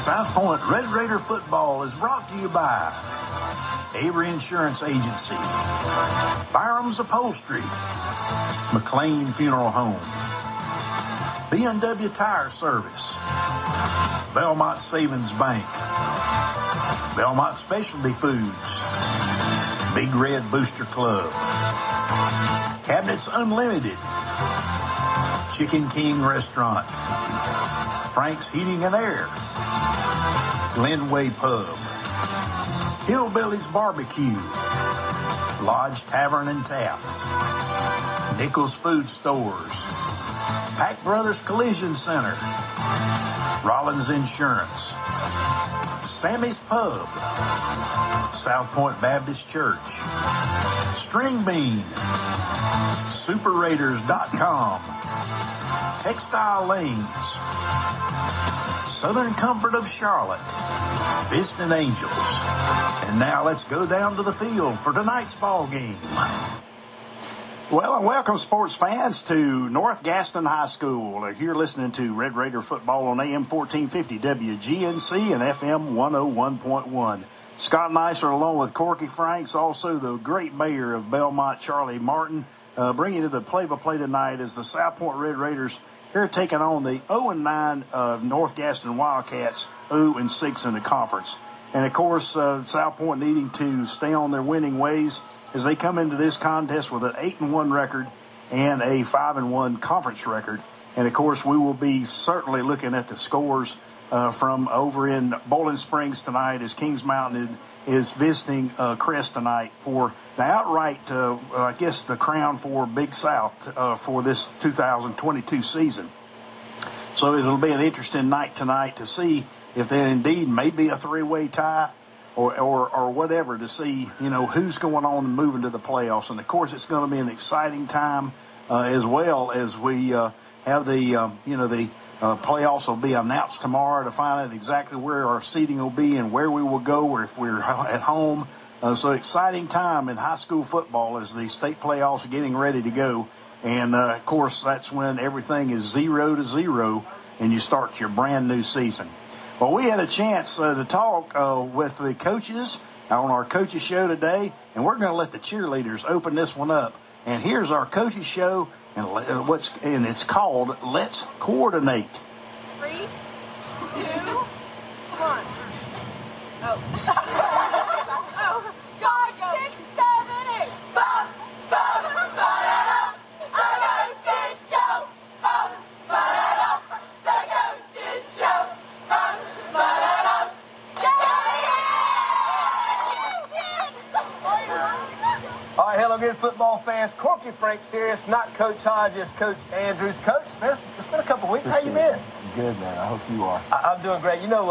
South Point Red Raider football is brought to you by Avery Insurance Agency, Byram's Upholstery, McLean Funeral Home, B&W Tire Service, Belmont Savings Bank, Belmont Specialty Foods, Big Red Booster Club, Cabinets Unlimited, Chicken King Restaurant, Frank's Heating and Air, Glenway Pub, Hillbillies Barbecue, Lodge Tavern and Tap, Nichols Food Stores, Pack Brothers Collision Center, Rollins Insurance, Sammy's Pub, South Point Baptist Church, String Bean, SuperRaiders.com, Textile Lanes, Southern Comfort of Charlotte, Vista Angels. And now let's go down to the field for tonight's ball game. Well, and welcome, sports fans, to North Gaston High School. You're listening to Red Raider football on AM 1450 WGNC and FM 101.1. Scott Nicer, along with Corky Franks, also the great mayor of Belmont, Charlie Martin, bringing you the play-by-play tonight as the South Point Red Raiders here taking on the 0-9 North Gaston Wildcats, 0-6 in the conference. And, of course, South Point needing to stay on their winning ways as they come into this contest with an 8-1 record and a 5-1 conference record. And, of course, we will be certainly looking at the scores from over in Bowling Springs tonight as Kings Mountain is visiting Crest tonight for the outright, I guess, the crown for Big South for this 2022 season. So it'll be an interesting night tonight to see if there indeed may be a three-way tie or whatever, to see, you know, who's going on and moving to the playoffs. And, of course, it's going to be an exciting time as well as we have the playoffs will be announced tomorrow to find out exactly where our seating will be and where we will go, or if we're at home. So exciting time in high school football as the state playoffs are getting ready to go. And, of course, that's when everything is 0-0 and you start your brand new season. Well, we had a chance to talk with the coaches on our coaches show today, and we're going to let the cheerleaders open this one up. And here's our coaches show, and it's called Let's Coordinate. 3, 2, 1. Oh. Oh. God, 6, 7, 8. Bum, bum, ba-da-dum. The coaches show. Bum, ba-da-dum. The coaches show. Bum, ba-da-dum. All right, hello again, football fans. Corky Franks here. It's not Coach Hodges, Coach Andrews. Coach, it's been a couple weeks. How you been? Good, man. I hope you are. I'm doing great. You know,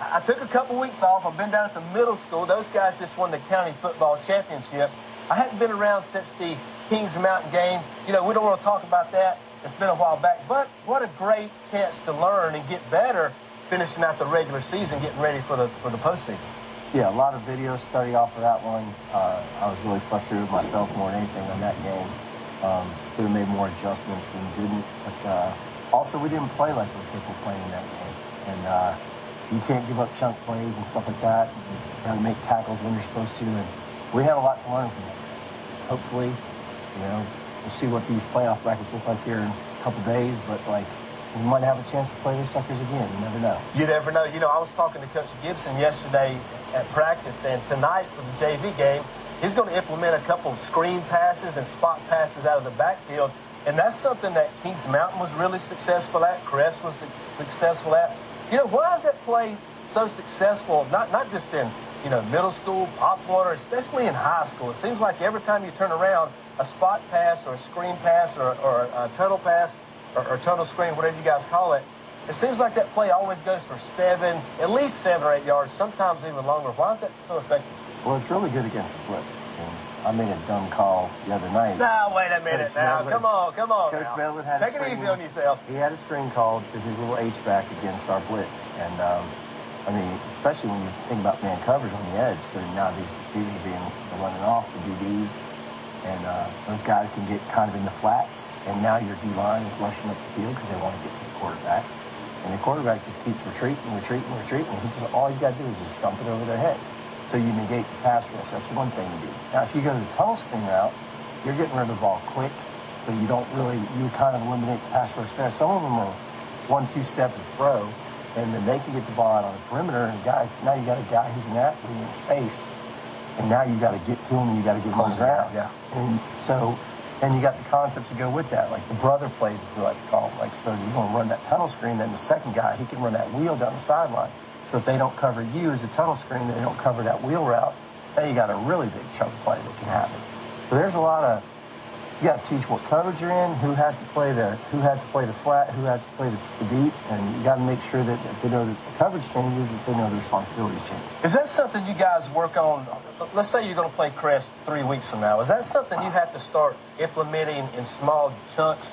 I took a couple weeks off. I've been down at the middle school. Those guys just won the county football championship. I hadn't been around since the Kings Mountain game. You know, we don't want to talk about that. It's been a while back. But what a great chance to learn and get better finishing out the regular season, getting ready for the postseason. Yeah, a lot of video study off of that one. I was really frustrated with myself more than anything on that game. Should have made more adjustments and didn't. But also, we didn't play like we were capable of playing in that game. And you can't give up chunk plays and stuff like that. You got to make tackles when you're supposed to. And we have a lot to learn from that. Hopefully, you know, we'll see what these playoff brackets look like here in a couple days. But, like, we might have a chance to play these suckers again. You never know. You never know. You know, I was talking to Coach Gibson yesterday at practice, and tonight for the JV game, he's going to implement a couple of screen passes and spot passes out of the backfield. And that's something that Kings Mountain was really successful at, Crest was successful at. You know, why is that play so successful, not just in, you know, middle school, pop water, especially in high school? It seems like every time you turn around, a spot pass or a screen pass or a tunnel pass or tunnel screen, whatever you guys call it, it seems like that play always goes for at least 7 or 8 yards, sometimes even longer. Why is that so effective? Well, it's really good against the blitz. And I made a dumb call the other night. No, wait a minute now. Come on Coach now. Medlin had Take it easy on yourself. He had a screen called to his little H-back against our blitz. And, I mean, especially when you think about man coverage on the edge. So now these receivers are running off the DBs. And those guys can get kind of in the flats. And now your D-line is rushing up the field because they want to get to the quarterback. And, of quarterback just keeps retreating. All he's got to do is just dump it over their head. So you negate the pass rush. That's one thing to do. Now, if you go to the tunnel screen route, you're getting rid of the ball quick. So you kind of eliminate the pass rush there. Some of them are 1-2 step and throw, and then they can get the ball out on the perimeter. And guys, now you got a guy who's an athlete in space, and now you got to get to him and you got to get him on the ground. Yeah. And so, and you got the concepts to go with that, like the brother plays, as we like to call them. Like, so you're going to run that tunnel screen, then the second guy, he can run that wheel down the sideline. So if they don't cover you as a tunnel screen, they don't cover that wheel route, then you got a really big chunk play that can happen. So there's a lot of, you got to teach what coverage you're in, who has to play the flat, who has to play the deep, and you got to make sure that if they know that the coverage changes, that they know the responsibilities change. Is that something you guys work on? Let's say you're going to play Crest 3 weeks from now. Is that something you have to start implementing in small chunks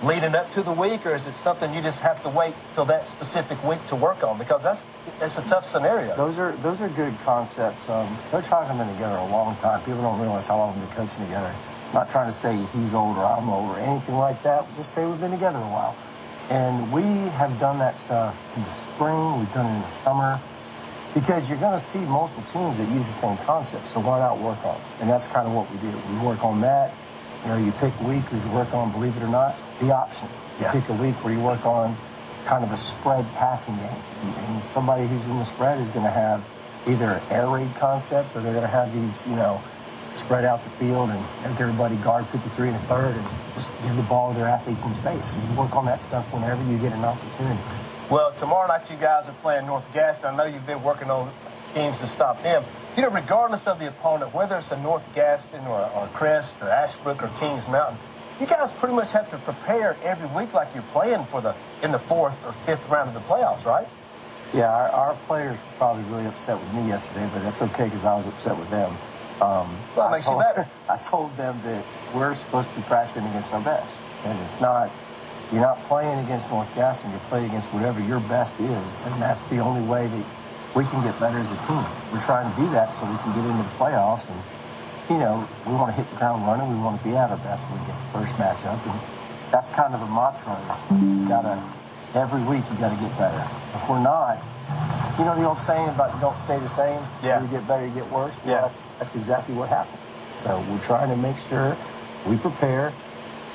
leading up to the week, or is it something you just have to wait till that specific week to work on? Because that's a tough scenario. Those are good concepts. Coach Hodge and I have been together a long time. People don't realize how long we've been coaching together. I'm not trying to say he's old or I'm old or anything like that. Just say we've been together a while. And we have done that stuff in the spring. We've done it in the summer. Because you're going to see multiple teams that use the same concept. So why not work on it? And that's kind of what we do. We work on that. You know, you pick a week where you work on, believe it or not, the option. You pick a week where you work on kind of a spread passing game. And somebody who's in the spread is going to have either air raid concepts, or they're going to have these, you know, spread out the field and make everybody guard 53 and a third and just give the ball to their athletes in space. You work on that stuff whenever you get an opportunity. Well, tomorrow night you guys are playing North Gaston. I know you've been working on schemes to stop them. You know, regardless of the opponent, whether it's a North Gaston or Crest or Ashbrook or Kings Mountain, you guys pretty much have to prepare every week like you're playing in the 4th or 5th round of the playoffs, right? Yeah, our players were probably really upset with me yesterday, but that's okay because I was upset with them. Well, it makes you better. I told them that we're supposed to be practicing against our best. And it's not, you're not playing against North Gaston, you're playing against whatever your best is. And that's the only way that we can get better as a team. We're trying to do that so we can get into the playoffs. And, you know, we want to hit the ground running. We want to be at our best when we get the first matchup. And that's kind of the mantra. Every week you got to get better. If we're not, you know the old saying about you don't stay the same? Yeah. You get better, you get worse? Yeah. Well, that's exactly what happens. So we're trying to make sure we prepare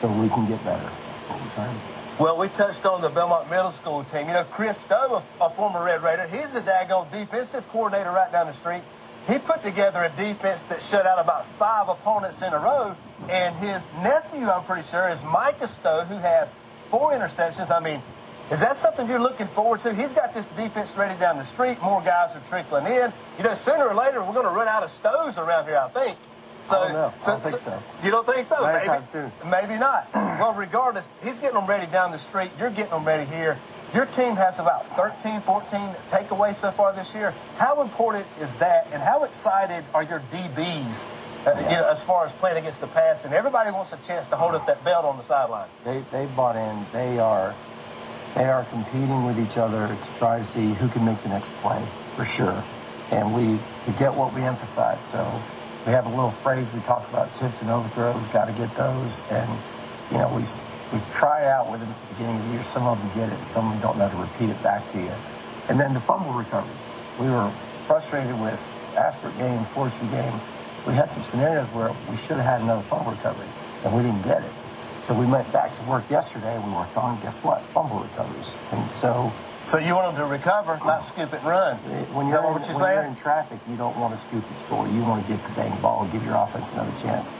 so we can get better. That's what we're trying to do. Well, we touched on the Belmont Middle School team. You know, Chris Stowe, a former Red Raider, he's the daggone defensive coordinator right down the street. He put together a defense that shut out about 5 opponents in a row. And his nephew, I'm pretty sure, is Micah Stowe, who has 4 interceptions. I mean, is that something you're looking forward to? He's got this defense ready down the street. More guys are trickling in. You know, sooner or later, we're going to run out of Stows around here, I think. So, I don't know. I don't think so. You don't think so? Anytime soon. Maybe not. Well, regardless, he's getting them ready down the street. You're getting them ready here. Your team has about 13, 14 takeaways so far this year. How important is that, and how excited are your DBs you know, as far as playing against the pass? And everybody wants a chance to hold up that belt on the sidelines. They bought in. They are competing with each other to try to see who can make the next play, for sure. And we get what we emphasize. So we have a little phrase we talk about, tips and overthrows, got to get those. And, you know, we try it out with them at the beginning of the year. Some of them get it. Some of them don't know to repeat it back to you. And then the fumble recoveries. We were frustrated with Ashford game, Forestry game. We had some scenarios where we should have had another fumble recovery, and we didn't get it. So we went back to work yesterday, and we worked on, guess what, fumble recoveries. And so you want them to recover, not scoop it and run. When you're in traffic, you don't want to scoop and score. You want to get the dang ball and give your offense another chance.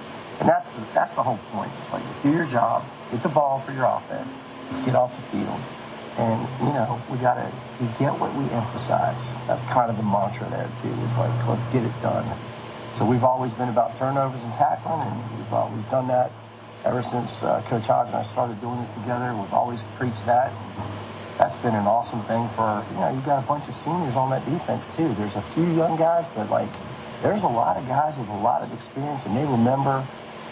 And that's the whole point. It's like, do your job, get the ball for your offense, let's get off the field. And, you know, we get what we emphasize. That's kind of the mantra there, too. It's like, let's get it done. So we've always been about turnovers and tackling, and we've always done that ever since Coach Hodge and I started doing this together. We've always preached that. That's been an awesome thing for, you know, you got a bunch of seniors on that defense, too. There's a few young guys, but, like, there's a lot of guys with a lot of experience, and they remember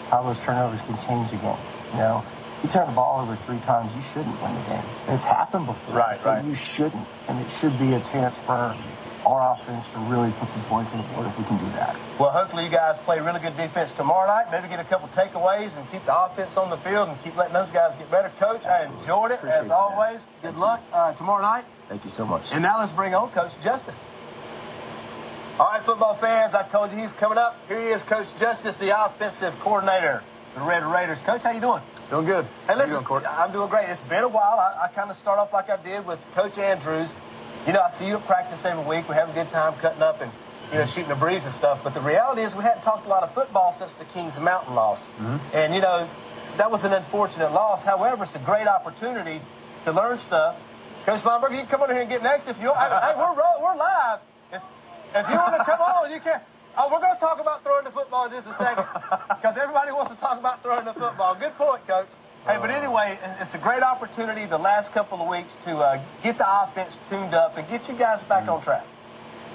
how those turnovers can change the game. You know, you turn the ball over 3 times, you shouldn't win the game. It's happened before. Right. You shouldn't. And it should be a chance for our offense to really put some points on the board if we can do that. Well, hopefully you guys play really good defense tomorrow night. Maybe get a couple takeaways and keep the offense on the field and keep letting those guys get better. Coach, I enjoyed it, as always. Good luck tomorrow night. Thank you so much. And now let's bring on Coach Justice. All right, football fans, I told you he's coming up. Here he is, Coach Justice, the offensive coordinator for the Red Raiders. Coach, how you doing? Doing good. Hey, listen, how you doing, Court? I'm doing great. It's been a while. I kind of start off like I did with Coach Andrews. You know, I see you at practice every week. We have a good time cutting up and, you know, shooting the breeze and stuff. But the reality is we hadn't talked a lot of football since the Kings Mountain loss. Mm-hmm. And, you know, that was an unfortunate loss. However, it's a great opportunity to learn stuff. Coach Lomberg, you can come over here and get next if you want. Hey, we're live. If you want to come on, you can. Oh, we're going to talk about throwing the football in just a second because everybody wants to talk about throwing the football. Good point, Coach. Hey, but anyway, it's a great opportunity the last couple of weeks to get the offense tuned up and get you guys back on track.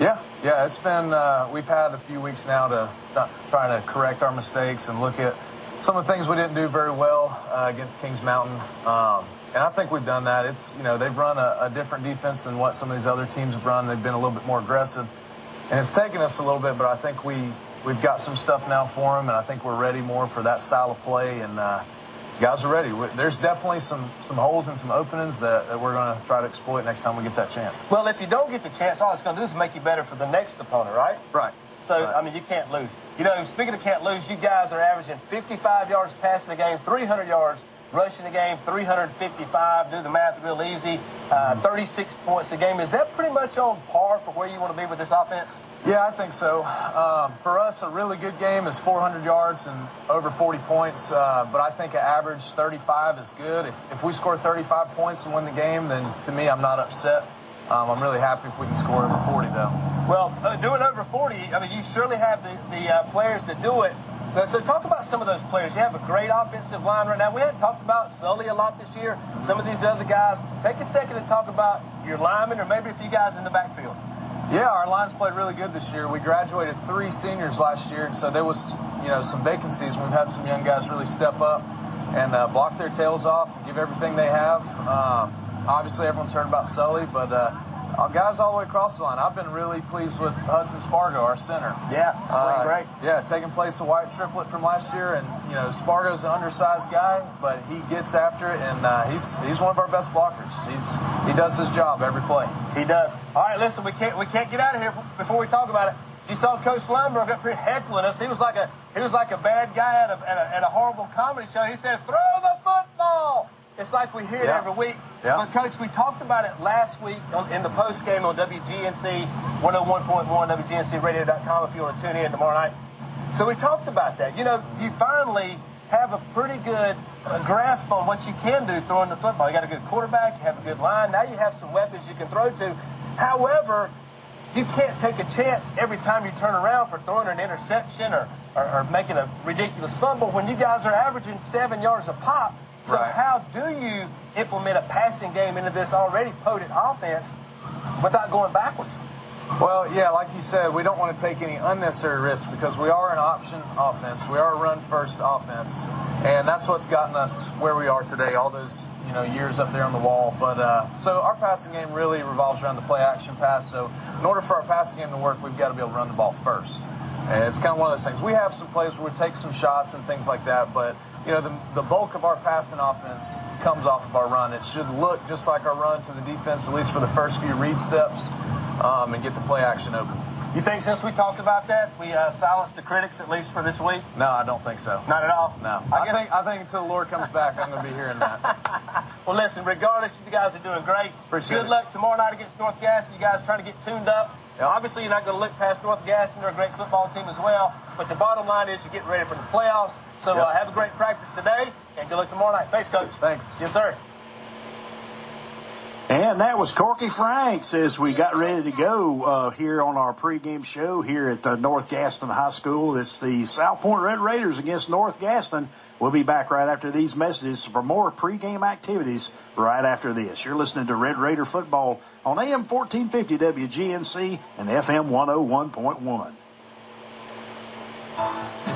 Yeah, it's been, we've had a few weeks now to try to correct our mistakes and look at some of the things we didn't do very well against Kings Mountain. And I think we've done that. It's, you know, they've run a different defense than what some of these other teams have run. They've been a little bit more aggressive. And it's taken us a little bit, but I think we've got some stuff now for them, and I think we're ready more for that style of play. And guys are ready. There's definitely some holes and some openings that we're going to try to exploit next time we get that chance. Well, if you don't get the chance, all it's going to do is make you better for the next opponent, right? Right. So, right. I mean, you can't lose. You know, speaking of can't lose, you guys are averaging 55 yards passing the game, 300 yards rushing the game, 355. Do the math real easy. 36 points a game. Is that pretty much on par for where you want to be with this offense? Yeah, I think so. For us, a really good game is 400 yards and over 40 points. But I think an average 35 is good. If we score 35 points and win the game, then to me, I'm not upset. I'm really happy if we can score over 40, though. Well, doing over 40, I mean, you surely have the players to do it. So talk about some of those players. You have a great offensive line right now. We hadn't talked about Sully a lot this year. Some of these other guys. Take a second to talk about your linemen or maybe a few guys in the backfield. Yeah, our line's played really good this year. We graduated 3 seniors last year, and so there was, you know, some vacancies. We've had some young guys really step up and block their tails off, give everything they have. Obviously, everyone's heard about Sully, but guys all the way across the line. I've been really pleased with Hudson Spargo, our center. Yeah, playing great. Yeah, taking place a white triplet from last year, and you know Spargo's an undersized guy, but he gets after it, and he's one of our best blockers. He does his job every play. He does. All right, listen, we can't get out of here before we talk about it. You saw Coach Lomberg up here heckling us. He was like a bad guy at a horrible comedy show. He said, "Throw the football." It's like we hear it every week. Yeah. But, Coach, we talked about it last week in the post-game on WGNC 101.1, WGNCradio.com if you want to tune in tomorrow night. So we talked about that. You know, you finally have a pretty good grasp on what you can do throwing the football. You got a good quarterback. You have a good line. Now you have some weapons you can throw to. However, you can't take a chance every time you turn around for throwing an interception or making a ridiculous fumble when you guys are averaging 7 yards a pop. So how do you implement a passing game into this already potent offense without going backwards? Well, yeah, like you said, we don't want to take any unnecessary risks because we are an option offense. We are a run-first offense, and that's what's gotten us where we are today, all those years up there on the wall. But so our passing game really revolves around the play-action pass. So in order for our passing game to work, we've got to be able to run the ball first. And it's kind of one of those things. We have some plays where we take some shots and things like that, but the bulk of our passing offense comes off of our run. It should look just like our run to the defense, at least for the first few read steps, and get the play action open. You think since we talked about that, we silenced the critics at least for this week? No, I don't think so. Not at all? No. I think until the Lord comes back, I'm going to be hearing that. Well, listen, regardless, you guys are doing great. Appreciate it. Good luck tomorrow night against North Gaston. You guys trying to get tuned up. Yep. Obviously, you're not going to look past North Gaston. They're a great football team as well. But the bottom line is you're getting ready for the playoffs. So have a great practice today, and good luck tomorrow night. Thanks, Coach. Thanks. Yes, sir. And that was Corky Franks as we got ready to go here on our pregame show here at North Gaston High School. It's the South Point Red Raiders against North Gaston. We'll be back right after these messages for more pregame activities right after this. You're listening to Red Raider football on AM 1450 WGNC and FM 101.1.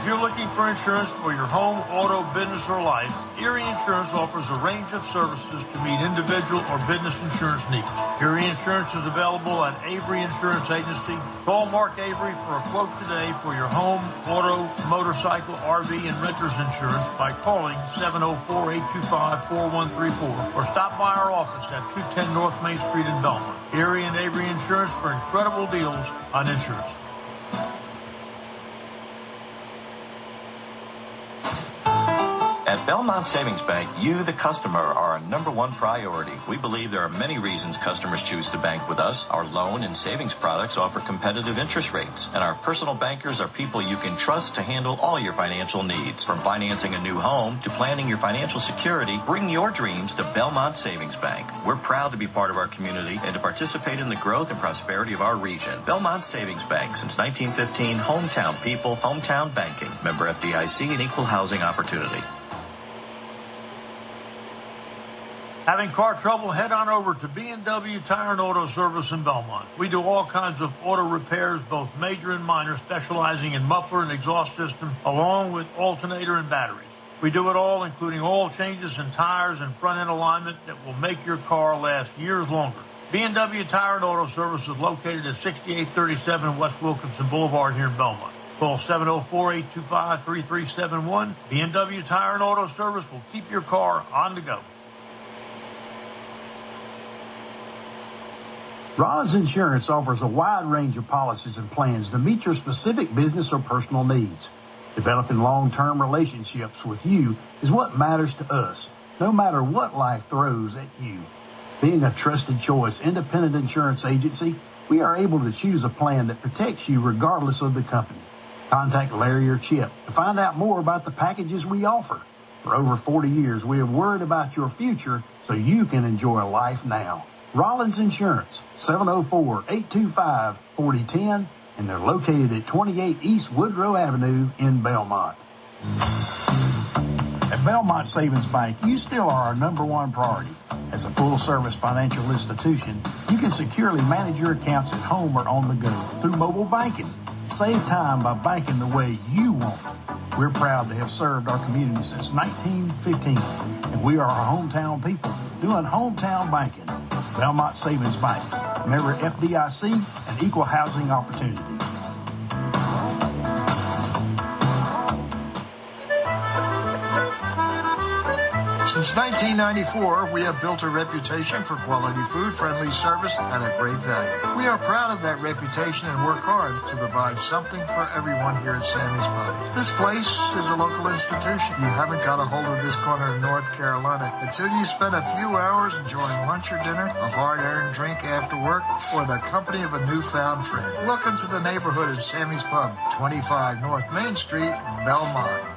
you're looking for insurance for your home, auto, business, or life, Erie Insurance offers a range of services to meet individual or business insurance needs. Erie Insurance is available at Avery Insurance Agency. Call Mark Avery for a quote today for your home, auto, motorcycle, RV, and renter's insurance by calling 704-825-4134 or stop by our office at 210 North Main Street in Belmont. Erie and Avery Insurance for incredible deals on insurance. At Belmont Savings Bank, you, the customer, are our number one priority. We believe there are many reasons customers choose to bank with us. Our loan and savings products offer competitive interest rates, and our personal bankers are people you can trust to handle all your financial needs. From financing a new home to planning your financial security, bring your dreams to Belmont Savings Bank. We're proud to be part of our community and to participate in the growth and prosperity of our region. Belmont Savings Bank, since 1915, hometown people, hometown banking. Member FDIC and equal housing opportunity. Having car trouble, head on over to B&W Tire and Auto Service in Belmont. We do all kinds of auto repairs, both major and minor, specializing in muffler and exhaust system, along with alternator and batteries. We do it all, including oil changes and tires and front-end alignment that will make your car last years longer. B&W Tire and Auto Service is located at 6837 West Wilkinson Boulevard here in Belmont. Call 704-825-3371. B&W Tire and Auto Service will keep your car on the go. Rollins Insurance offers a wide range of policies and plans to meet your specific business or personal needs. Developing long-term relationships with you is what matters to us, no matter what life throws at you. Being a trusted choice independent insurance agency, we are able to choose a plan that protects you regardless of the company. Contact Larry or Chip to find out more about the packages we offer. For over 40 years, we have worried about your future so you can enjoy life now. Rollins Insurance, 704-825-4010, and they're located at 28 East Woodrow Avenue in Belmont. At Belmont Savings Bank, you still are our number one priority. As a full-service financial institution, you can securely manage your accounts at home or on the go through mobile banking. Save time by banking the way you want it. We're proud to have served our community since 1915, and we are our hometown people doing hometown banking. Belmont Savings Bank, member FDIC and equal housing opportunity. Since 1994, we have built a reputation for quality food, friendly service, and a great value. We are proud of that reputation and work hard to provide something for everyone here at Sammy's Pub. This place is a local institution. You haven't got a hold of this corner of North Carolina until you spend a few hours enjoying lunch or dinner, a hard-earned drink after work, or the company of a newfound friend. Welcome to the neighborhood at Sammy's Pub, 25 North Main Street, Belmont.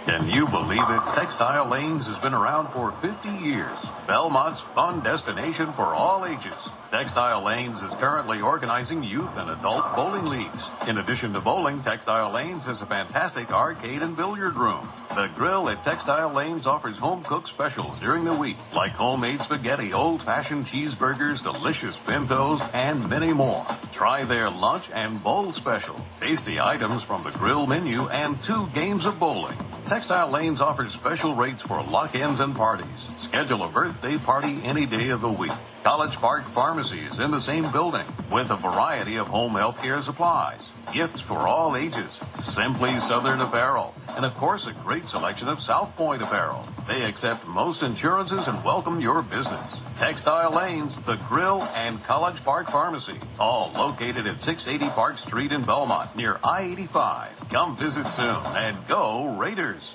Can you believe it? Textile Lanes has been around for 50 years. Belmont's fun destination for all ages. Textile Lanes is currently organizing youth and adult bowling leagues. In addition to bowling, Textile Lanes has a fantastic arcade and billiard room. The grill at Textile Lanes offers home-cooked specials during the week, like homemade spaghetti, old-fashioned cheeseburgers, delicious pintos, and many more. Try their lunch and bowl special. Tasty items from the grill menu and 2 games of bowling. Textile Lanes offers special rates for lock-ins and parties. Schedule a birthday party any day of the week. College Park Pharmacy is in the same building with a variety of home health care supplies, gifts for all ages, Simply Southern apparel, and of course a great selection of South Point apparel. They accept most insurances and welcome your business. Textile Lanes, The Grill, and College Park Pharmacy, all located at 680 Park Street in Belmont near I-85. Come visit soon and go Raiders.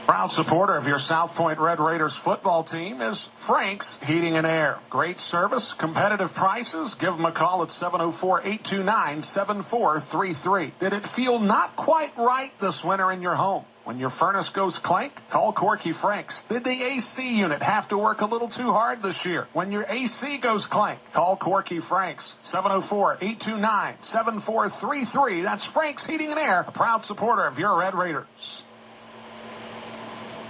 Proud supporter of your South Point Red Raiders football team is Frank's Heating and Air. Great service, competitive prices. Give them a call at 704-829-7433. Did it feel not quite right this winter in your home? When your furnace goes clank, call Corky Franks. Did the AC unit have to work a little too hard this year? When your AC goes clank, call Corky Franks. 704-829-7433. That's Frank's Heating and Air, a proud supporter of your Red Raiders.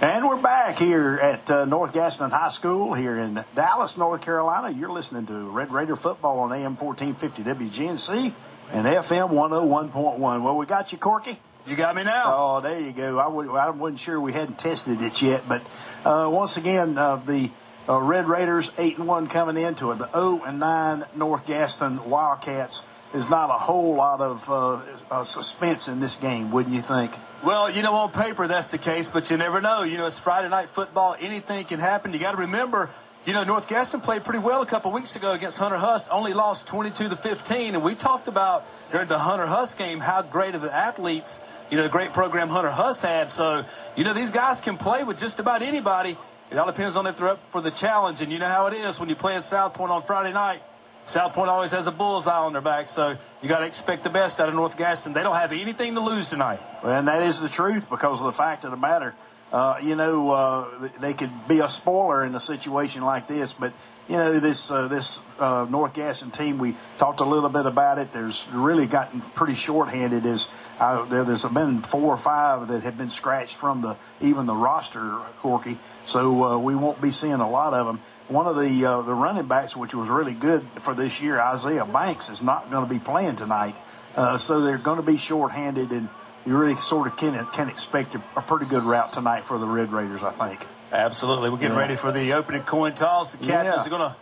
And we're back here at North Gaston High School here in Dallas, North Carolina. You're listening to Red Raider football on AM 1450 WGNC and FM 101.1. Well, we got you, Corky. You got me now. Oh, there you go. I wasn't sure we hadn't tested it yet, but once again, the Red Raiders 8-1 coming into it. The 0-9 North Gaston Wildcats. There's not a whole lot of suspense in this game, wouldn't you think? Well, on paper that's the case, but you never know. It's Friday night football. Anything can happen. You got to remember, North Gaston played pretty well a couple weeks ago against Hunter Huss, only lost 22-15. And we talked about during the Hunter Huss game how great of the athletes, the great program Hunter Huss had. So, these guys can play with just about anybody. It all depends on if they're up for the challenge. And you know how it is when you play in South Point on Friday night. South Point always has a bullseye on their back, so you got to expect the best out of North Gaston. They don't have anything to lose tonight. Well, and that is the truth because of the fact of the matter. They could be a spoiler in a situation like this, but this North Gaston team, we talked a little bit about it. There's really gotten pretty shorthanded. There's been 4 or 5 that have been scratched from even the roster, Corky. So we won't be seeing a lot of them. One of the running backs, which was really good for this year, Isaiah Banks, is not going to be playing tonight. So they're going to be shorthanded, and you really sort of can expect a pretty good route tonight for the Red Raiders, I think. Absolutely. We're getting ready for the opening coin toss. The captains are going to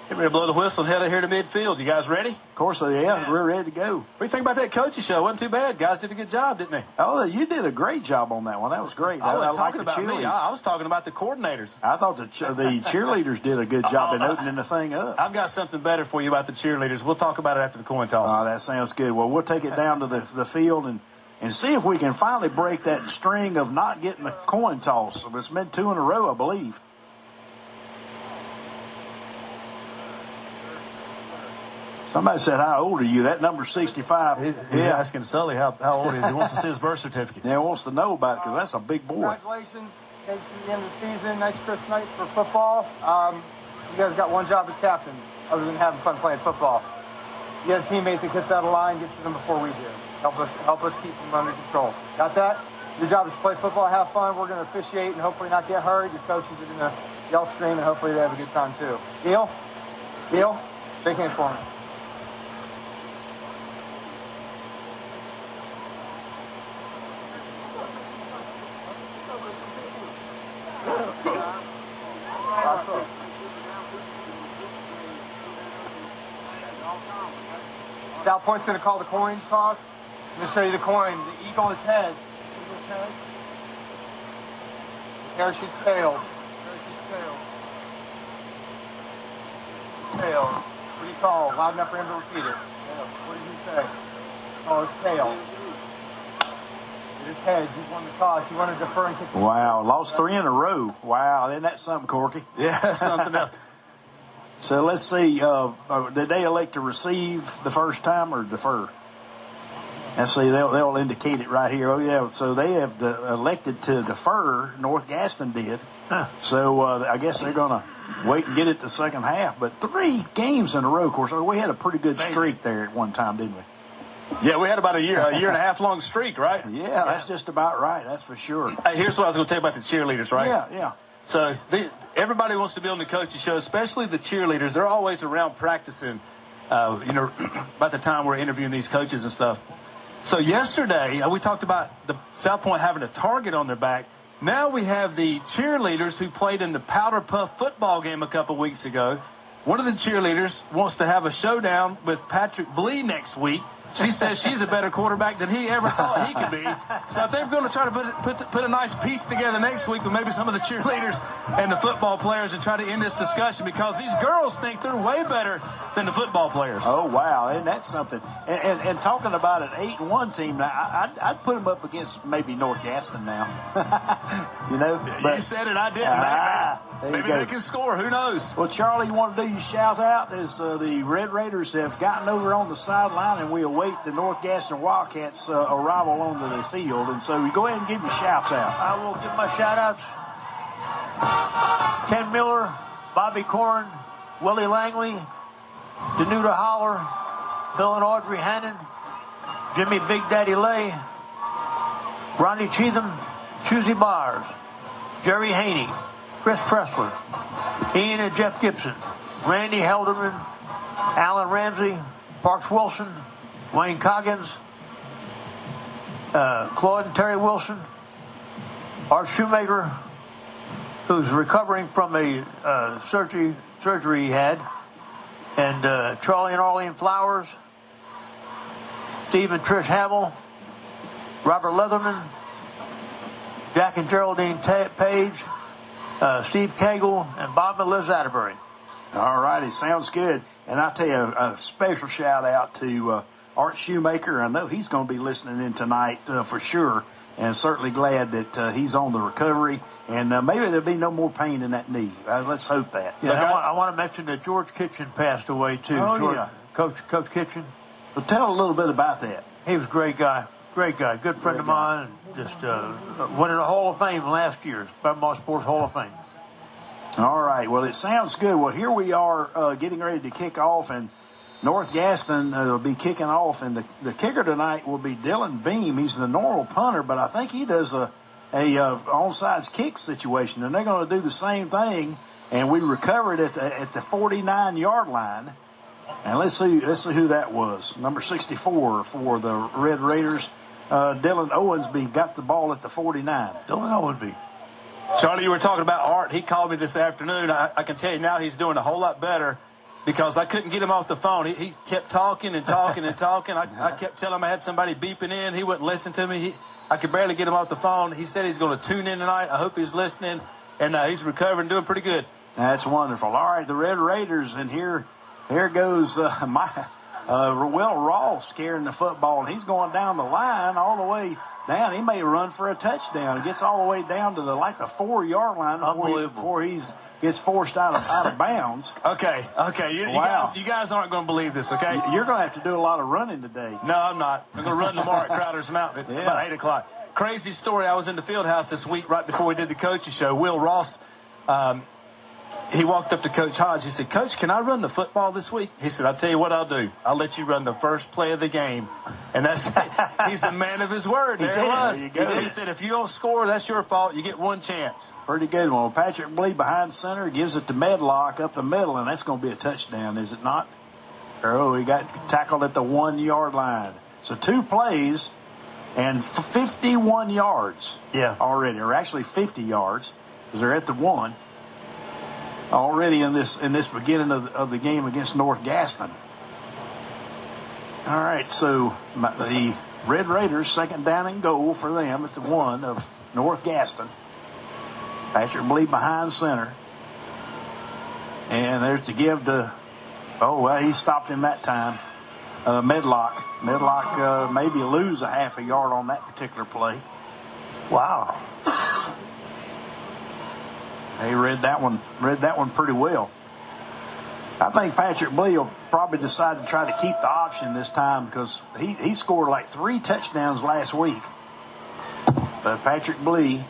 get ready to blow the whistle and head out here to midfield. You guys ready? Of course, we're ready to go. What do you think about that coaching show? Wasn't too bad. Guys did a good job, didn't they? Oh, you did a great job on that one. That was great. I wasn't talking like about me. I was talking about the coordinators. I thought the cheerleaders did a good job in opening the thing up. I've got something better for you about the cheerleaders. We'll talk about it after the coin toss. Oh, that sounds good. Well, we'll take it down to the field and see if we can finally break that string of not getting the coin toss. It's been 2 in a row, I believe. Somebody said, how old are you? That number's 65. He's asking Sully how old he is. He wants to see his birth certificate. Yeah, he wants to know about it because that's a big boy. Congratulations. Thanks for the end of the season. Nice crisp night for football. You guys got one job as captains other than having fun playing football. You got a teammate that gets out of line, gets to them before we do. Help us keep them under control. Got that? Your job is to play football, have fun. We're going to officiate and hopefully not get hurt. Your coaches are going to yell, scream, and hopefully they have a good time too. Deal? Deal? Shake hands for me. South Point's going to call the coin toss. I'm going to show you the coin. The eagle is head. Eagle's head. Parachute tails. Parachute tails. Tails. What do you call? Loud enough for him to repeat it. What did he say? Oh, it's tails. It is head. You won the toss. You want to defer and kick the Wow. Lost 3 in a row. Wow. Isn't that something, Corky? Yeah, that's something else. So let's see, did they elect to receive the first time or defer? And see, they'll indicate it right here. Oh, yeah, so they have elected to defer. North Gaston did. Huh. So I guess they're going to wait and get it the second half. But 3 games in a row, of course. We had a pretty good streak there at one time, didn't we? Yeah, we had about a year and a half long streak, right? Yeah, that's just about right. That's for sure. Hey, here's what I was going to tell you about the cheerleaders, right? Yeah. So everybody wants to be on the coaching show, especially the cheerleaders. They're always around practicing, about the time we're interviewing these coaches and stuff. So yesterday, we talked about the South Point having a target on their back. Now we have the cheerleaders who played in the Powder Puff football game a couple weeks ago. One of the cheerleaders wants to have a showdown with Patrick Blee next week. She says she's a better quarterback than he ever thought he could be. So I think we're going to try to put a nice piece together next week with maybe some of the cheerleaders and the football players and try to end this discussion because these girls think they're way better than the football players. Oh, wow. Isn't that something? And talking about an 8-1 team, I'd put them up against maybe North Gaston now. But, you said it, I didn't. Maybe they can score. Who knows? Well, Charlie, you want to do your shout out as the Red Raiders have gotten over on the sideline and we await the North Gaston Wildcats arrival onto the field. And so you go ahead and give your shouts out. I will give my shout outs. Ken Miller, Bobby Corn, Willie Langley, Danuta Holler, Bill and Audrey Hannon, Jimmy Big Daddy Lay, Ronnie Cheatham, Choosy Bars. Jerry Haney, Chris Pressler, Ian and Jeff Gibson, Randy Helderman, Alan Ramsey, Parks Wilson, Wayne Coggins, Claude and Terry Wilson, Art Shoemaker, who's recovering from a surgery he had, and Charlie and Arlene Flowers, Steve and Trish Hamill, Robert Leatherman, Jack and Geraldine Page, Steve Cagle, and Bob and Liz Atterbury. All righty, sounds good. And I'll tell you a special shout out to Art Shoemaker. I know he's going to be listening in tonight for sure, and certainly glad that he's on the recovery. And maybe there'll be no more pain in that knee. Let's hope that. Yeah, I want to mention that George Kitchen passed away too. Oh, yeah. Coach Kitchen. Well, tell a little bit about that. He was a great guy, good friend of mine. Just went in the Hall of Fame last year, Belmont Sports Hall of Fame. All right. Well, it sounds good. Well, here we are getting ready to kick off, and North Gaston will be kicking off, and the kicker tonight will be Dylan Beam. He's the normal punter, but I think he does a onside kick situation, and they're going to do the same thing. And we recovered at the 49-yard line. And let's see who that was. Number 64 for the Red Raiders. Dylan Owensby got the ball at the 49. Dylan Owensby. Charlie, you were talking about Art. He called me this afternoon. I can tell you now he's doing a whole lot better because I couldn't get him off the phone. He kept talking and talking and talking. I kept telling him I had somebody beeping in. He wouldn't listen to me. I could barely get him off the phone. He said he's going to tune in tonight. I hope he's listening. And he's recovering, doing pretty good. That's wonderful. All right, the Red Raiders, and here goes Will Ross carrying the football, and he's going down the line all the way down. He may run for a touchdown. He gets all the way down to the 4-yard line before he gets forced out of bounds. Okay. You guys aren't going to believe this, okay? You're going to have to do a lot of running today. No, I'm not. I'm going to run tomorrow at Crowder's Mountain at about 8 o'clock. Crazy story. I was in the field house this week right before we did the coaches show. Will Ross, he walked up to Coach Hodge. He said, "Coach, can I run the football this week?" He said, "I'll tell you what I'll do. I'll let you run the first play of the game." And he's a man of his word. There it was. He said, "If you don't score, that's your fault. You get one chance." Pretty good one. Patrick Blee behind center gives it to Medlock up the middle, and that's going to be a touchdown, is it not? Oh, he got tackled at the 1-yard line. So 2 plays and 51 yards already, or actually 50 yards, because they're at the 1. Already in this beginning of the game against North Gaston. All right, so the Red Raiders, second down and goal for them at the 1 of North Gaston. Patrick Blee behind center. And there's to give to, he stopped him that time. Medlock maybe lose a half a yard on that particular play. Wow. He read that one pretty well. I think Patrick Blee will probably decide to try to keep the option this time because he scored 3 touchdowns last week. But Patrick Blee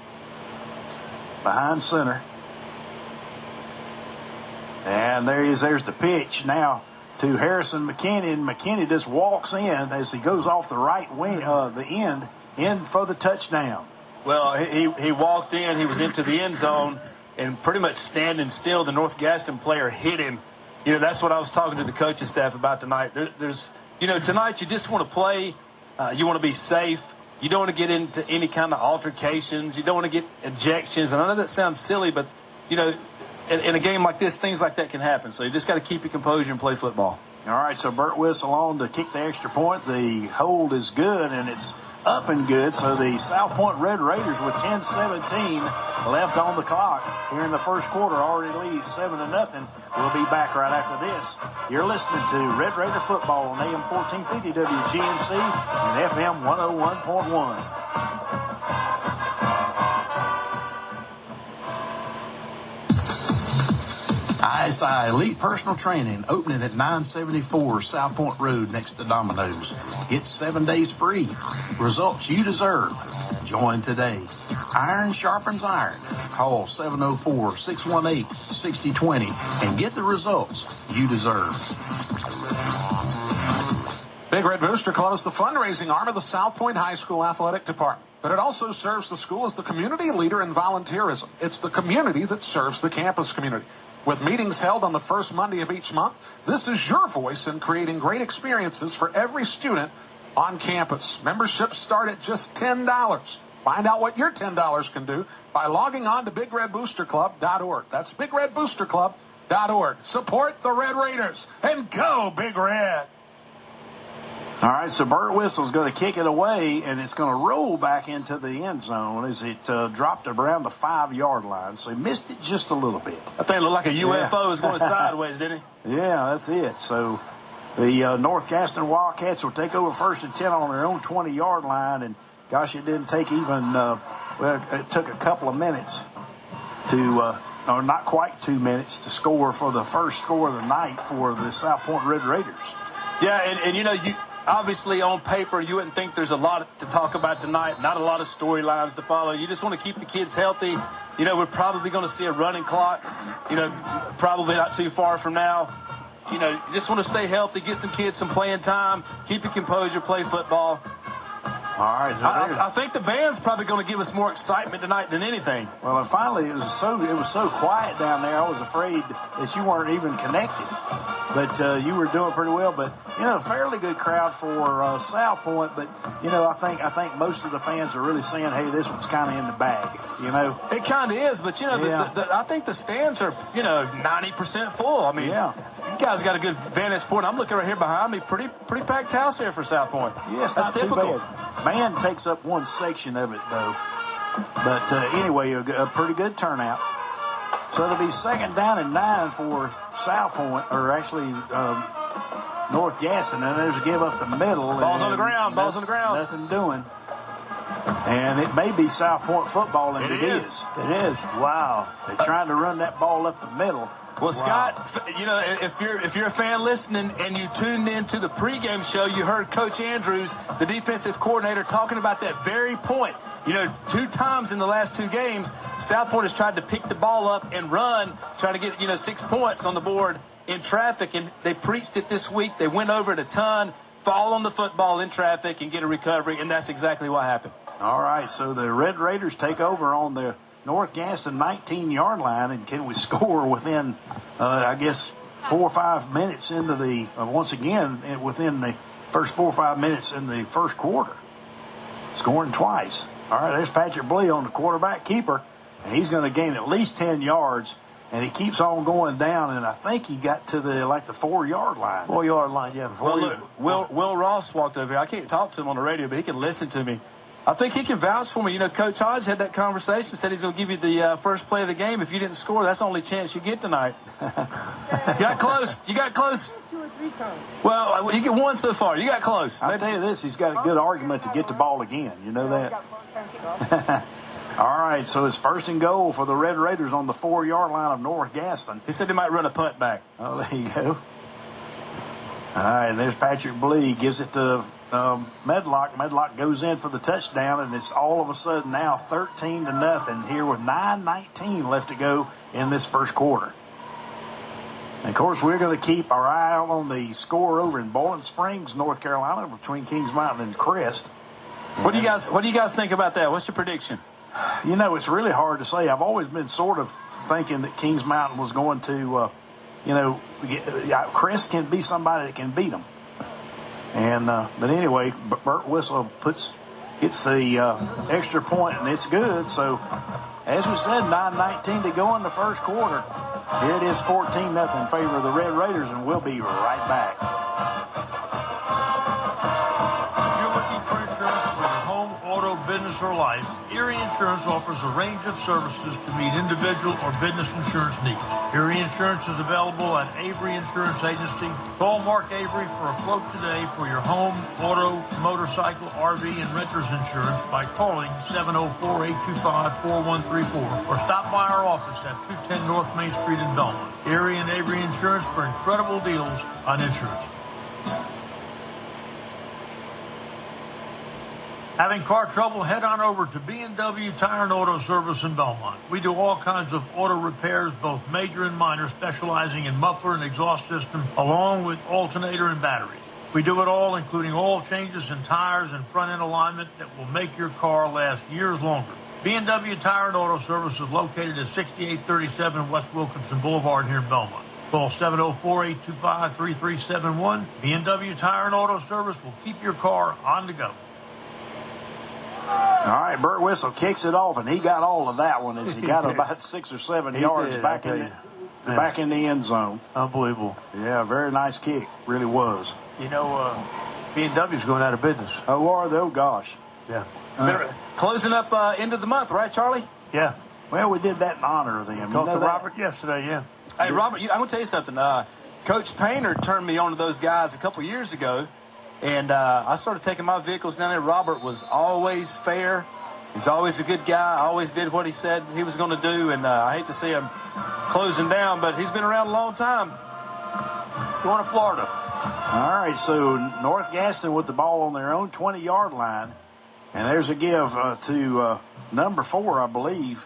behind center. And there he is. There's the pitch now to Harrison McKinney, and McKinney just walks in as he goes off the right wing, the end in for the touchdown. Well, he walked in. He was into the end zone. And pretty much standing still, the North Gaston player hit him. That's what I was talking to the coaching staff about tonight. There's tonight you just want to play. You want to be safe. You don't want to get into any kind of altercations. You don't want to get ejections. And I know that sounds silly, but, in a game like this, things like that can happen. So you just got to keep your composure and play football. All right, so Burt Whistle on to kick the extra point. The hold is good, and it's up and good. So the South Point Red Raiders with 10-17 left on the clock here in the first quarter already leads 7-0. We'll be back right after this. You're listening to Red Raider football on AM 1450 WGNC and FM 101.1. ISI Elite Personal Training opening at 974 South Point Road next to Domino's. Get 7 days free. Results you deserve. Join today. Iron sharpens iron. Call 704-618-6020 and get the results you deserve. Big Red Booster Club is the fundraising arm of the South Point High School Athletic Department. but it also serves the school as the community leader in volunteerism. It's the community that serves the campus community. With meetings held on the first Monday of each month, this is your voice in creating great experiences for every student on campus. Memberships start at just $10. Find out what your $10 can do by logging on to BigRedBoosterClub.org. That's BigRedBoosterClub.org. Support the Red Raiders and go Big Red. All right, so Burt Whistle's going to kick it away, and it's going to roll back into the end zone as it dropped around the 5-yard line. So he missed it just a little bit. That thing looked like a UFO was going sideways, didn't it? Yeah, that's it. So the North Gaston Wildcats will take over 1st and 10 on their own 20-yard line, and gosh, it didn't take even, it took a couple of minutes to, or not quite 2 minutes to score for the first score of the night for the South Point Red Raiders. Yeah, and you know, obviously on paper you wouldn't think there's a lot to talk about tonight, not a lot of storylines to follow. You just want to keep the kids healthy. You know, we're probably going to see a running clock, you know, probably not too far from now. You know, you just want to stay healthy, get some kids some playing time, keep your composure, play football. All right. I think the band's probably going to give us more excitement tonight than anything. Well, and finally, it was so quiet down there. I was afraid that you weren't even connected, but you were doing pretty well. But you know, fairly good crowd for South Point. But you know, I think most of the fans are really saying, "Hey, this one's kind of in the bag." You know, it kind of is. But you know, I think the stands are 90% full. I mean, you guys got a good vantage point. I'm looking right here behind me. Pretty packed house here for South Point. Yeah, it's not typical. Too bad. Band takes up one section of it, though. But anyway, a pretty good turnout. So it'll be 2nd down and 9 for South Point, or actually North Gaston. And there's a give up the middle. Ball's on the ground. Ball's on the ground. Nothing doing. And it may be South Point football, and it is. It is. Wow. They're trying to run that ball up the middle. Well, Scott, you know, if you're a fan listening and you tuned into the pregame show, you heard Coach Andrews, the defensive coordinator, talking about that very point. You know, 2 times in the last 2 games, South Point has tried to pick the ball up and run, trying to get 6 points on the board in traffic, and they preached it this week. They went over it a ton, fall on the football in traffic, and get a recovery, and that's exactly what happened. All right, so the Red Raiders take over on the North Gaston 19-yard line, and can we score within, I guess, 4 or 5 minutes into the, once again, within the first 4 or 5 minutes in the first quarter, scoring twice. All right, there's Patrick Blee on the quarterback keeper, and he's going to gain at least 10 yards, and he keeps on going down, and I think he got to the 4-yard line. 4-yard line, yeah. Well, look, Will Ross walked over here. I can't talk to him on the radio, but he can listen to me. I think he can vouch for me. You know, Coach Hodge had that conversation, said he's going to give you the first play of the game. If you didn't score, that's the only chance you get tonight. You got close. You got close. 2 or 3 times. Well, you get 1 so far. You got close. I'll tell you this, he's got a good argument to get the ball again. You know that? All right, so it's 1st and goal for the Red Raiders on the 4-yard line of North Gaston. He said they might run a punt back. Oh, there you go. All right, and there's Patrick Blee, gives it to Medlock. Medlock goes in for the touchdown, and it's all of a sudden now 13-0 here with 9:19 left to go in this first quarter. And of course, we're going to keep our eye out on the score over in Boiling Springs, North Carolina, between Kings Mountain and Crest. What do you guys think about that? What's your prediction? You know, it's really hard to say. I've always been sort of thinking that Kings Mountain was going to, Crest can be somebody that can beat them. And but anyway, Burt Whistle gets the extra point, and it's good. So, as we said, 9:19 to go in the first quarter. Here it is, 14-0 in favor of the Red Raiders, and we'll be right back. If you're looking for insurance for your home, auto, business, or life, Erie Insurance offers a range of services to meet individual or business insurance needs. Erie Insurance is available at Avery Insurance Agency. Call Mark Avery for a quote today for your home, auto, motorcycle, RV, and renter's insurance by calling 704-825-4134 or stop by our office at 210 North Main Street in Belmont. Erie and Avery Insurance for incredible deals on insurance. Having car trouble, head on over to B&W Tire and Auto Service in Belmont. We do all kinds of auto repairs, both major and minor, specializing in muffler and exhaust system, along with alternator and batteries. We do it all, including oil changes and tires and front-end alignment that will make your car last years longer. B&W Tire and Auto Service is located at 6837 West Wilkinson Boulevard here in Belmont. Call 704-825-3371. B&W Tire and Auto Service will keep your car on the go. All right, Burt Whistle kicks it off, and he got all of that one as he got about 6 or 7 yards back in the end zone. Unbelievable. Yeah, very nice kick. Really was. You know, B&W's going out of business. Oh, are they? Oh, gosh. Yeah. Closing up end of the month, right, Charlie? Yeah. Well, we did that in honor of them. Talked to Robert yesterday, yeah. Hey, Robert, I'm going to tell you something. Coach Painter turned me on to those guys a couple years ago, and I started taking my vehicles down there. Robert was always fair. He's always a good guy. Always did what he said he was going to do, and I hate to see him closing down, but he's been around a long time. Going to Florida. All right, so North Gaston with the ball on their own 20-yard line, and there's a give to number 4, I believe,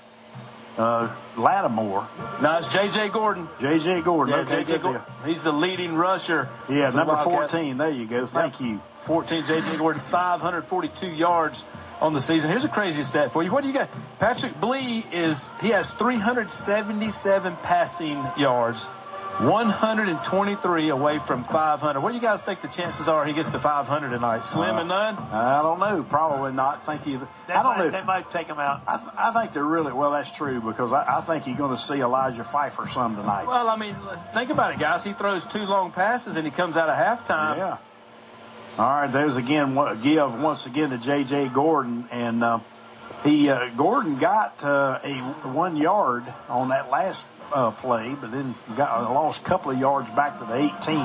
Lattimore. No, it's J.J. Gordon. J.J. Gordon. Yeah, okay, J.J. Gordon. He's the leading rusher. Yeah, number 14. There you go. Thank you. 14, J.J. Gordon, 542 yards on the season. Here's a crazy stat for you. What do you got? Patrick Blee he has 377 passing yards, 123 away from 500. What do you guys think the chances are he gets to 500 tonight? Slim and none? I don't know. Probably not. I don't know. They might take him out. I think they're really, well, that's true, because I think you're going to see Elijah Pfeiffer some tonight. Well, I mean, think about it, guys. He throws 2 long passes and he comes out of halftime. Yeah. All right, there's again give once again to J.J. Gordon, and Gordon got a 1 yard on that last play, but then lost a couple of yards back to the 18,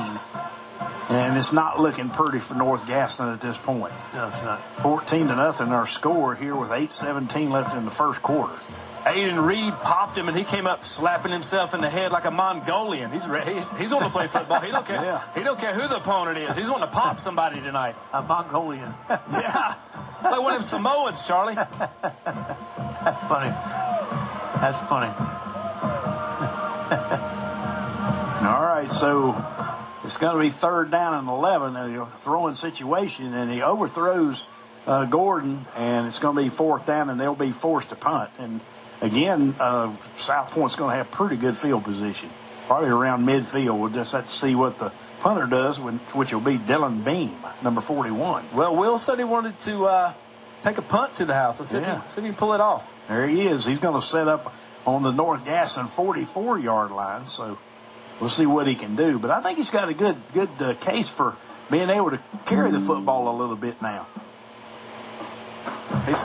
and it's not looking pretty for North Gaston at this point. No, it's not. 14-0 our score here with 8:17 left in the first quarter. Aiden Reed popped him, and he came up slapping himself in the head like a Mongolian. He's wanting to play football. He don't care. Yeah. He don't care who the opponent is. He's wanting to pop somebody tonight. A Mongolian. Yeah, like one of them Samoans, Charlie. That's funny. That's funny. All right, so it's going to be 3rd down and 11, a throwing situation, and he overthrows Gordon, and it's going to be 4th down, and they'll be forced to punt. And again, South Point's going to have pretty good field position, probably around midfield. We'll just have to see what the punter does, which will be Dylan Beam, number 41. Well, Will said he wanted to take a punt to the house. Let's see if he can pull it off. There he is. He's going to set up on the North Gaston 44-yard line, so we'll see what he can do. But I think he's got a good case for being able to carry the football a little bit now.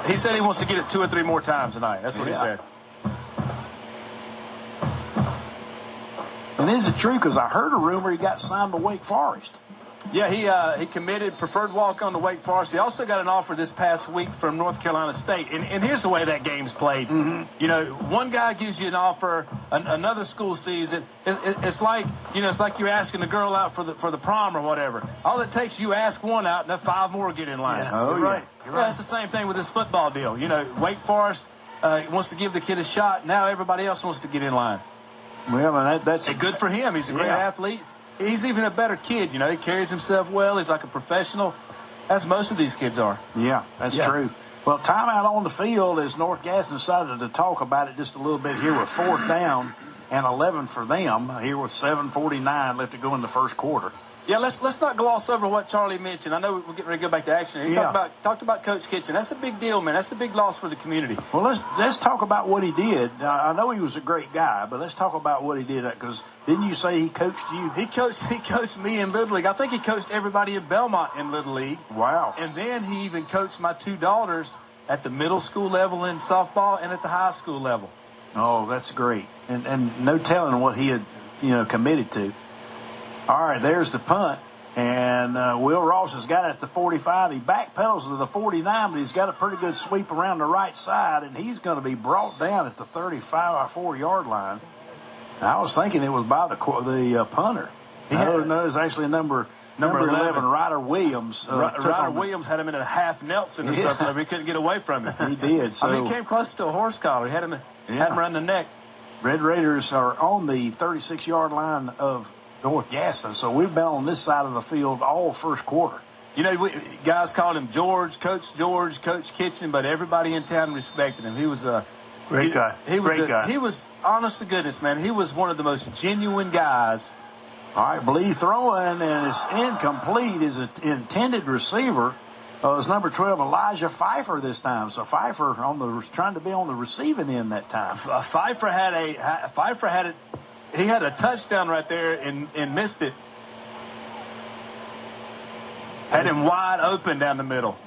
He said he wants to get it 2 or 3 more times tonight. That's what he said. And is it true? Because I heard a rumor he got signed by Wake Forest. Yeah, he committed, preferred walk-on to Wake Forest. He also got an offer this past week from North Carolina State. And here's the way that game's played. Mm-hmm. You know, one guy gives you an offer, another school sees it. It's like you're asking a girl out for the prom or whatever. All it takes, you ask one out, and then 5 more get in line. Yeah. Oh, You're right. Yeah, it's the same thing with this football deal. You know, Wake Forest wants to give the kid a shot. Now everybody else wants to get in line. Well, and that's good for him. He's a great athlete. He's even a better kid. You know, he carries himself well. He's like a professional, as most of these kids are. Yeah, that's true. Well, timeout on the field as North Gaston decided to talk about it just a little bit here with 4th down and 11 for them here with 7:49 left to go in the first quarter. Yeah, let's not gloss over what Charlie mentioned. I know we're getting ready to go back to action. He talked about Coach Kitchen. That's a big deal, man. That's a big loss for the community. Well, let's talk about what he did. I know he was a great guy, but let's talk about what he did. Because didn't you say he coached you? He coached me in Little League. I think he coached everybody in Belmont in Little League. Wow. And then he even coached my 2 daughters at the middle school level in softball and at the high school level. Oh, that's great. And no telling what he had, committed to. All right, there's the punt. And Will Ross has got it at the 45. He backpedals to the 49, but he's got a pretty good sweep around the right side, and he's going to be brought down at the 35-4-yard line. I was thinking it was by the punter. No, it's actually number 11, Ryder Williams. Ryder Williams had him in a half Nelson or something. He couldn't get away from it. He did. So, he came close to a horse collar. He had him around the neck. Red Raiders are on the 36-yard line of North Gaston. So we've been on this side of the field all first quarter. You know, guys called him George, Coach Kitchen, but everybody in town respected him. He was a great guy. Great guy. He was, honest to goodness, man, he was one of the most genuine guys. All right, Blee throwing, and it's incomplete. His intended receiver was number 12, Elijah Pfeiffer this time. So Pfeiffer trying to be on the receiving end that time. Pfeiffer had it. He had a touchdown right there and missed it. Had him wide open down the middle.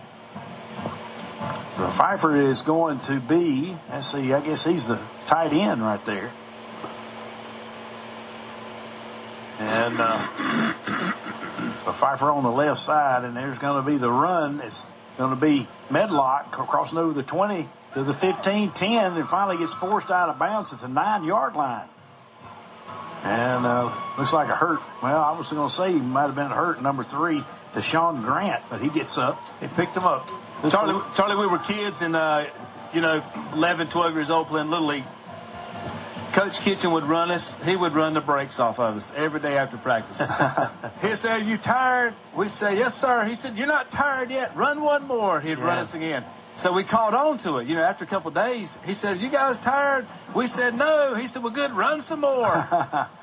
So Pfeiffer is going to be, let's see, I guess he's the tight end right there. And so Pfeiffer on the left side, and there's going to be the run. It's going to be Medlock crossing over the 20 to the 15, 10, and finally gets forced out of bounds at the 9-yard line. And looks like a hurt. Well, I was going to say he might have been hurt, number 3, Deshaun Grant, but he gets up. He picked him up. Charlie, we were kids and, 11, 12 years old playing Little League. Coach Kitchen would run us. He would run the brakes off of us every day after practice. He'd say, "Are you tired?" We'd say, "Yes, sir." He said, "You're not tired yet. Run one more." He'd run us again. So we caught on to it. After a couple of days, he said, "Are you guys tired?" We said, "No." He said, "Well, good. Run some more."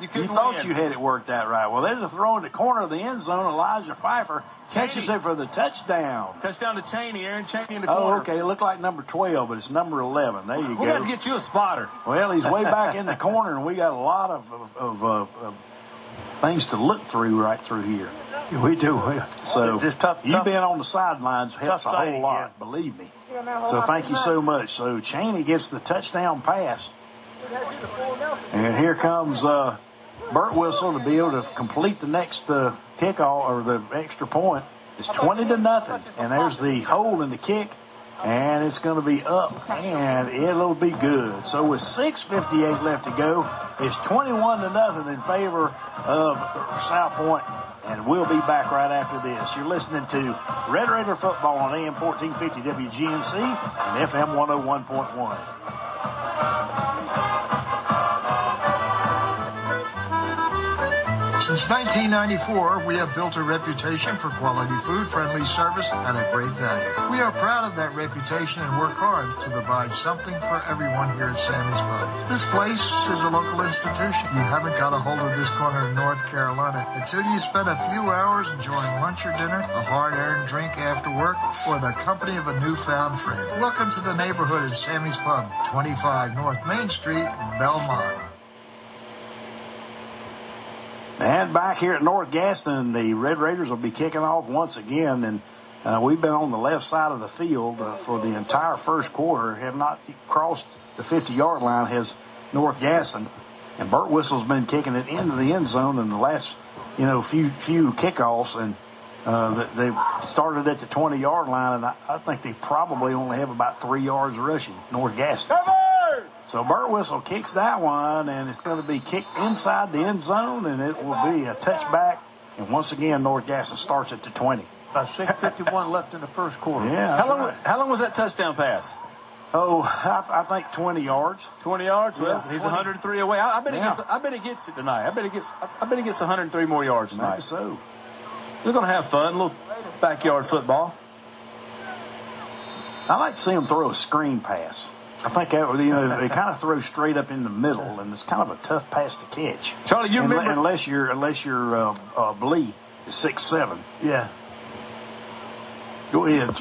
You thought you had it worked out right. Well, there's a throw in the corner of the end zone. Elijah Pfeiffer catches it for the touchdown. Touchdown to Cheney, Aaron Cheney in the corner. Oh, okay. It looked like number 12, but it's number 11. There you go. We got to get you a spotter. Well, he's way back in the corner, and we got a lot of things to look through right through here. We do. So just tough. You being on the sidelines helps a whole lot, believe me. So thank you so much. So Cheney gets the touchdown pass. And here comes Burt Whistle to be able to complete the next kickoff or the extra point. It's 20-0. And there's the hole in the kick. And it's going to be up, and it'll be good. So with 6:58 left to go, it's 21-0 in favor of South Point. And we'll be back right after this. You're listening to Red Raider Football on AM 1450 WGNC and FM 101.1. Since 1994, we have built a reputation for quality food, friendly service, and a great value. We are proud of that reputation and work hard to provide something for everyone here at Sammy's Pub. This place is a local institution. You haven't got a hold of this corner of North Carolina until you spend a few hours enjoying lunch or dinner, a hard-earned drink after work, or the company of a newfound friend. Welcome to the neighborhood at Sammy's Pub, 25 North Main Street, Belmont. And back here at North Gaston, the Red Raiders will be kicking off once again. And we've been on the left side of the field for the entire first quarter. Have not crossed the 50-yard line, has North Gaston. And Burt Whistle's been kicking it into the end zone in the last, few kickoffs. And they've started at the 20-yard line. And I think they probably only have about 3 yards rushing, North Gaston. So Burt Whistle kicks that one, and it's going to be kicked inside the end zone, and it will be a touchback. And once again, North Gaston starts at the 20. About 6:51 left in the first quarter. Yeah. How long was that touchdown pass? Oh, I think 20 yards. 20 yards? Well, Yeah, he's 20. 103 away. I bet he gets it tonight. I bet he gets 103 more yards tonight. Maybe so. They're going to have fun, a little backyard football. I like to see them throw a screen pass. I think that would, they kind of throw straight up in the middle, and it's kind of a tough pass to catch. Charlie, you remember? Unless you're Blee is 6'7". Yeah. Go ahead,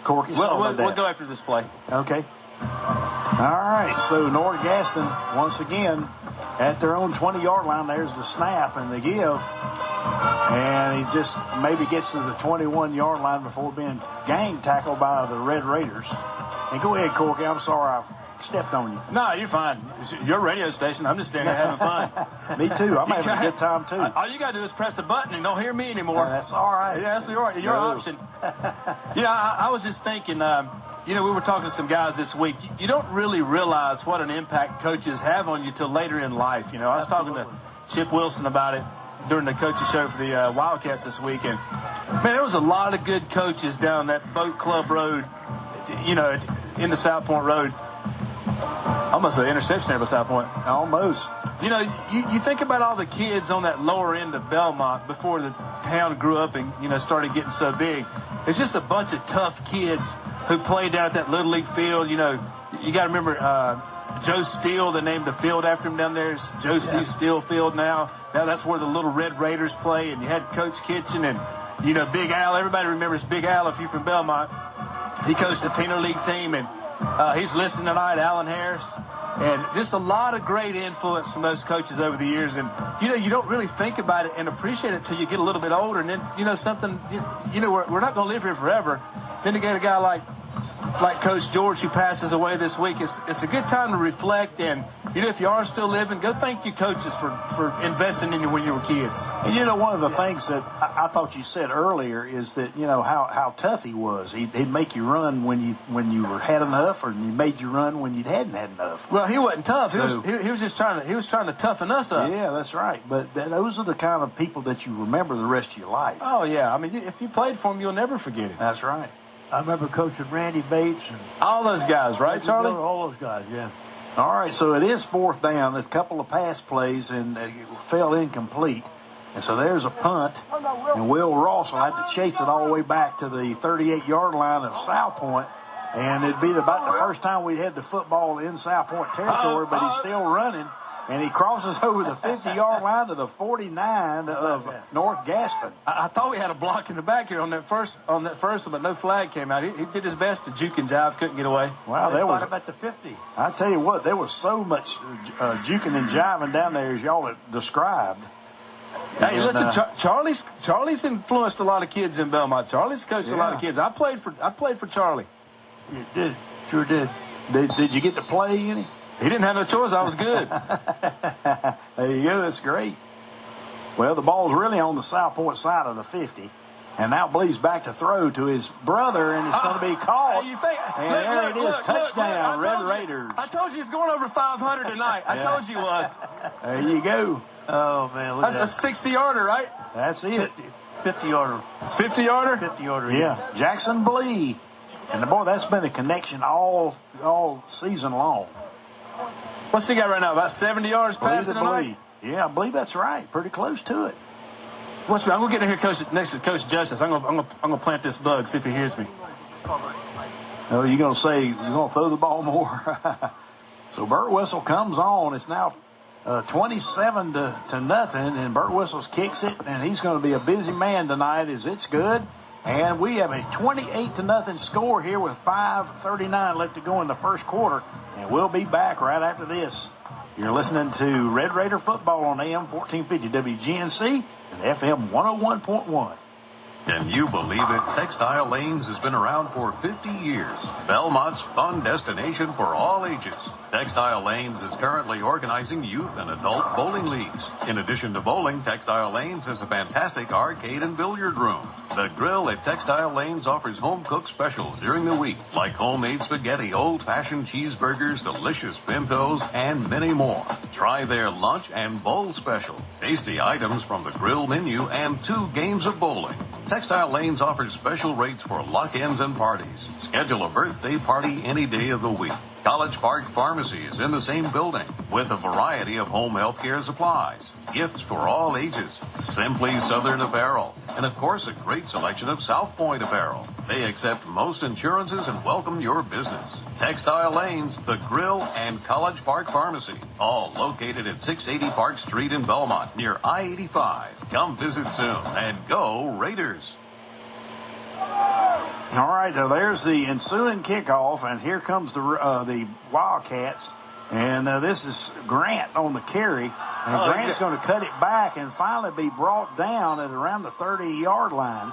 Corky. We'll go after this play. Okay. All right. So North Gaston once again at their own 20-yard line. There's the snap and the give, and he just maybe gets to the 21-yard line before being gang tackled by the Red Raiders. And go ahead, Corky. I'm sorry I stepped on you. No, you're fine. It's your radio station. I'm just standing there having fun. Me too. I'm having a good time, too. All you got to do is press a button and don't hear me anymore. That's all right. Yeah, that's your option. I was just thinking, we were talking to some guys this week. You don't really realize what an impact coaches have on you till later in life. I was talking to Chip Wilson about it during the coaching show for the Wildcats this week. And, man, there was a lot of good coaches down that Boat Club Road, in the South Point Road. almost an interception there by South Point. Almost. You know, you think about all the kids on that lower end of Belmont before the town grew up and, you know, started getting so big. It's just a bunch of tough kids who played down at that Little League field. You know, you got to remember Joe Steele, they named the field after him down there. It's Joe C. Steele Field now. Now that's where the Little Red Raiders play. And you had Coach Kitchen and, you know, Big Al. Everybody remembers Big Al if you're from Belmont. He coached the Tenor League team, and he's listening tonight, Alan Harris. And just a lot of great influence from those coaches over the years. And, you know, you don't really think about it and appreciate it until you get a little bit older. And then, you know, we're not going to live here forever. Then you get a guy like Coach George, who passes away this week. It's a good time to reflect. And, you know, if you are still living, go thank your coaches for investing in you when you were kids. And, you know, one of the things that I thought you said earlier is that, you know, how tough he was. He'd make you run when you had enough, or he made you run when you hadn't had enough. Well, he wasn't tough. He was just trying to toughen us up. Yeah, that's right. But those are the kind of people that you remember the rest of your life. Oh, yeah. I mean, if you played for him, you'll never forget it. That's right. I remember coaching Randy Bates and all those guys, right, Charlie? All those guys, yeah. All right, so it is fourth down. A couple of pass plays and fell incomplete. And so there's a punt, and Will Ross will have to chase it all the way back to the 38-yard line of South Point. And it'd be about the first time we'd had the football in South Point territory, but he's still running. And he crosses over the 50-yard line to the 49 of North Gaston. I thought we had a block in the back here on that first one, but no flag came out. He did his best to juke and jive, couldn't get away. Wow, that was about the 50. I tell you what, there was so much juking and jiving down there as y'all had described. Hey, listen, Charlie's influenced a lot of kids in Belmont. Charlie's coached a lot of kids. I played for Charlie. You did, sure did. Did you get to play any? He didn't have no choice. I was good. There you go. That's great. Well, the ball's really on the South Point side of the 50. And now Blee's back to throw to his brother, and it's going to be caught. And there it is. Touchdown, Red Raiders. I told you he's going over 500 tonight. I told you he was. There you go. Oh, man. Look That's a 60-yarder, right? That's it. 50-yarder. 50-yarder? 50-yarder, yeah. Jackson Blee. And, boy, that's been a connection all season long. What's he got right now? About 70 yards passing tonight? Yeah, I believe that's right. Pretty close to it. I'm gonna get in here, next to Coach Justice. I'm gonna plant this bug. See if he hears me. Oh, you're gonna say you're gonna throw the ball more? So Burt Whistle comes on. It's now 27 to nothing, and Burt Whistles kicks it, and he's going to be a busy man tonight. As it's good. And we have a 28-0 score here with 5:39 left to go in the first quarter. And we'll be back right after this. You're listening to Red Raider football on AM 1450 WGNC and FM 101.1. Can you believe it? Textile Lanes has been around for 50 years. Belmont's fun destination for all ages. Textile Lanes is currently organizing youth and adult bowling leagues. In addition to bowling, Textile Lanes has a fantastic arcade and billiard room. The Grill at Textile Lanes offers home-cooked specials during the week, like homemade spaghetti, old-fashioned cheeseburgers, delicious pintos, and many more. Try their lunch and bowl special. Tasty items from the Grill menu and 2 games of bowling. Textile Lanes offers special rates for lock-ins and parties. Schedule a birthday party any day of the week. College Park Pharmacy is in the same building with a variety of home health care supplies, gifts for all ages, Simply Southern apparel, and of course a great selection of South Point apparel. They accept most insurances and welcome your business. Textile Lanes, The Grill, and College Park Pharmacy, all located at 680 Park Street in Belmont near I-85. Come visit soon and go Raiders. All right, now there's the ensuing kickoff, and here comes the Wildcats. And this is Grant on the carry, and Grant's going to cut it back and finally be brought down at around the 30-yard line.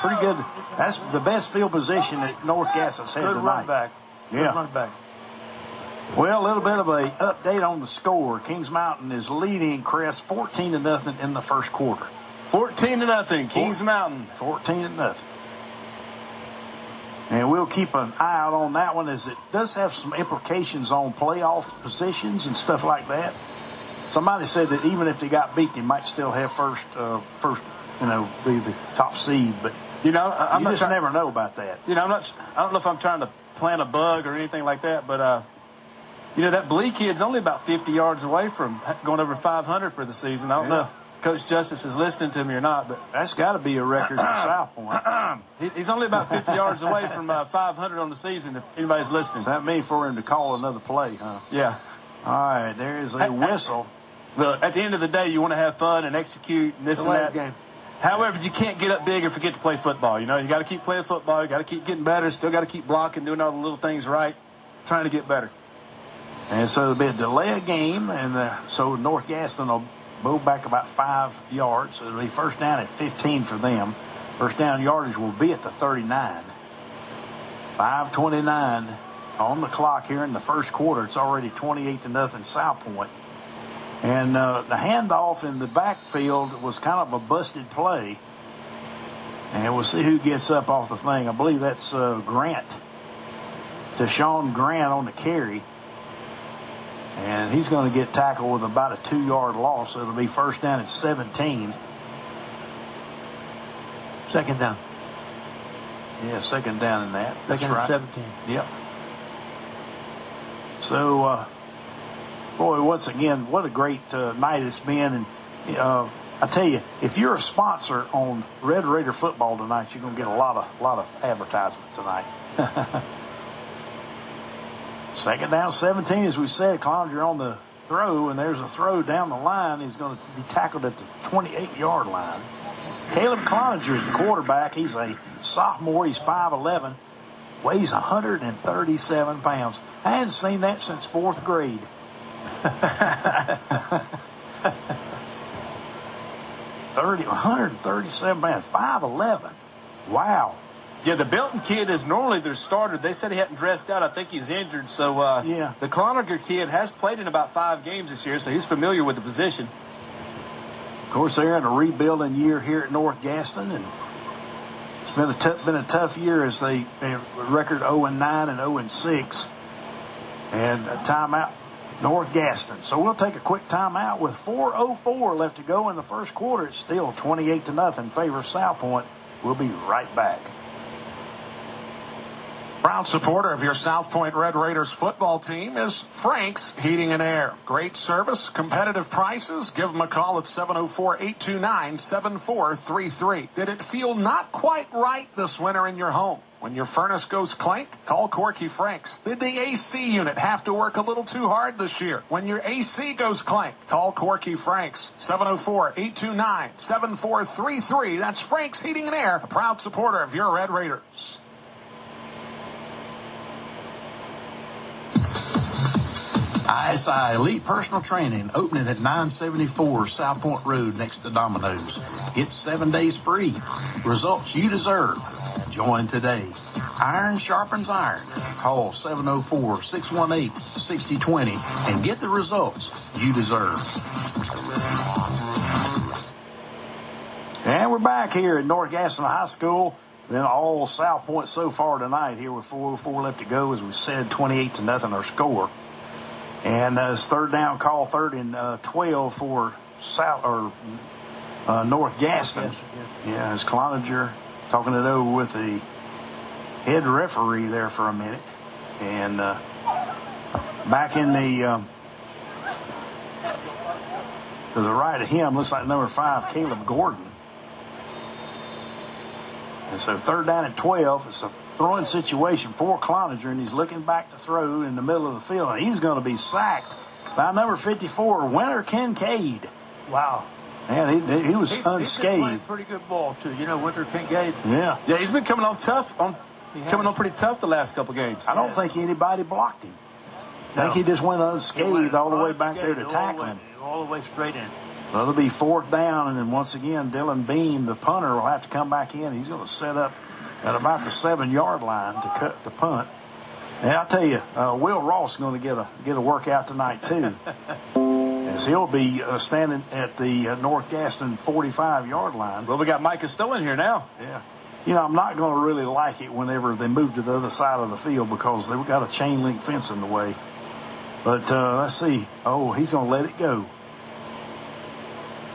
Pretty good. That's the best field position that North Gaston's had tonight. Good run back. Yeah. Good run back. Well, a little bit of a update on the score. Kings Mountain is leading Crest 14-0 in the first quarter. 14-0, Kings Mountain. 14-0. And we'll keep an eye out on that one, as it does have some implications on playoff positions and stuff like that. Somebody said that even if they got beat, they might still have first, be the top seed. But you just never know about that. I don't know if I'm trying to plant a bug or anything like that, but You know, that Blee kid's only about 50 yards away from going over 500 for the season. I don't know if Coach Justice is listening to me or not, but that's got to be a record for South Point. He's only about 50 yards away from 500 on the season, if anybody's listening. Does that mean for him to call another play, huh? Yeah. All right, there is a whistle. Well, at the end of the day, you want to have fun and execute and this and that. Game. However, you can't get up big and forget to play football. You know, you got to keep playing football. You got to keep getting better. Still got to keep blocking, doing all the little things right, trying to get better. And so there'll be a delay of game, and so North Gaston will go back about 5 yards. So it'll be first down at 15 for them. First down yardage will be at the 39. 5:29 on the clock here in the first quarter. It's already 28-0 South Point. And the handoff in the backfield was kind of a busted play. And we'll see who gets up off the thing. I believe that's Grant. Deshaun Grant on the carry. And he's going to get tackled with about a 2-yard loss. So it'll be first down at 17. Second down. Yeah, second down in that. That's Second right. and 17. Yep. So, boy, once again, what a great night it's been. And I tell you, if you're a sponsor on Red Raider football tonight, you're going to get a lot of advertisement tonight. Second down, 17, as we said. Cloninger on the throw, and there's a throw down the line. He's going to be tackled at the 28-yard line. Caleb Cloninger is the quarterback. He's a sophomore. He's 5'11", weighs 137 pounds. I hadn't seen that since 4th grade. 137 pounds, 5'11". Wow. Yeah, the Belton kid is normally their starter. They said he hadn't dressed out. I think he's injured. So the Cloninger kid has played in about 5 games this year, so he's familiar with the position. Of course, they're in a rebuilding year here at North Gaston, and it's been a tough year as they record 0-9 and 0-6, and a timeout North Gaston. So we'll take a quick timeout with 4:04 left to go in the first quarter. It's still 28-0 in favor of South Point. We'll be right back. Proud supporter of your South Point Red Raiders football team is Frank's Heating and Air. Great service, competitive prices. Give them a call at 704-829-7433. Did it feel not quite right this winter in your home? When your furnace goes clank, call Corky Franks. Did the AC unit have to work a little too hard this year? When your AC goes clank, call Corky Franks. 704-829-7433. That's Frank's Heating and Air, a proud supporter of your Red Raiders. ISI Elite Personal Training opening at 974 South Point Road next to Domino's. Get 7 days free. Results you deserve. Join today. Iron sharpens iron. Call 704-618-6020 and get the results you deserve. And we're back here at North Gaston High School. Then all South Point so far tonight here with 4:04 left to go. As we said, 28-0 our score. And it's third down call, 3rd and 12 for North Gaston. Yeah, as Cloninger talking it over with the head referee there for a minute. And back in the to the right of him, looks like number 5, Caleb Gordon. And so 3rd down and 12. It's a throwing situation for Cloninger, and he's looking back to throw in the middle of the field, and he's going to be sacked by number 54, Winter Kincaid. Wow. Man, he was He's unscathed. been playing pretty good ball, too. You know, Winter Kincaid. Yeah. Yeah, he's been coming on tough. Coming on pretty tough the last couple games. I don't think anybody blocked him. I think he just went unscathed all the way back there to tackle him. All the way straight in. Well, it'll be 4th down, and then once again, Dylan Beam, the punter, will have to come back in. He's going to set up at about the 7-yard line to cut the punt. And I'll tell you, Will Ross is going to get a workout tonight too, as he'll be standing at the North Gaston 45-yard line. Well, we got Micah Stowe in here now. Yeah. You know, I'm not going to really like it whenever they move to the other side of the field because they've got a chain link fence in the way. But let's see. Oh, he's going to let it go.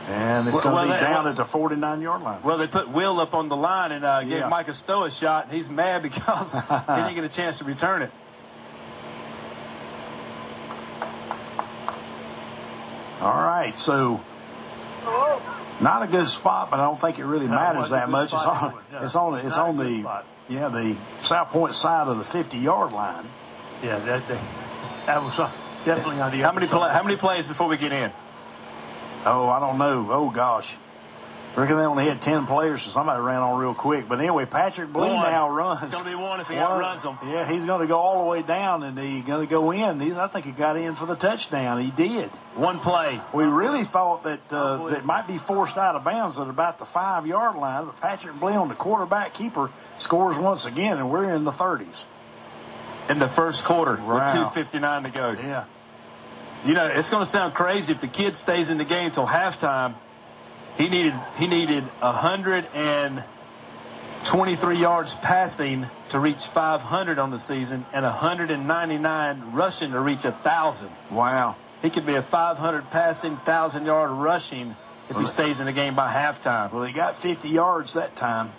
And it's going to be down at the 49-yard line. Well, they put Will up on the line and gave Micah Stowe a shot, and he's mad because he didn't get a chance to return it. All right, so not a good spot, but I don't think it really matters that much. It's on the South Point side of the 50-yard line. Yeah, that was definitely on the How many plays before we get in? Oh, I don't know. Oh, gosh. I reckon they only had 10 players, so somebody ran on real quick. But anyway, Patrick Blue now runs. It's going to be one if he outruns them. Yeah, he's going to go all the way down, and he's going to go in. I think he got in for the touchdown. He did. One play. We really thought that that might be forced out of bounds at about the 5-yard line, but Patrick Blue, on the quarterback keeper, scores once again, and we're in the 30s. In the first quarter, Wow. with 2:59 to go. Yeah. You know, it's going to sound crazy if the kid stays in the game till halftime. He needed 123 yards passing to reach 500 on the season and 199 rushing to reach 1,000. Wow. He could be a 500 passing, 1,000-yard rushing if he stays in the game by halftime. Well, he got 50 yards that time.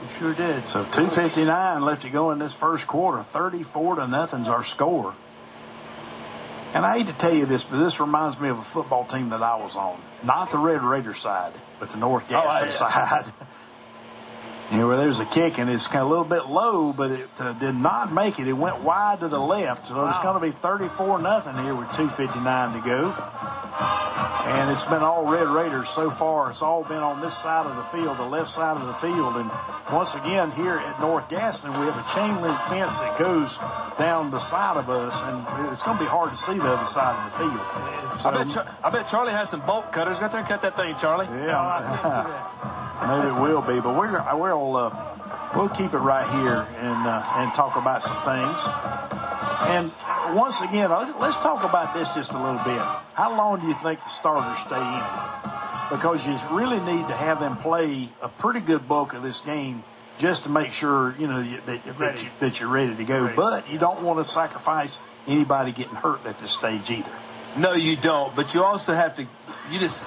He sure did. So 2:59 left to go in this first quarter. 34-0's our score. And I hate to tell you this, but this reminds me of a football team that I was on. Not the Red Raider side, but the North Gaston side. You know, where there's a kick, and it's kind of a little bit low, but it did not make it. It went wide to the left, so it's going to be 34-0 here with 2:59 to go. And it's been all Red Raiders so far. It's all been on this side of the field, the left side of the field. And once again, here at North Gaston, we have a chain link fence that goes down the side of us, and it's going to be hard to see the other side of the field. So, I bet Charlie has some bolt cutters. Go out there and cut that thing, Charlie. Yeah. Maybe it will be, but we'll keep it right here and talk about some things. And once again, let's talk about this just a little bit. How long do you think the starters stay in? Because you really need to have them play a pretty good bulk of this game just to make sure, you know, that you're ready to go. But you don't want to sacrifice anybody getting hurt at this stage either. No, you don't. But you also have to.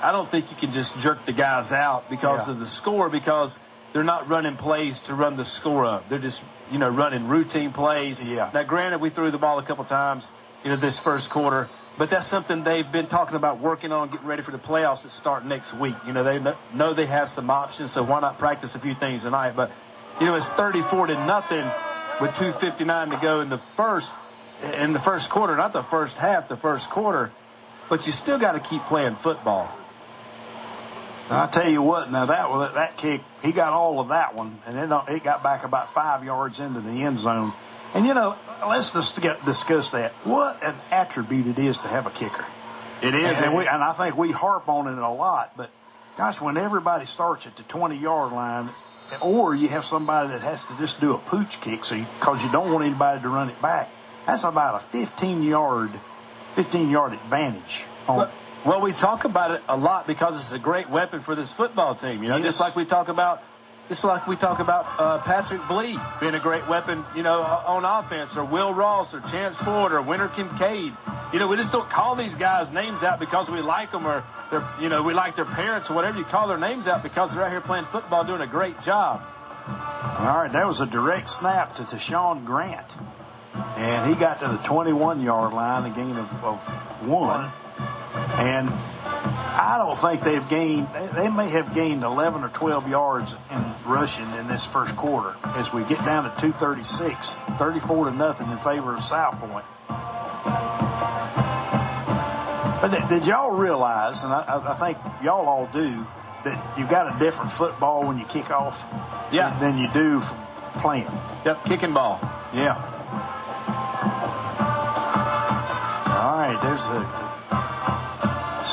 I don't think you can just jerk the guys out because of the score, because they're not running plays to run the score up. They're just, you know, running routine plays. Yeah. Now, granted, we threw the ball a couple times, you know, this first quarter, but that's something they've been talking about, working on, getting ready for the playoffs that start next week. You know, they know they have some options, so why not practice a few things tonight? But, you know, it's 34-0 with 2:59 to go in the first quarter, not the first half, the first quarter. But you still got to keep playing football. I'll tell you what, now that kick, he got all of that one, and it got back about 5 yards into the end zone. And, you know, let's just discuss that. What an attribute it is to have a kicker. It is. And I think we harp on it a lot, but, gosh, when everybody starts at the 20-yard line, or you have somebody that has to just do a pooch kick because you don't want anybody to run it back, that's about a 15-yard advantage. Well, we talk about it a lot because it's a great weapon for this football team. You know, just like we talk about Patrick Blee being a great weapon, you know, on offense, or Will Ross, or Chance Ford, or Winter Kincaid. You know, we just don't call these guys names out because we like them, or we like their parents, or whatever. You call their names out because they're out here playing football, doing a great job. All right, that was a direct snap to Tashawn Grant. And he got to the 21-yard line, a gain of 1. And I don't think they may have gained 11 or 12 yards in rushing in this first quarter as we get down to 2:36, 34-0 in favor of South Point. But did y'all realize, and I think y'all all do, that you've got a different football when you kick off than you do playing? Yep, kicking ball. Yeah. All right, there's a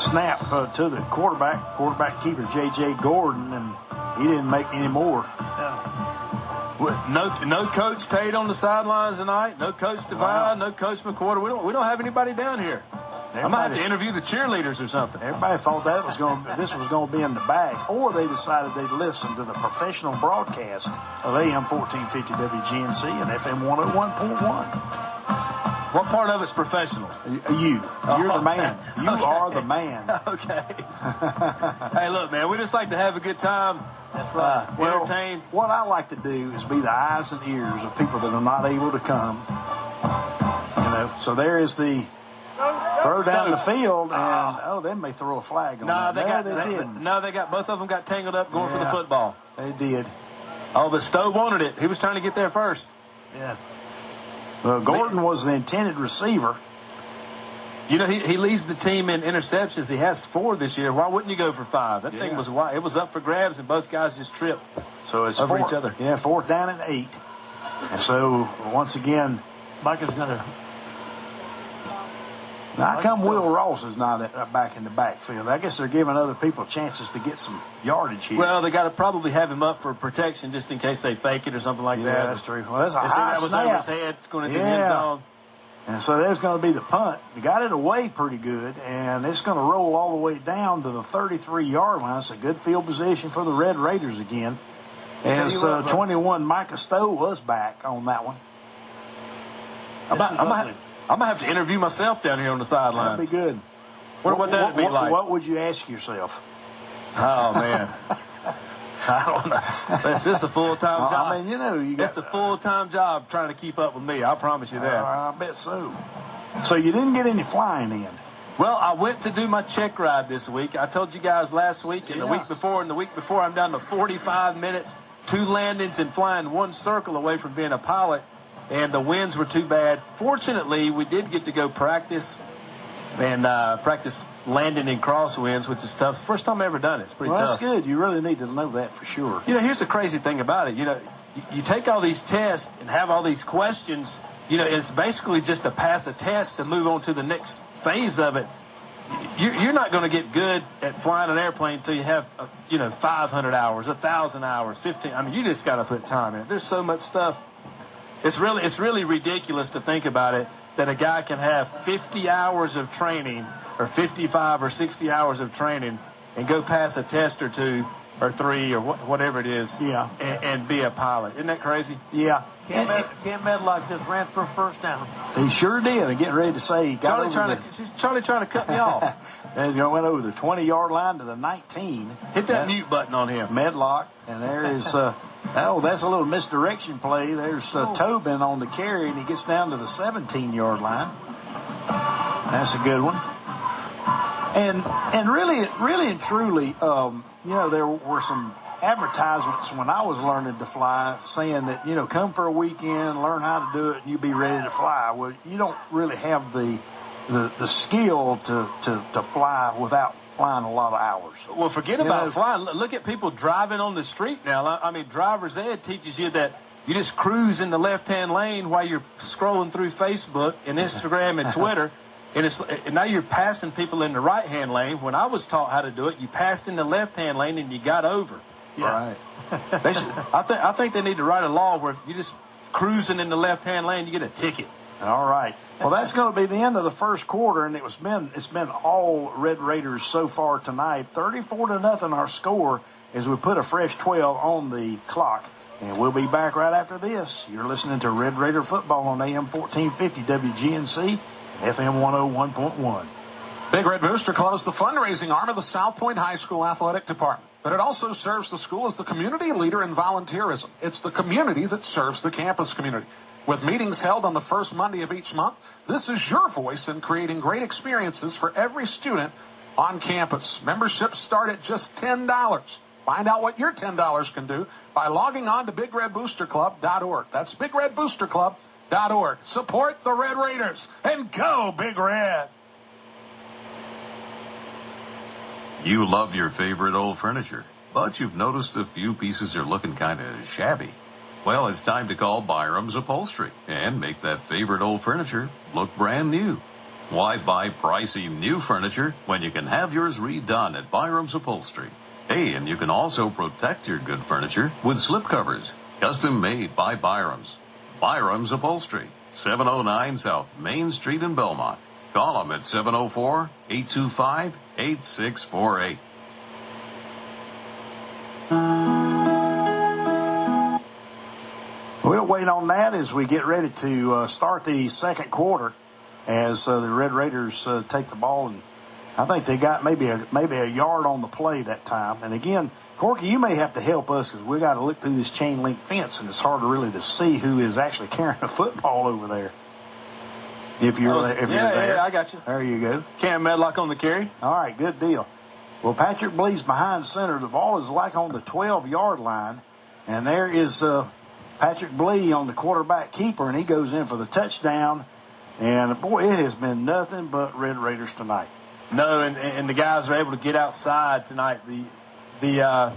snap to the quarterback keeper, J.J. Gordon, and he didn't make any more. No Coach Tate on the sidelines tonight. No Coach Devine. No Coach McQuarter. We don't have anybody down here. I might have to interview the cheerleaders or something. Everybody thought this was going to be in the bag, or they decided they'd listen to the professional broadcast of AM 1450 WGNC and FM 101.1. What part of it's professional? You're the man. You are the man. Okay. Hey, look, man, we just like to have a good time. That's right. Entertain. What I like to do is be the eyes and ears of people that are not able to come. You know, so there is the throw down the field, and they may throw a flag on that. They got both of them got tangled up going for the football. They did. Oh, but Stowe wanted it. He was trying to get there first. Yeah. Well, Gordon was the intended receiver. You know, he leads the team in interceptions. He has 4 this year. Why wouldn't you go for 5? That thing was wide. It was up for grabs, and both guys just tripped so it's over each other. Yeah, 4th down and 8. And so, once again, Micah's going to... Now, how come Will Ross is not back in the backfield? I guess they're giving other people chances to get some yardage here. Well, they got to probably have him up for protection just in case they fake it or something like that. Yeah, that's true. Well, that's a high that was snap. over his head. It's going into the end zone. And so there's going to be the punt. He got it away pretty good, and it's going to roll all the way down to the 33-yard line. It's a good field position for the Red Raiders again. As 21, Micah Stowe was back on that one. I'm going to have to interview myself down here on the sidelines. That'd be good. Wonder what that'd be like. What would you ask yourself? Oh, man. I don't know. This is a full-time job. I mean, it's a full-time job trying to keep up with me. I promise you that. I bet so. So you didn't get any flying in? Well, I went to do my check ride this week. I told you guys last week and the week before. And the week before, I'm down to 45 minutes, 2 landings, and flying 1 circle away from being a pilot. And the winds were too bad. Fortunately, we did get to go practice and practice landing in crosswinds, which is tough. First time I've ever done it. It's pretty tough. That's good. You really need to know that for sure. You know, here's the crazy thing about it. You know, you take all these tests and have all these questions. You know, it's basically just to pass a test to move on to the next phase of it. You're not going to get good at flying an airplane until you have, 500 hours, 1,000 hours, 15. I mean, you just got to put time in it. There's so much stuff. It's really ridiculous to think about it, that a guy can have 50 hours of training or 55 or 60 hours of training and go pass a test or 2 or 3 or whatever it is and be a pilot. Isn't that crazy? Yeah. Cam Medlock just ran for first down. He sure did. I'm getting ready to say he got Charlie trying to cut me off. And went over the 20-yard line to the 19. Hit that mute button on him. Medlock. And there is, that's a little misdirection play. There's Tobin on the carry, and he gets down to the 17-yard line. That's a good one. And really and truly, there were some advertisements when I was learning to fly saying that, come for a weekend, learn how to do it, and you'll be ready to fly. Well, you don't really have the skill to fly without flying a lot of hours. Well, forget about flying. Look at people driving on the street now. I mean, driver's ed teaches you that you just cruise in the left-hand lane while you're scrolling through Facebook and Instagram and Twitter. And now you're passing people in the right-hand lane. When I was taught how to do it, you passed in the left-hand lane and you got over. Yeah. Right. I think they need to write a law where if you're just cruising in the left-hand lane, you get a ticket. All right. Well, that's going to be the end of the first quarter, and it's been all Red Raiders so far tonight. 34-0 our score as we put a fresh 12 on the clock. And we'll be back right after this. You're listening to Red Raider Football on AM 1450 WGNC, FM 101.1. Big Red Booster Club is the fundraising arm of the South Point High School Athletic Department. But it also serves the school as the community leader in volunteerism. It's the community that serves the campus community. With meetings held on the first Monday of each month, this is your voice in creating great experiences for every student on campus. Memberships start at just $10. Find out what your $10 can do by logging on to BigRedBoosterClub.org. That's BigRedBoosterClub.org. Support the Red Raiders and go Big Red! You love your favorite old furniture, but you've noticed a few pieces are looking kind of shabby. Well, it's time to call Byram's Upholstery and make that favorite old furniture look brand new. Why buy pricey new furniture when you can have yours redone at Byram's Upholstery? Hey, and you can also protect your good furniture with slipcovers, custom made by Byram's. Byram's Upholstery, 709 South Main Street in Belmont. Call them at 704-825-8648. We'll wait on that as we get ready to start the second quarter as the Red Raiders take the ball. And I think they got maybe a yard on the play that time. And again, Corky, you may have to help us because we got to look through this chain link fence, and it's hard really to see who is actually carrying the football over there. If you're there. Yeah, I got you. There you go. Cam Medlock on the carry. All right, good deal. Well, Patrick Blee's behind center. The ball is like on the 12-yard line. And there is Patrick Blee on the quarterback keeper, and he goes in for the touchdown. And, boy, it has been nothing but Red Raiders tonight. No, and the guys are able to get outside tonight. The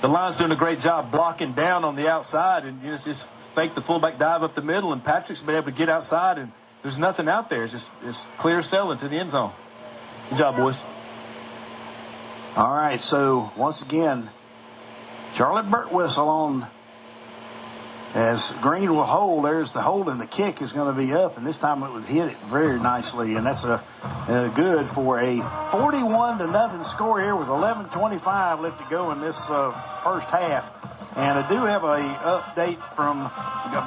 line's doing a great job blocking down on the outside, and just fake the fullback dive up the middle, and Patrick's been able to get outside, and there's nothing out there. It's clear sailing to the end zone. Good job, boys. All right, so once again, Charlotte Birtwistle on as Green will hold. There's the hold, and the kick is going to be up, and this time it would hit it very nicely, and that's a good for a 41-0 score here with 11:25 left to go in this first half. And I do have a update from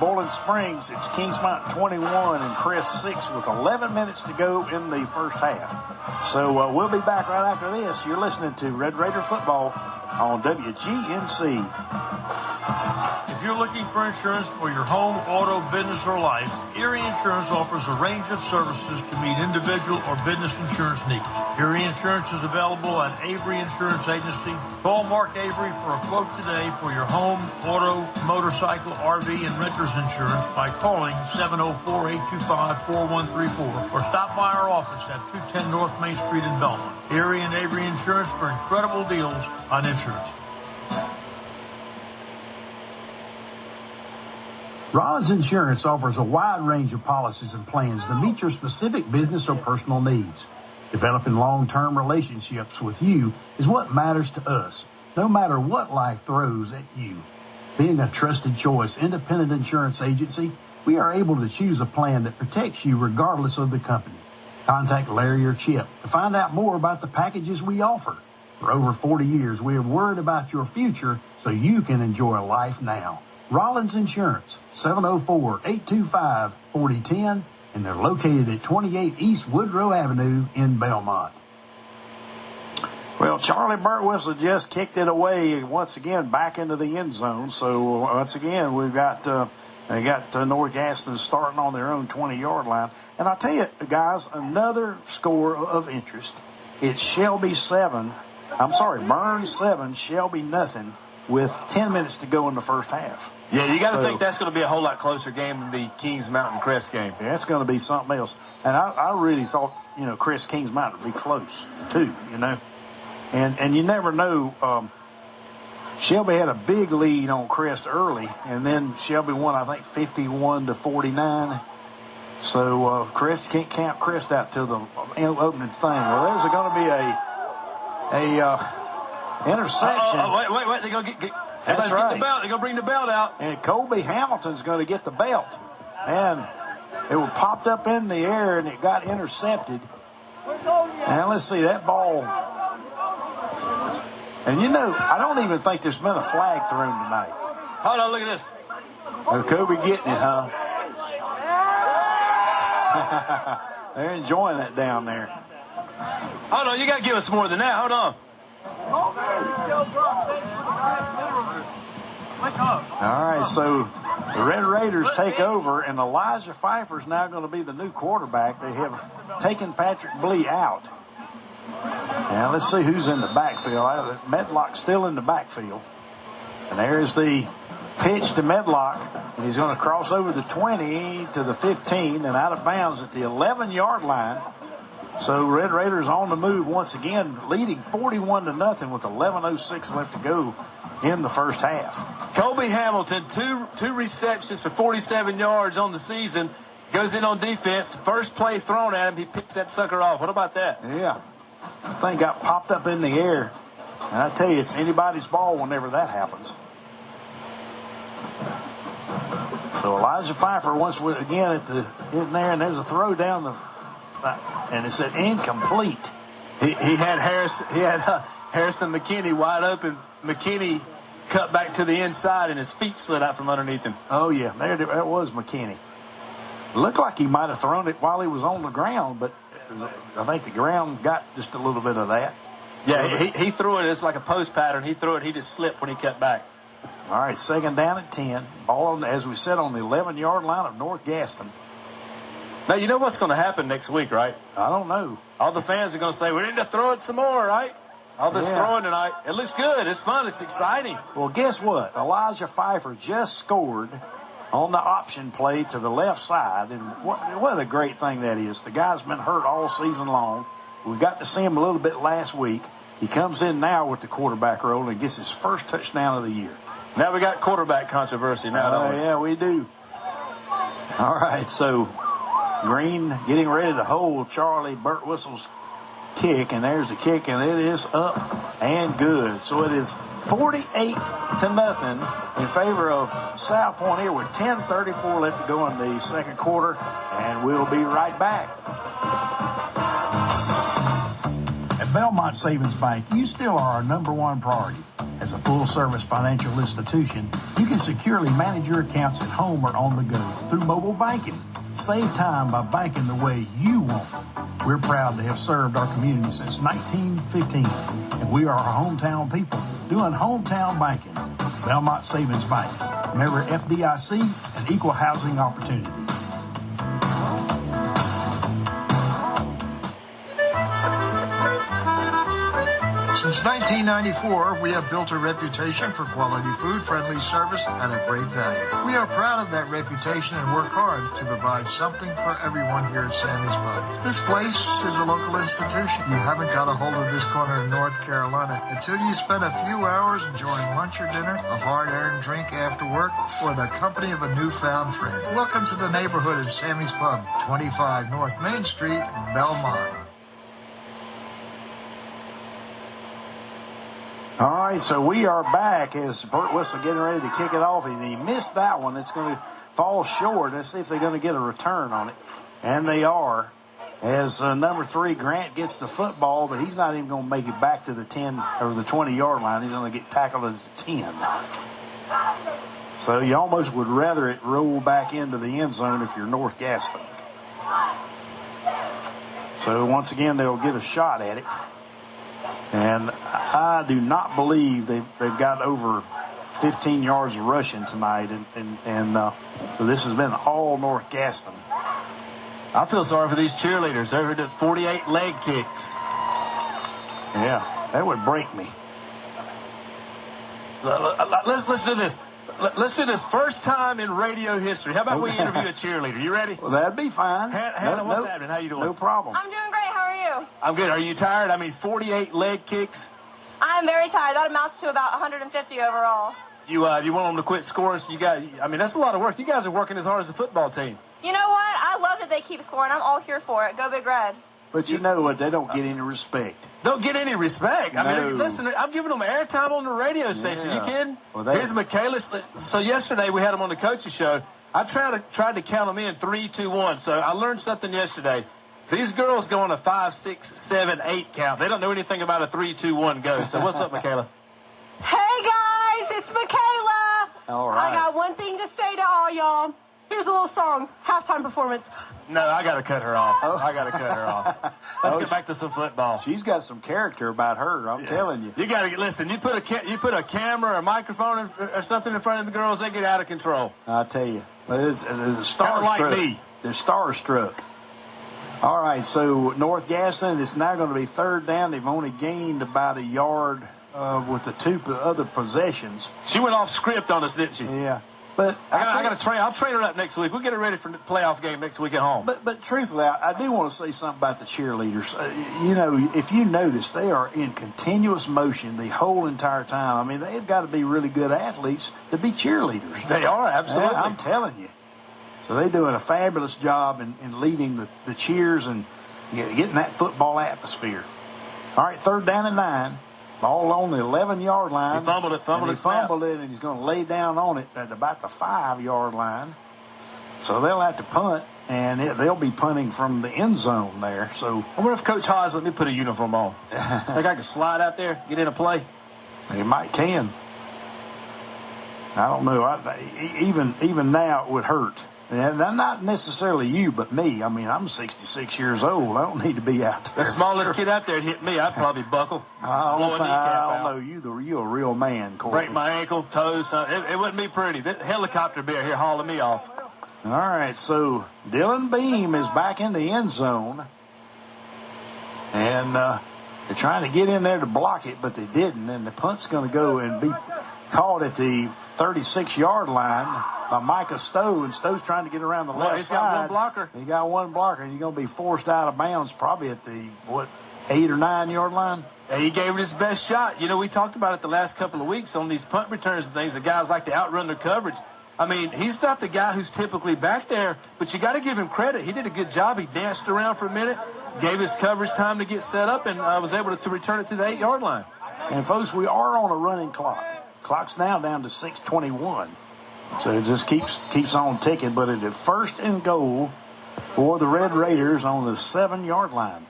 Bowling Springs. It's Kings Mountain 21 and Crest 6 with 11 minutes to go in the first half. So we'll be back right after this. You're listening to Red Raider Football on WGNC. If you're looking for insurance for your home, auto, business, or life, Erie Insurance offers a range of services to meet individual or business insurance needs. Erie Insurance is available at Avery Insurance Agency. Call Mark Avery for a quote today for your home, auto, motorcycle, RV, and renter's insurance by calling 704-825-4134 or stop by our office at 210 North Main Street in Belmont. Erie and Avery Insurance for incredible deals on insurance. Rollins Insurance offers a wide range of policies and plans to meet your specific business or personal needs. Developing long-term relationships with you is what matters to us, no matter what life throws at you. Being a trusted choice independent insurance agency, we are able to choose a plan that protects you regardless of the company. Contact Larry or Chip to find out more about the packages we offer. For over 40 years, we have worried about your future so you can enjoy life now. Rollins Insurance, 704-825-4010, and they're located at 28 East Woodrow Avenue in Belmont. Well, Charlie Birtwistle just kicked it away once again back into the end zone. So once again, we've got North Gaston starting on their own 20-yard line. And I'll tell you, guys, another score of interest. It's Burns 7, Shelby nothing, with 10 minutes to go in the first half. Yeah, you got to think that's going to be a whole lot closer game than the Kings Mountain Crest game. Yeah, it's going to be something else. And I really thought, Crest Kings Mountain would be close, too, And you never know. Shelby had a big lead on Crest early, and then Shelby won, I think, 51-49. So Crest can't count Crest out till the opening thing. Well, there's going to be a interception. Wait! They're going to get That's right. Get the belt. They're going to bring the belt out. And Colby Hamilton's going to get the belt, and it was popped up in the air and it got intercepted. And let's see that ball. And I don't even think there's been a flag thrown tonight. Hold on, look at this. Kobe getting it, huh? They're enjoying it down there. Hold on, you got to give us more than that. Hold on. All right, so the Red Raiders take over, and Elijah Pfeiffer's now going to be the new quarterback. They have taken Patrick Blee out. Now let's see who's in the backfield. Medlock's still in the backfield. And there's the pitch to Medlock, and he's going to cross over the 20 to the 15 and out of bounds at the 11-yard line. So Red Raiders on the move once again, leading 41-0 with 11:06 left to go in the first half. Colby Hamilton, two receptions for 47 yards on the season, goes in on defense. First play thrown at him, he picks that sucker off. What about that? Yeah. The thing got popped up in the air. And I tell you, it's anybody's ball whenever that happens. So Elijah Pfeiffer once again in there, and there's a throw down the, and it's an incomplete. He had Harrison McKinney wide open. McKinney cut back to the inside, and his feet slid out from underneath him. Oh yeah, that was McKinney. Looked like he might have thrown it while he was on the ground, but I think the ground got just a little bit of that. Yeah, he threw it. It's like a post pattern. He threw it. He just slipped when he cut back. All right, second down at 10. Ball, as we said, on the 11-yard line of North Gaston. Now, you know what's going to happen next week, right? I don't know. All the fans are going to say, we need to throw it some more, right? All this throwing tonight. It looks good. It's fun. It's exciting. Well, guess what? Elijah Pfeiffer just scored on the option play to the left side. And what a great thing that is. The guy's been hurt all season long. We got to see him a little bit last week. He comes in now with the quarterback role and gets his first touchdown of the year. Now we got quarterback controversy now, don't we? Yeah, we do. All right, so Green getting ready to hold Charlie Burtwistle's kick, and there's the kick, and it is up and good. So it is 48-0 in favor of South Point here with 10:34 left to go in the second quarter, and we'll be right back. At Belmont Savings Bank, you still are our number one priority. As a full-service financial institution, you can securely manage your accounts at home or on the go through mobile banking. Save time by banking the way you want. We're proud to have served our community since 1915, and we are our hometown people doing hometown banking. Belmont Savings Bank, member FDIC, and equal housing opportunity. Since 1994, we have built a reputation for quality food, friendly service, and a great value. We are proud of that reputation and work hard to provide something for everyone here at Sammy's Pub. This place is a local institution. You haven't got a hold of this corner of North Carolina until you spend a few hours enjoying lunch or dinner, a hard-earned drink after work, or the company of a newfound friend. Welcome to the neighborhood at Sammy's Pub, 25 North Main Street, Belmont. All right, so we are back as Burt Whistle getting ready to kick it off, and he missed that one. It's going to fall short. Let's see if they're going to get a return on it. And they are, as number 3, Grant, gets the football, but he's not even going to make it back to the 10 or the 20-yard line. He's going to get tackled at the 10. So you almost would rather it roll back into the end zone if you're North Gaston. So once again, they'll get a shot at it. And I do not believe they've got over 15 yards of rushing tonight. And so this has been all North Gaston. I feel sorry for these cheerleaders. They're at 48 leg kicks. Yeah, that would break me. Let's do this. Let's do this first time in radio history. How about we interview a cheerleader? You ready? Well, that'd be fine. Hannah, what's happening? How you doing? No problem. I'm doing great. How are you? I'm good. Are you tired? 48 leg kicks. I'm very tired. That amounts to about 150 overall. You want them to quit scoring? So that's a lot of work. You guys are working as hard as a football team. You know what? I love that they keep scoring. I'm all here for it. Go Big Red. But you know what? They don't get any respect. Don't get any respect. No. Listen, I'm giving them airtime on the radio station. Yeah. You kidding? Well, Here's Michaela. So yesterday we had them on the coach's show. I tried to count them in 3, 2, 1. So I learned something yesterday. These girls go on a 5, 6, 7, 8 count. They don't know anything about a 3, 2, 1 go. So what's up, Michaela? Hey guys, it's Michaela. All right. I got one thing to say to all y'all. Here's a little song, halftime performance. No, I got to cut her off. Let's get back to some football. She's got some character about her. I'm telling you. You got to listen. You put a camera or a microphone or something in front of the girls, they get out of control. I tell you, it's starstruck. Kind of like me. They're starstruck. All right, so North Gaston, it's now going to be third down. They've only gained about a yard with the 2 other possessions. She went off script on us, didn't she? Yeah. But I got to train. I'll train her up next week. We'll get her ready for the playoff game next week at home. But truthfully, I do want to say something about the cheerleaders. If you notice, they are in continuous motion the whole entire time. I mean, they've got to be really good athletes to be cheerleaders. They are, absolutely. Yeah, I'm telling you. So they're doing a fabulous job in leading the cheers and getting that football atmosphere. All right, third down and 9. Ball on the 11-yard line. He fumbled it, and he's going to lay down on it at about the 5-yard line. So they'll have to punt, and they'll be punting from the end zone there. So I wonder if Coach Haas let me put a uniform on. Think I can slide out there, get in a play? He might can. I don't know. Even now it would hurt. And not necessarily you, but me. I mean, I'm 66 years old. I don't need to be out there. The smallest kid out there hit me, I'd probably buckle. I don't know. You're a real man, Corey. Break my ankle, toes. It wouldn't be pretty. The helicopter would be here hauling me off. All right, so Dylan Beam is back in the end zone. And they're trying to get in there to block it, but they didn't. And the punt's going to go and be caught at the 36-yard line by Micah Stowe. And Stowe's trying to get around the left side. Got one blocker. He got one blocker, and he's going to be forced out of bounds probably at the, 8 or 9-yard line? And he gave it his best shot. You know, we talked about it the last couple of weeks on these punt returns and things. The guys like to outrun their coverage. I mean, he's not the guy who's typically back there, but you got to give him credit. He did a good job. He danced around for a minute, gave his coverage time to get set up, and was able to return it to the 8-yard line. And, folks, we are on a running clock. Clock's now down to 6:21. So it just keeps on ticking. But it is first and goal for the Red Raiders on the 7-yard line.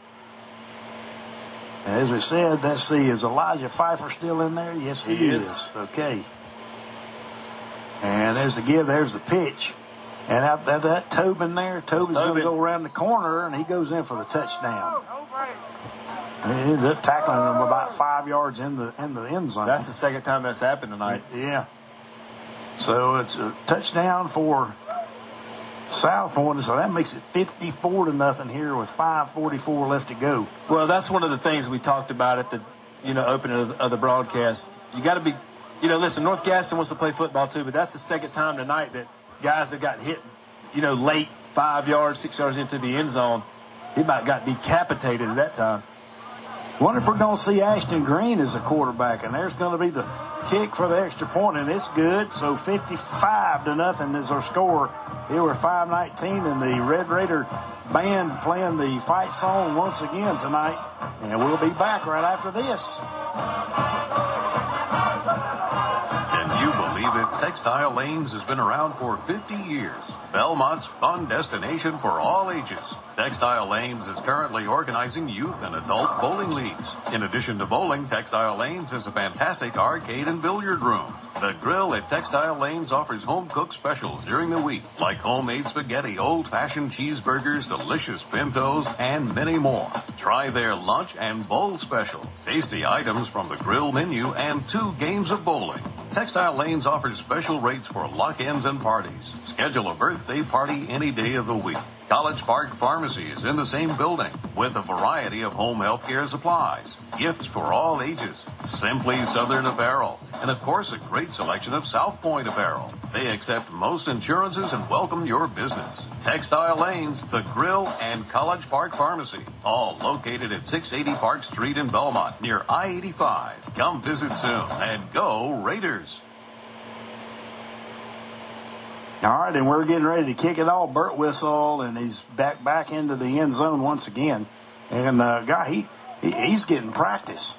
As we said, let's see, is Elijah Pfeiffer still in there? Yes, he is. Okay. And there's the give, there's the pitch. And that Tobin there, Tobin's going to go around the corner, and he goes in for the touchdown. He ended up tackling him about 5 yards in the end zone. That's the second time that's happened tonight. Yeah. So it's a touchdown for South Point, so that makes it 54-0 here with 5:44 left to go. Well, that's one of the things we talked about at the, opening of the broadcast. You got to be, listen, North Gaston wants to play football too, but that's the second time tonight that guys have got hit, late 5 yards, 6 yards into the end zone. He about got decapitated at that time. Wonder if we're going to see Ashton Green as a quarterback, and there's going to be the kick for the extra point, and it's good. So 55-0 is our score. Here we're 5:19, and the Red Raider band playing the fight song once again tonight, and we'll be back right after this. Can you believe it? Textile Lanes has been around for 50 years. Belmont's fun destination for all ages. Textile Lanes is currently organizing youth and adult bowling leagues. In addition to bowling, Textile Lanes is a fantastic arcade and billiard room. The Grill at Textile Lanes offers home-cooked specials during the week, like homemade spaghetti, old-fashioned cheeseburgers, delicious pintos, and many more. Try their lunch and bowl special. Tasty items from the Grill menu and 2 games of bowling. Textile Lanes offers special rates for lock-ins and parties. Schedule a birthday party any day of the week. College Park Pharmacy is in the same building with a variety of home health care supplies, gifts for all ages, Simply Southern apparel, and of course a great selection of South Point apparel. They accept most insurances and welcome your business. Textile Lanes, The Grill, and College Park Pharmacy, all located at 680 Park Street in Belmont near I-85. Come visit soon and go Raiders. All right, and we're getting ready to kick it off. Burt Whistle, and he's back into the end zone once again. And he's getting practice.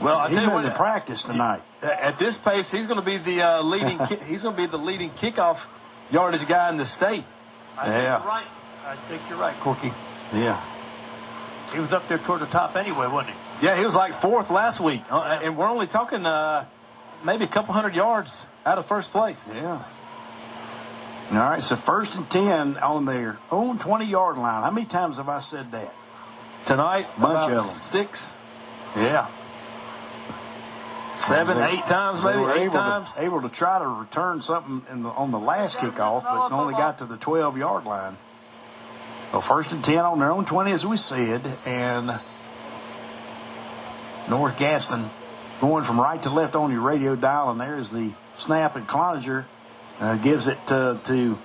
Well, I tell you what, in practice tonight. At this pace, he's going to be the leading. He's going to be the leading kickoff yardage guy in the state. I think you're right, Corky. Yeah. He was up there toward the top anyway, wasn't he? Yeah, he was like 4th last week, and we're only talking maybe a couple hundred yards out of first place. Yeah. All right, so 1st and 10 on their own 20-yard line. How many times have I said that? Tonight, bunch about of them. 6. Yeah. 7, 8 times, maybe 8 times. Able to try to return something on the last kickoff, but only got to the 12-yard line. So 1st and 10 on their own 20, as we said, and North Gaston going from right to left on your radio dial, and there's the snap, and Cloninger gives it to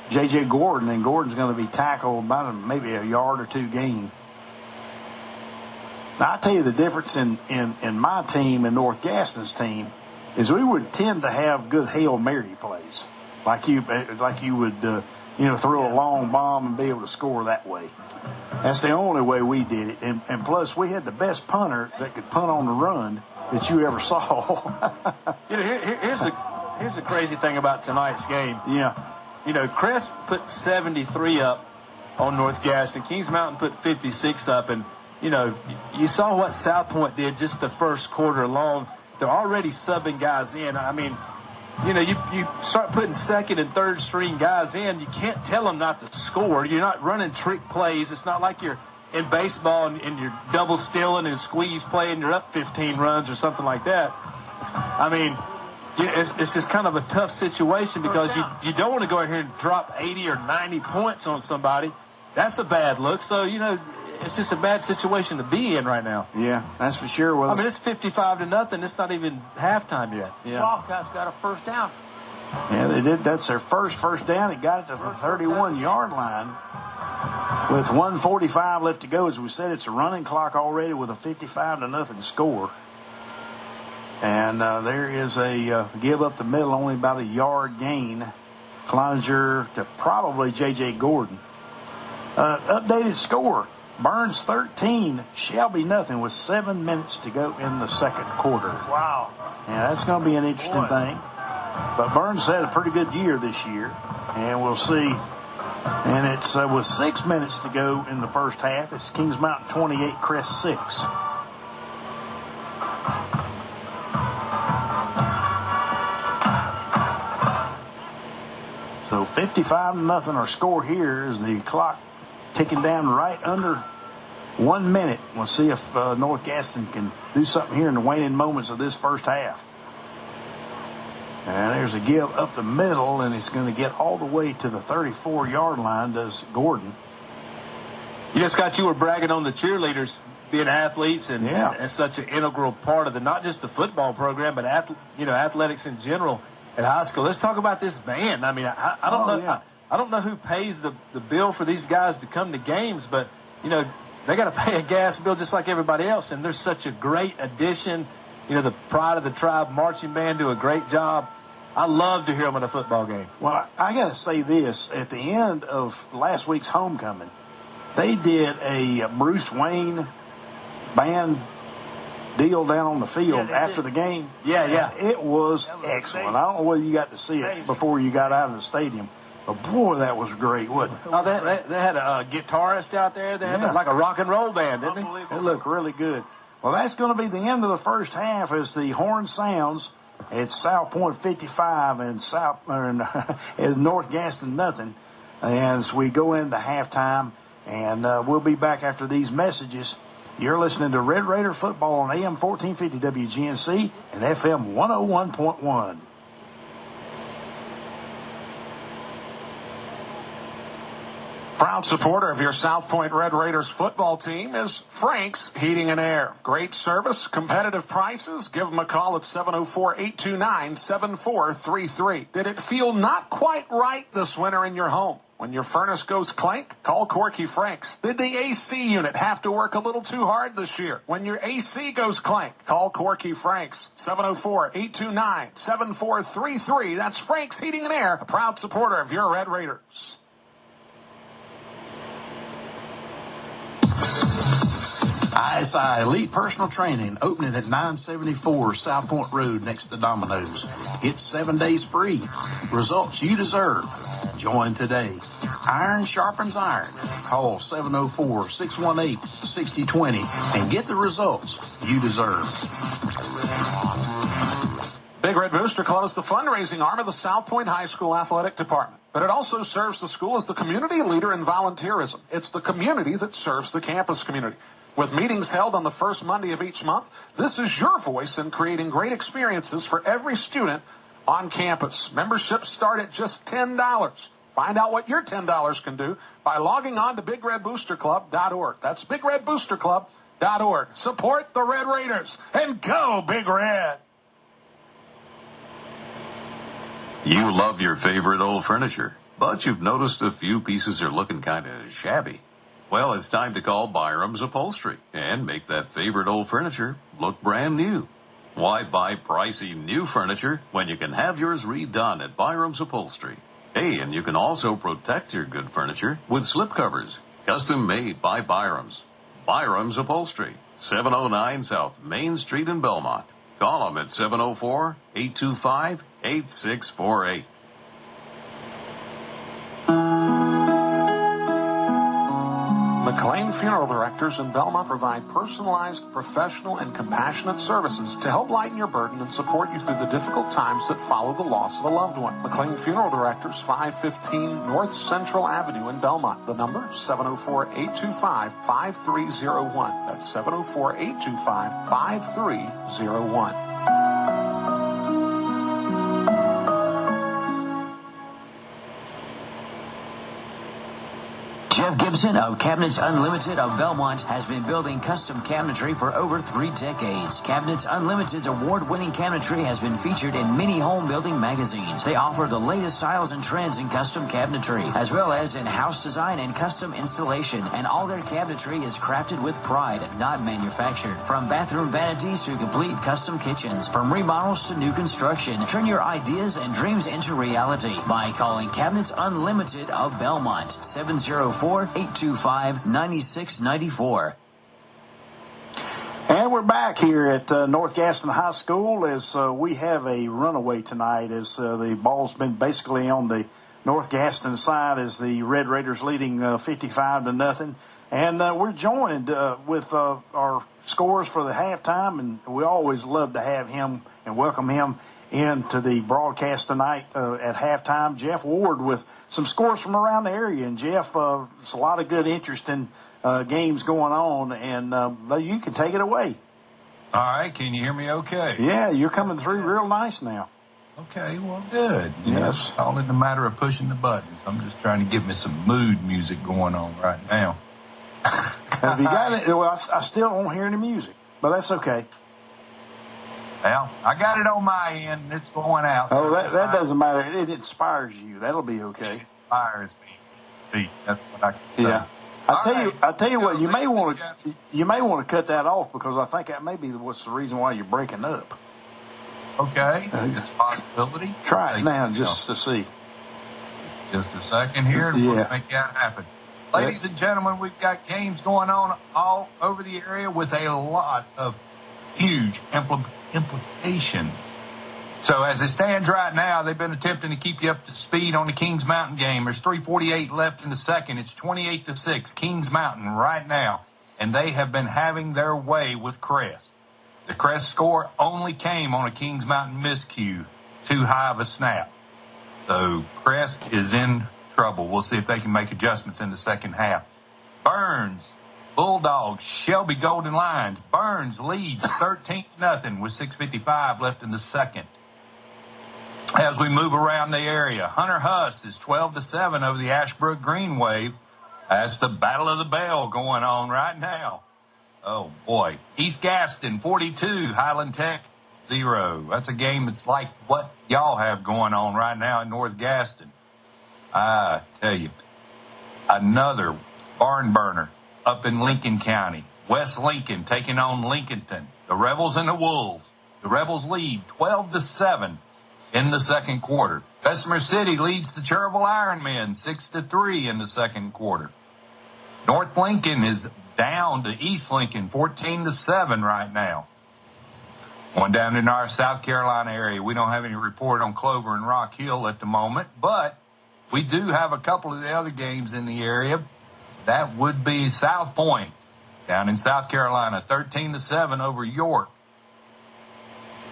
J.J. Gordon, and Gordon's going to be tackled by maybe a yard or 2 gain. Now, I'll tell you the difference in my team and North Gaston's team is we would tend to have good Hail Mary plays, like you would throw a long bomb and be able to score that way. That's the only way we did it. And plus, we had the best punter that could punt on the run that you ever saw. Here's the crazy thing about tonight's game. Yeah. Crest put 73 up on North Gaston. Kings Mountain put 56 up. And, you saw what South Point did just the first quarter alone. They're already subbing guys in. I mean, you start putting 2nd and 3rd string guys in, you can't tell them not to score. You're not running trick plays. It's not like you're in baseball and you're double stealing and squeeze play and you're up 15 runs or something like that. I mean, it's just kind of a tough situation because you don't want to go in here and drop 80 or 90 points on somebody. That's a bad look. So, it's just a bad situation to be in right now. Yeah, that's for sure. Well, I mean, it's 55-0. It's not even halftime yet. Yeah. Wildcats got a first down. Yeah, they did. That's their first down. It got it to the 31-yard line with 1:45 left to go. As we said, it's a running clock already with a 55-0 score. And there is a give up the middle, only about a yard gain. Cloninger to probably J.J. Gordon. Updated score. Burns 13, Shelby nothing with 7 minutes to go in the second quarter. Wow. Yeah, that's going to be an interesting thing. But Burns had a pretty good year this year, and we'll see. And it's with 6 minutes to go in the first half. It's Kings Mountain 28, Crest 6. So 55-0 our score here is the clock ticking down right under 1 minute. We'll see if North Gaston can do something here in the waning moments of this first half. And there's a give up the middle, and it's going to get all the way to the 34-yard line, does Gordon. Scott, you were bragging on the cheerleaders being athletes and such an integral part of not just the football program, but athletics in general at high school. Let's talk about this band. I mean, I don't know. Yeah. I don't know who pays the bill for these guys to come to games, but, they got to pay a gas bill just like everybody else. And they're such a great addition. The Pride of the Tribe marching band do a great job. I love to hear them at a football game. Well, I got to say this. At the end of last week's homecoming, they did a Bruce Wayne band deal down on the field after the game. Yeah. It was excellent. I don't know whether you got to see it before you got out of the stadium. But, boy, that was great, wasn't it? Oh, they had a guitarist out there. They had like a rock and roll band, didn't they? It looked really good. Well, that's going to be the end of the first half as the horn sounds. It's South Point 55 and North Gaston nothing. As we go into halftime, and we'll be back after these messages. You're listening to Red Raider football on AM 1450 WGNC and FM 101.1. Proud supporter of your South Point Red Raiders football team is Frank's Heating and Air. Great service, competitive prices. Give them a call at 704-829-7433. Did it feel not quite right this winter in your home? When your furnace goes clank, call Corky Franks. Did the AC unit have to work a little too hard this year? When your AC goes clank, call Corky Franks. 704-829-7433. That's Frank's Heating and Air, a proud supporter of your Red Raiders. ISI Elite Personal Training opening at 974 South Point Road next to Domino's. It's 7 days free. Results you deserve. Join today. Iron sharpens iron. Call 704-618-6020 and get the results you deserve. Big Red Booster Club is the fundraising arm of the South Point High School Athletic Department, but it also serves the school as the community leader in volunteerism. It's the community that serves the campus community. With meetings held on the first Monday of each month, this is your voice in creating great experiences for every student on campus. Memberships start at just $10. Find out what your $10 can do by logging on to BigRedBoosterClub.org. That's BigRedBoosterClub.org. Support the Red Raiders and go Big Red! You love your favorite old furniture, but you've noticed a few pieces are looking kind of shabby. Well, it's time to call Byram's Upholstery and make that favorite old furniture look brand new. Why buy pricey new furniture when you can have yours redone at Byram's Upholstery? Hey, and you can also protect your good furniture with slipcovers, custom made by Byram's. Byram's Upholstery, 709 South Main Street in Belmont. Call them at 704-825-8648. McLean Funeral Directors in Belmont provide personalized, professional, and compassionate services to help lighten your burden and support you through the difficult times that follow the loss of a loved one. McLean Funeral Directors, 515 North Central Avenue in Belmont. The number, 704-825-5301. That's 704-825-5301. Jeff Gibson of Cabinets Unlimited of Belmont has been building custom cabinetry for over 3 decades. Cabinets Unlimited's award-winning cabinetry has been featured in many home building magazines. They offer the latest styles and trends in custom cabinetry, as well as in house design and custom installation. And all their cabinetry is crafted with pride, not manufactured. From bathroom vanities to complete custom kitchens, from remodels to new construction, turn your ideas and dreams into reality by calling Cabinets Unlimited of Belmont, 704-825-9694. And we're back here at North Gaston High School as we have a runaway tonight as the ball's been basically on the North Gaston side as the Red Raiders leading 55-0. And we're joined with our scores for the halftime, and we always love to have him and welcome him into the broadcast tonight at halftime. Jeff Ward with some scores from around the area. And Jeff, there's a lot of good, interesting games going on, and you can take it away. All right, can you hear me okay? Yeah, you're coming through real nice now. Okay, well, good. Yes. It's all in the matter of pushing the buttons. I'm just trying to get me some mood music going on right now. Have you got it? Well, I still don't hear any music, but that's okay. Well, I got it on my end, and it's going out. Oh, so that doesn't matter. It inspires you. That'll be okay. It inspires me. That's what I can say. Yeah. I tell you what, you may want to cut that off because I think that may be what's the reason why you're breaking up. Okay, it's a possibility. Try it now just to see. Just a second here, and we'll make that happen. Ladies and gentlemen, we've got games going on all over the area with a lot of huge implications. So as it stands right now, they've been attempting to keep you up to speed on the Kings Mountain game. There's 3:48 left in the second. It's 28-6, Kings Mountain right now. And they have been having their way with Crest. The Crest score only came on a Kings Mountain miscue, too high of a snap. So Crest is in trouble. We'll see if they can make adjustments in the second half. Burns, Bulldogs, Shelby Golden Lions. Burns leads 13-0 with 6:55 left in the second. As we move around the area, Hunter Huss is 12-7 over the Ashbrook Green Wave. That's the Battle of the Bell going on right now. Oh, boy. East Gaston, 42, Highland Tech, 0. That's a game that's like what y'all have going on right now in North Gaston. I tell you, another barn burner up in Lincoln County. West Lincoln taking on Lincolnton. The Rebels and the Wolves. The Rebels lead 12-7 in the second quarter. Bessemer City leads the Cherville Ironmen 6-3 in the second quarter. North Lincoln is down to East Lincoln 14-7 right now. Going down in our South Carolina area, we don't have any report on Clover and Rock Hill at the moment, but we do have a couple of the other games in the area. That would be South Point down in South Carolina, 13-7 over York.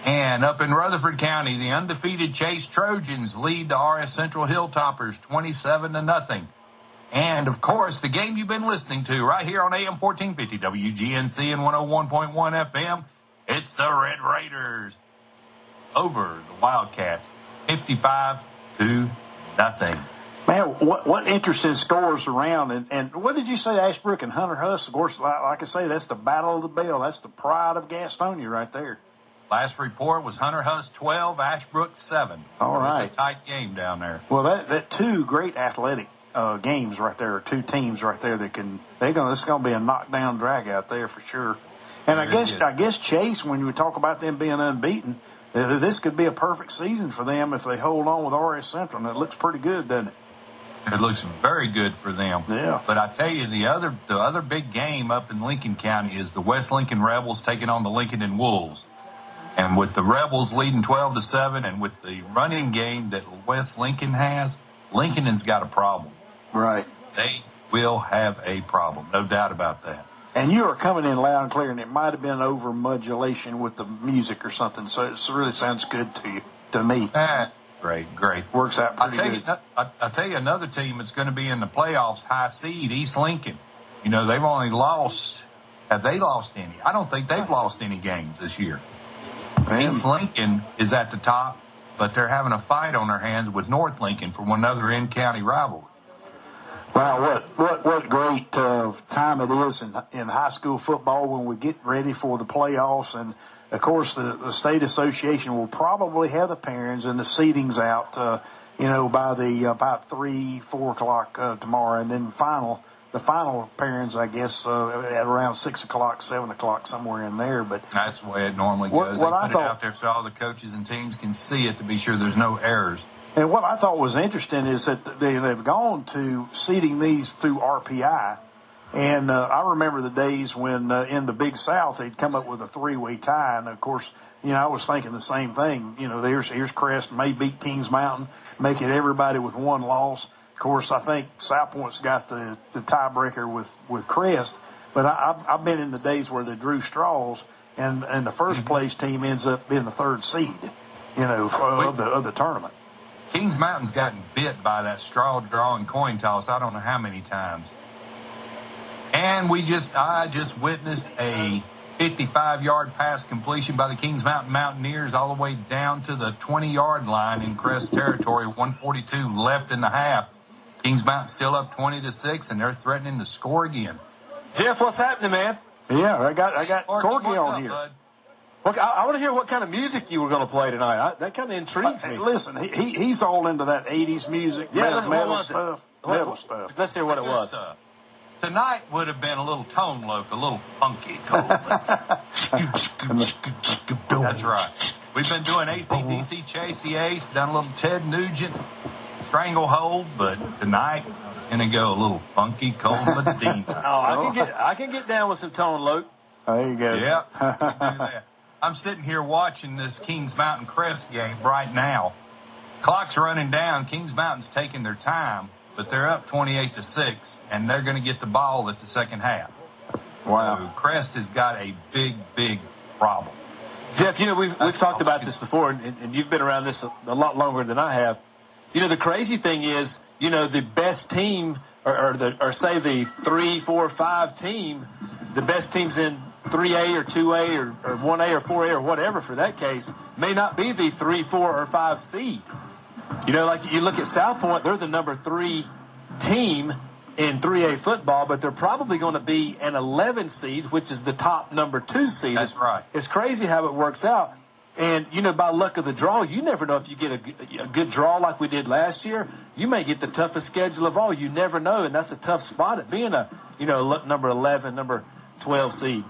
And up in Rutherford County, the undefeated Chase Trojans lead the RS Central Hilltoppers 27-0. And, of course, the game you've been listening to right here on AM 1450 WGNC and 101.1 FM, it's the Red Raiders over the Wildcats, 55-0. Man, what interesting scores around. And what did you say, Ashbrook and Hunter Huss? Of course, like I say, that's the Battle of the Bell. That's the pride of Gastonia right there. Last report was Hunter Huss 12, Ashbrook 7. All right. It's a tight game down there. Well, that two great athletic games right there, two teams right there that this is going to be a knockdown drag out there for sure. And I guess Chase, when we talk about them being unbeaten, this could be a perfect season for them if they hold on with RS Central. And it looks pretty good, doesn't it? It looks very good for them. Yeah. But I tell you, the other big game up in Lincoln County is the West Lincoln Rebels taking on the Lincoln Wolves. And with the Rebels leading 12-7 and with the running game that West Lincoln has, Lincoln's got a problem. Right. They will have a problem, no doubt about that. And you are coming in loud and clear, and it might have been over modulation with the music or something, so it really sounds good to me. Great. Works out pretty good. I'll tell you another team that's going to be in the playoffs, high seed, East Lincoln. You know, they've only lost, have they lost any? I don't think they've lost any games this year. East Lincoln is at the top, but they're having a fight on their hands with North Lincoln for another in-county rivalry. Wow, what great time it is in high school football when we get ready for the playoffs. And, of course, the state association will probably have the parents and the seatings out, by about 3, 4 o'clock tomorrow. And then the final parents, I guess, at around 6 o'clock, 7 o'clock, somewhere in there. But that's the way it normally goes. They put it out there so all the coaches and teams can see it to be sure there's no errors. And what I thought was interesting is that they've gone to seeding these through RPI. And I remember the days when in the Big South they'd come up with a 3-way tie. And, of course, I was thinking the same thing. Here's Crest, may beat Kings Mountain, make it everybody with one loss. Of course, I think South Point's got the tiebreaker with Crest. But I've been in the days where they drew straws, and the first place team ends up being the 3rd seed, of the tournament. Kings Mountain's gotten bit by that straw drawing coin toss I don't know how many times. And I just witnessed a 55-yard pass completion by the Kings Mountain Mountaineers all the way down to the 20-yard line in Crest territory, 1:42 left in the half. Kings Mountain still up 20-6, and they're threatening to score again. Jeff, what's happening, man? Yeah, I got Corky on here. Bud? Look, I want to hear what kind of music you were going to play tonight. That kind of intrigues me. Listen, he's all into that 80s music, metal stuff. Let's hear what it was. Tonight would have been a little tone loc, a little funky. That's right. We've been doing AC/DC, Chase the Ace, done a little Ted Nugent, Stranglehold, but tonight going to go a little funky, cold, but deep. I can get down with some tone loc. There you go. Yeah. I'm sitting here watching this Kings Mountain Crest game right now. Clock's running down. Kings Mountain's taking their time, but they're up 28-6, and they're going to get the ball at the second half. Wow. So Crest has got a big, big problem. Jeff, we've talked about this before, and you've been around this a lot longer than I have. The crazy thing is, the best team, or say the 3, 4, 5 team, the best teams in 3A or 2A or 1A or 4A or whatever for that case, may not be the 3, 4, or 5 seed. Like you look at South Point, they're the number 3 team in 3A football, but they're probably going to be an 11 seed, which is the top number 2 seed. That's right. It's crazy how it works out. And, by luck of the draw, you never know if you get a good draw like we did last year. You may get the toughest schedule of all. You never know, and that's a tough spot at being a, number 11, number 12 seed.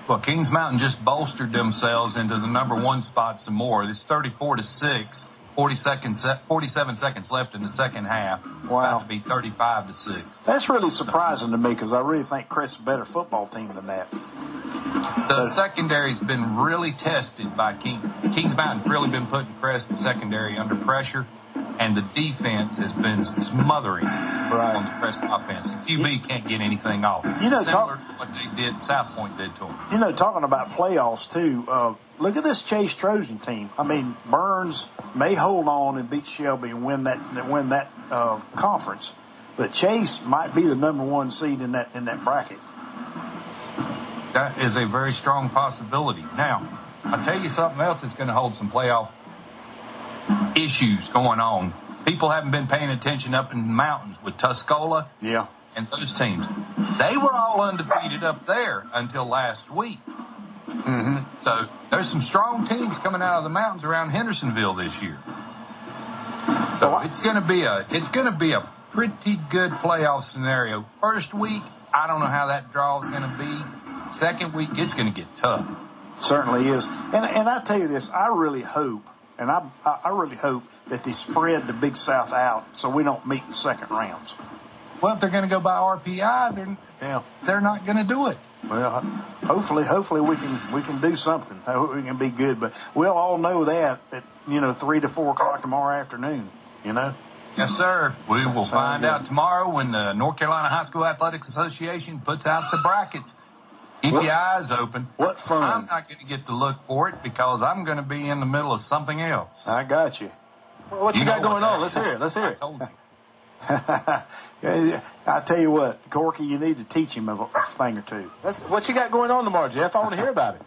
Well, Kings Mountain just bolstered themselves into the number 1 spot some more. It's 34-6, 47 seconds left in the second half. Wow. About to be 35-6. That's really surprising to me because I really think Crest's a better football team than that. The secondary's been really tested by Kings Mountain's really been putting Crest's secondary under pressure, and the defense has been smothering on the Crest offense. The QB can't get anything off. Similar to what they did, South Point did to them. Talking about playoffs too, look at this Chase Trojan team. I mean, Burns may hold on and beat Shelby and win that conference, but Chase might be the number 1 seed in that bracket. That is a very strong possibility. Now, I'll tell you something else that's going to hold some playoff issues going on. People haven't been paying attention up in the mountains with Tuscola and those teams. They were all undefeated up there until last week. Mm-hmm. So there's some strong teams coming out of the mountains around Hendersonville this year. So it's going to be a pretty good playoff scenario. First week, I don't know how that draw is going to be. Second week, it's going to get tough. Certainly is. And I tell you this, I really hope, and I really hope that they spread the Big South out so we don't meet in second rounds. Well, if they're going to go by RPI, they're not going to do it. Well, hopefully we can do something. I hope we can be good, but we'll all know that at 3 to 4 o'clock tomorrow afternoon. Yes, sir. We will find out tomorrow when the North Carolina High School Athletics Association puts out the brackets. Keep your eyes open. What fun. I'm not going to get to look for it because I'm going to be in the middle of something else. I got you. What you got going on? Let's hear it. I told you. I tell you what, Corky, you need to teach him a thing or two. What you got going on tomorrow, Jeff? I want to hear about it.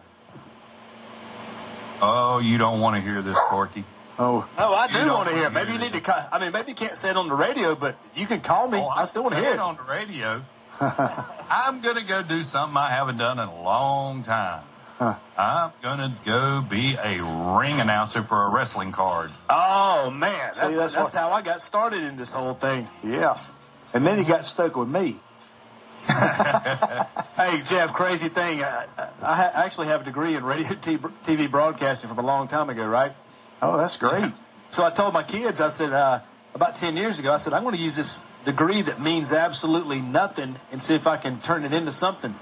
Oh, you don't want to hear this, Corky. Oh, I do want to hear it. Maybe you need to. Maybe you can't say it on the radio, but you can call me. I still want to hear it on the radio. I'm going to go do something I haven't done in a long time. I'm going to go be a ring announcer for a wrestling card. Oh, man. That's how I got started in this whole thing. Yeah. And then he got stuck with me. Hey, Jeff, crazy thing. I actually have a degree in radio TV broadcasting from a long time ago, right? Oh, that's great. So I told my kids, I said, about 10 years ago, I said, I'm going to use this degree that means absolutely nothing and see if I can turn it into something.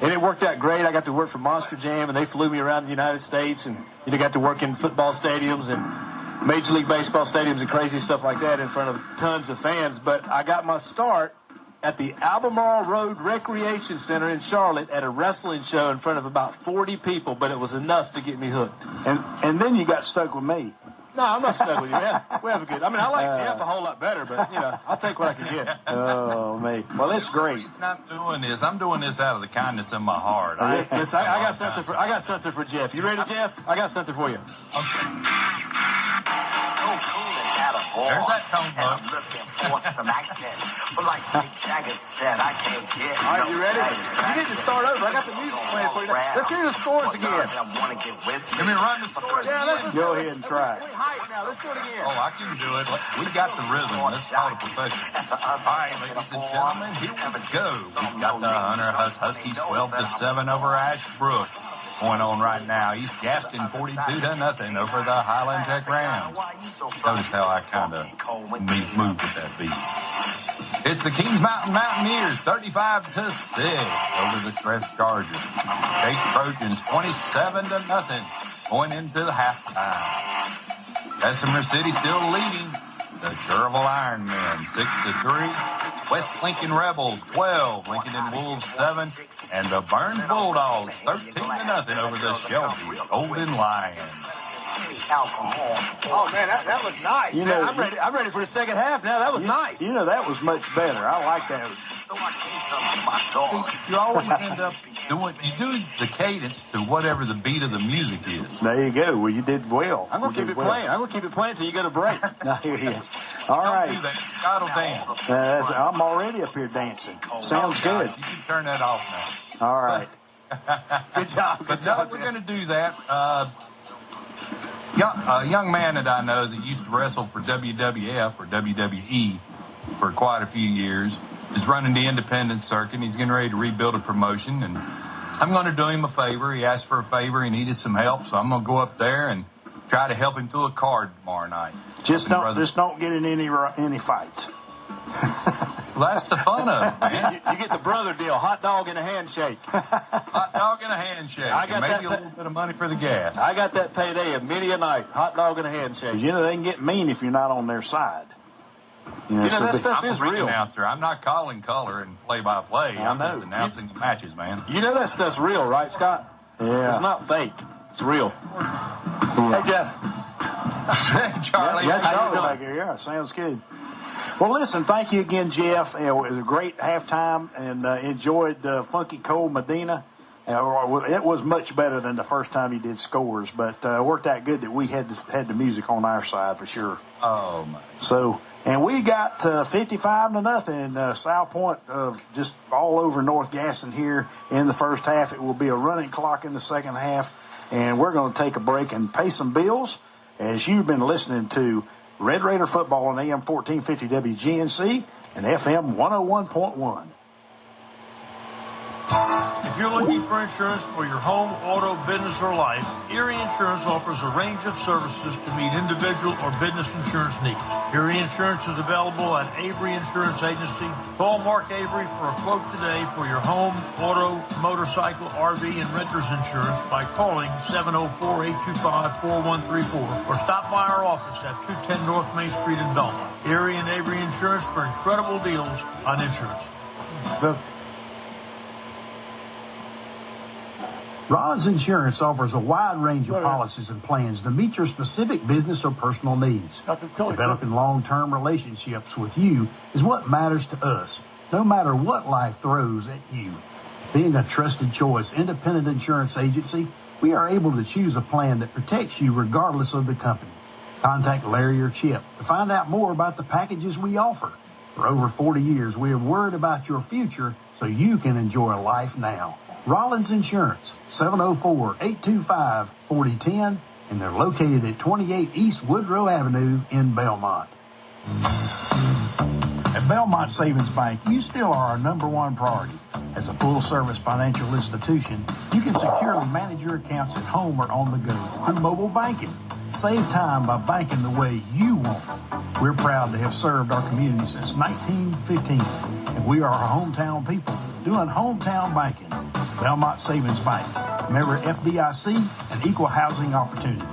And it worked out great. I got to work for Monster Jam, and they flew me around the United States, and got to work in football stadiums and Major League Baseball stadiums and crazy stuff like that in front of tons of fans. But I got my start at the Albemarle Road Recreation Center in Charlotte at a wrestling show in front of about 40 people, but it was enough to get me hooked. And then you got stuck with me. No, I'm not stuck with you, man. We have a good. I like Jeff a whole lot better, but I'll take what I can get. Oh, me. Well, that's great. I'm doing this out of the kindness of my heart. I got something for Jeff. You ready, Jeff? I got something for you. There's that tone book. Some action, but like Mick Jagger said, I can't get. All right, you ready? You need to start over. I got the music playing for you. Let's hear the scores again. Let me run the scores. Yeah, go ahead and try. Now, let's do it again. Oh, I can do it. We got the rhythm. Let's call it professional. All right, ladies and gentlemen, here we go. We've got the Hunter Huskies 12-7 over Ashbrook. Going on right now. East Gaston 42-0 over the Highland Tech Rams. Notice how I kind of moved with that beat. It's the Kings Mountain Mountaineers 35-6 over the Crest Chargers. Chase Trojans 27-0 going into the halftime. Bessemer City still leading. The Cherville Ironmen 6-3. West Lincoln Rebels 12. Lincoln and Wolves 7. And the Burns Bulldogs 13-0 over the Shelby Golden Lions. Oh man, that was nice. I'm ready for the second half now. That was nice. That was much better. I like that. You always end up you do the cadence to whatever the beat of the music is. There you go. Well, you did well. I'm going to keep it playing. I'm going to keep it playing until you go to break. All right. Don't do that. Scott will dance. I'm already up here dancing. Sounds good. You can turn that off now. All right. Good job. But no, we're going to do that. A young man that I know that used to wrestle for WWF or WWE for quite a few years is running the independent circuit. He's getting ready to rebuild a promotion, and I'm going to do him a favor. He asked for a favor. He needed some help, so I'm going to go up there and try to help him through a card tomorrow night. Just don't get in any fights. Well, that's the fun of it, man. You get the brother deal, hot dog and a handshake. Hot dog and a handshake. And maybe a little bit of money for the gas. I got that payday at mid a night, hot dog and a handshake. They can get mean if you're not on their side. That stuff is real. Announcer. I'm not calling color and play-by-play. I'm just announcing the matches, man. You know that stuff's real, right, Scott? Yeah. It's not fake. It's real. Yeah. Hey, Jeff. Charlie. Charlie back here. Yeah, sounds good. Well, listen, thank you again, Jeff. It was a great halftime, and enjoyed Funky Cole Medina. It was much better than the first time he did scores, but worked out good that we had the music on our side for sure. Oh, my. And we got 55-0. South Point just all over North Gaston here in the first half. It will be a running clock in the second half, and we're going to take a break and pay some bills as you've been listening to Red Raider football on AM 1450 WGNC and FM 101.1. If you're looking for insurance for your home, auto, business, or life, Erie Insurance offers a range of services to meet individual or business insurance needs. Erie Insurance is available at Avery Insurance Agency. Call Mark Avery for a quote today for your home, auto, motorcycle, RV, and renter's insurance by calling 704-825-4134 or stop by our office at 210 North Main Street in Belmont. Erie and Avery Insurance for incredible deals on insurance. Rollins Insurance offers a wide range of policies and plans to meet your specific business or personal needs. Developing long-term relationships with you is what matters to us, no matter what life throws at you. Being a trusted choice independent insurance agency, we are able to choose a plan that protects you regardless of the company. Contact Larry or Chip to find out more about the packages we offer. For over 40 years, we have worried about your future so you can enjoy life now. Rollins Insurance, 704-825-4010, and they're located at 28 East Woodrow Avenue in Belmont. At Belmont Savings Bank, you still are our number one priority. As a full-service financial institution, you can securely manage your accounts at home or on the go through mobile banking. Save time by banking the way you want. We're proud to have served our community since 1915, and we are our hometown people doing hometown banking. Belmont Savings Bank, member FDIC, and equal housing opportunity.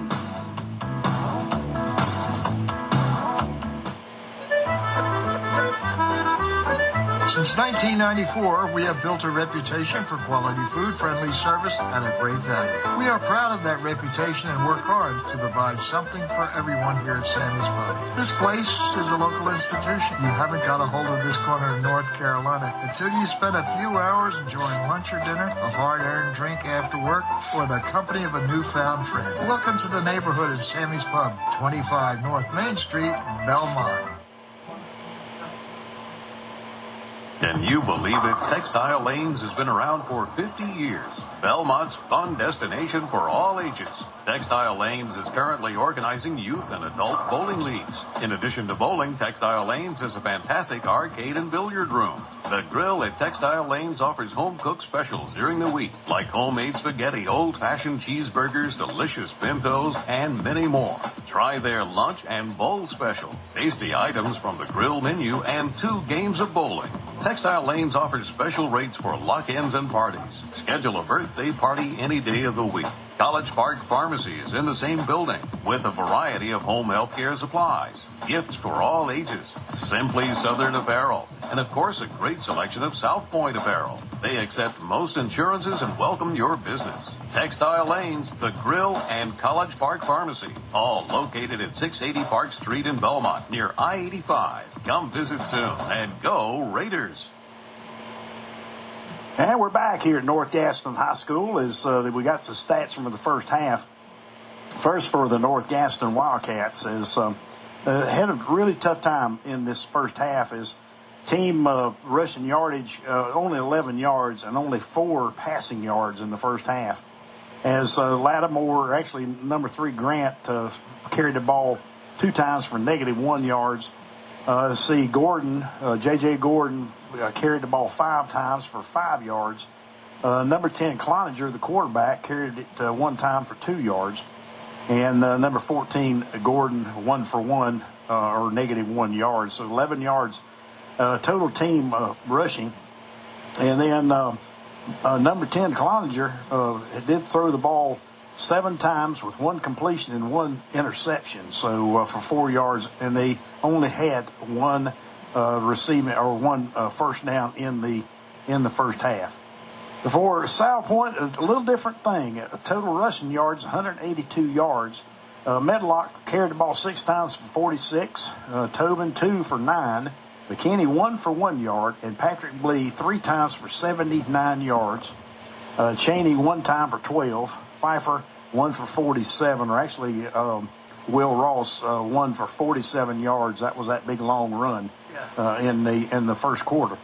Since 1994, we have built a reputation for quality food, friendly service, and a great value. We are proud of that reputation and work hard to provide something for everyone here at Sammy's Pub. This place is a local institution. You haven't got a hold of this corner of North Carolina until you spend a few hours enjoying lunch or dinner, a hard-earned drink after work, or the company of a newfound friend. Welcome to the neighborhood at Sammy's Pub, 25 North Main Street, Belmont. Can you believe it? Textile Lanes has been around for 50 years. Belmont's fun destination for all ages. Textile Lanes is currently organizing youth and adult bowling leagues. In addition to bowling, Textile Lanes has a fantastic arcade and billiard room. The grill at Textile Lanes offers home-cooked specials during the week, like homemade spaghetti, old-fashioned cheeseburgers, delicious pintos, and many more. Try their lunch and bowl special. Tasty items from the grill menu and 2 games of bowling. Textile Lanes offers special rates for lock-ins and parties. Schedule a birthday party any day of the week. College Park Pharmacy is in the same building with a variety of home health care supplies, gifts for all ages, Simply Southern apparel, and of course a great selection of South Point apparel. They accept most insurances and welcome your business. Textile Lanes, The Grill, and College Park Pharmacy, all located at 680 Park Street in Belmont near I-85. Come visit soon and go Raiders. And we're back here at North Gaston High School as we got some stats from the first half. First for the North Gaston Wildcats is had a really tough time in this first half as team rushing yardage only 11 yards and only 4 passing yards in the first half. As Lattimore, actually number 3 Grant, carried the ball 2 times for -1 yards. Gordon, J.J. Gordon, carried the ball 5 times for 5 yards. Number 10, Cloninger, the quarterback, carried it 1 time for 2 yards. And number 14, Gordon, 1 for 1, or -1 yards. So 11 yards total team rushing. And then number 10, Cloninger, did throw the ball 7 times with 1 completion and 1 interception, so for 4 yards, and they only had 1 receiving or 1 first down in the first half. For South Point, a little different thing. Total rushing yards, 182 yards. Medlock carried the ball 6 times for 46. Tobin 2 for 9. McKinney 1 for 1 yard, and Patrick Blee 3 times for 79 yards. Cheney 1 time for 12. Pfeiffer 1 for 47, or actually Will Ross 1 for 47 yards. That was that big long run in the first quarter.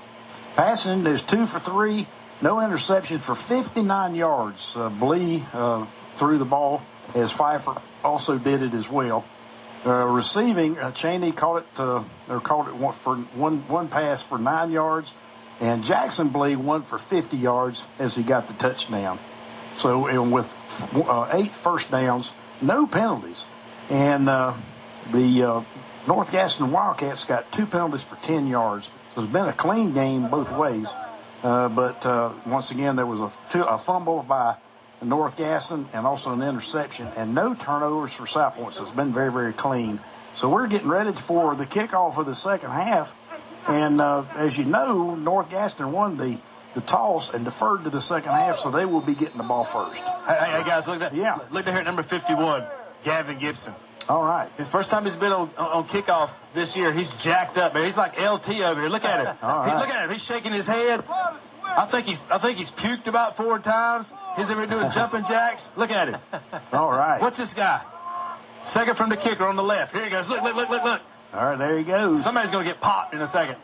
Passing, there's 2 for 3, no interception for 59 yards. Blee threw the ball as Pfeiffer also did it as well. Receiving, Cheney caught it for one pass for 9 yards, and Jackson Blee 1 for 50 yards as he got the touchdown. So, and with 8 first downs, no penalties. And the North Gaston Wildcats got 2 penalties for 10 yards. So it's been a clean game both ways. But once again, there was a fumble by North Gaston and also an interception, and no turnovers for South Point. So it's been very, very clean. So we're getting ready for the kickoff of the second half. And as you know, North Gaston won the toss and deferred to the second half, so they will be getting the ball first. Hey guys, look at here at number 51, Gavin Gibson. All right. His first time he's been on kickoff this year, he's jacked up, man. He's like LT over here. Look at him. Right. Look at him. He's shaking his head. I think he's puked about 4 times. He's over here doing jumping jacks. Look at him. All right. What's this guy? Second from the kicker on the left. Here he goes. Look. All right, there he goes. Somebody's going to get popped in a second.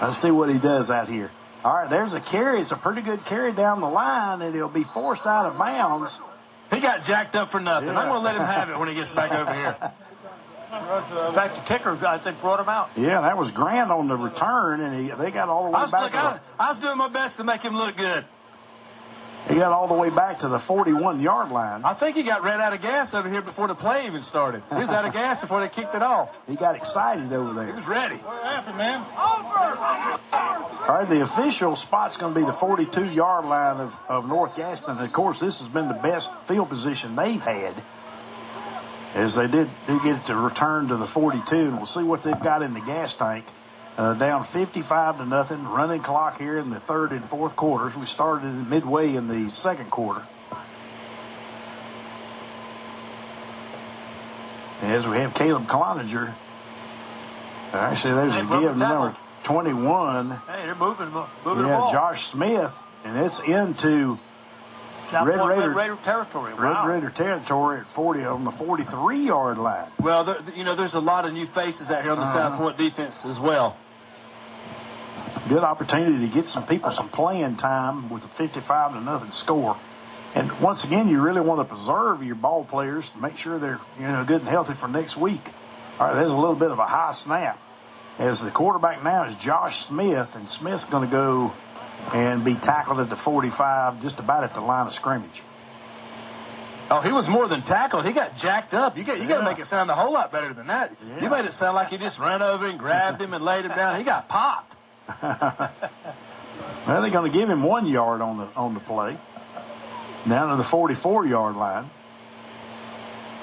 Let's see what he does out here. All right, there's a carry. It's a pretty good carry down the line, and he'll be forced out of bounds. He got jacked up for nothing. Yeah. I'm going to let him have it when he gets back over here. In fact, the kicker, I think, brought him out. Yeah, that was Grant on the return, and they got all the way back. I was doing my best to make him look good. He got all the way back to the 41-yard line. I think he got ran out of gas over here before the play even started. He was out of gas before they kicked it off. He got excited over there. He was ready. What happened, man? All right, the official spot's going to be the 42-yard line of North Gaston. And, of course, this has been the best field position they've had, as they did get to return to the 42. And we'll see what they've got in the gas tank. Down 55-0, running clock here in the third and fourth quarters. We started midway in the second quarter. As we have Caleb Cloninger. Actually, there's a give to number 21. Hey, they're moving the ball. Josh Smith, and it's into Red Raider territory. Wow. Red Raider territory at 40 on the 43-yard line. Well, there's a lot of new faces out here on the South Point defense as well. Good opportunity to get some people some playing time with a 55-0 score. And once again, you really want to preserve your ball players to make sure they're good and healthy for next week. All right, there's a little bit of a high snap. As the quarterback now is Josh Smith, and Smith's going to go and be tackled at the 45, just about at the line of scrimmage. Oh, he was more than tackled. He got jacked up. You got to make it sound a whole lot better than that. Yeah. You made it sound like he just ran over and grabbed him and laid him down. He got popped. Well, they're going to give him 1 yard on the play, down to the 44-yard line.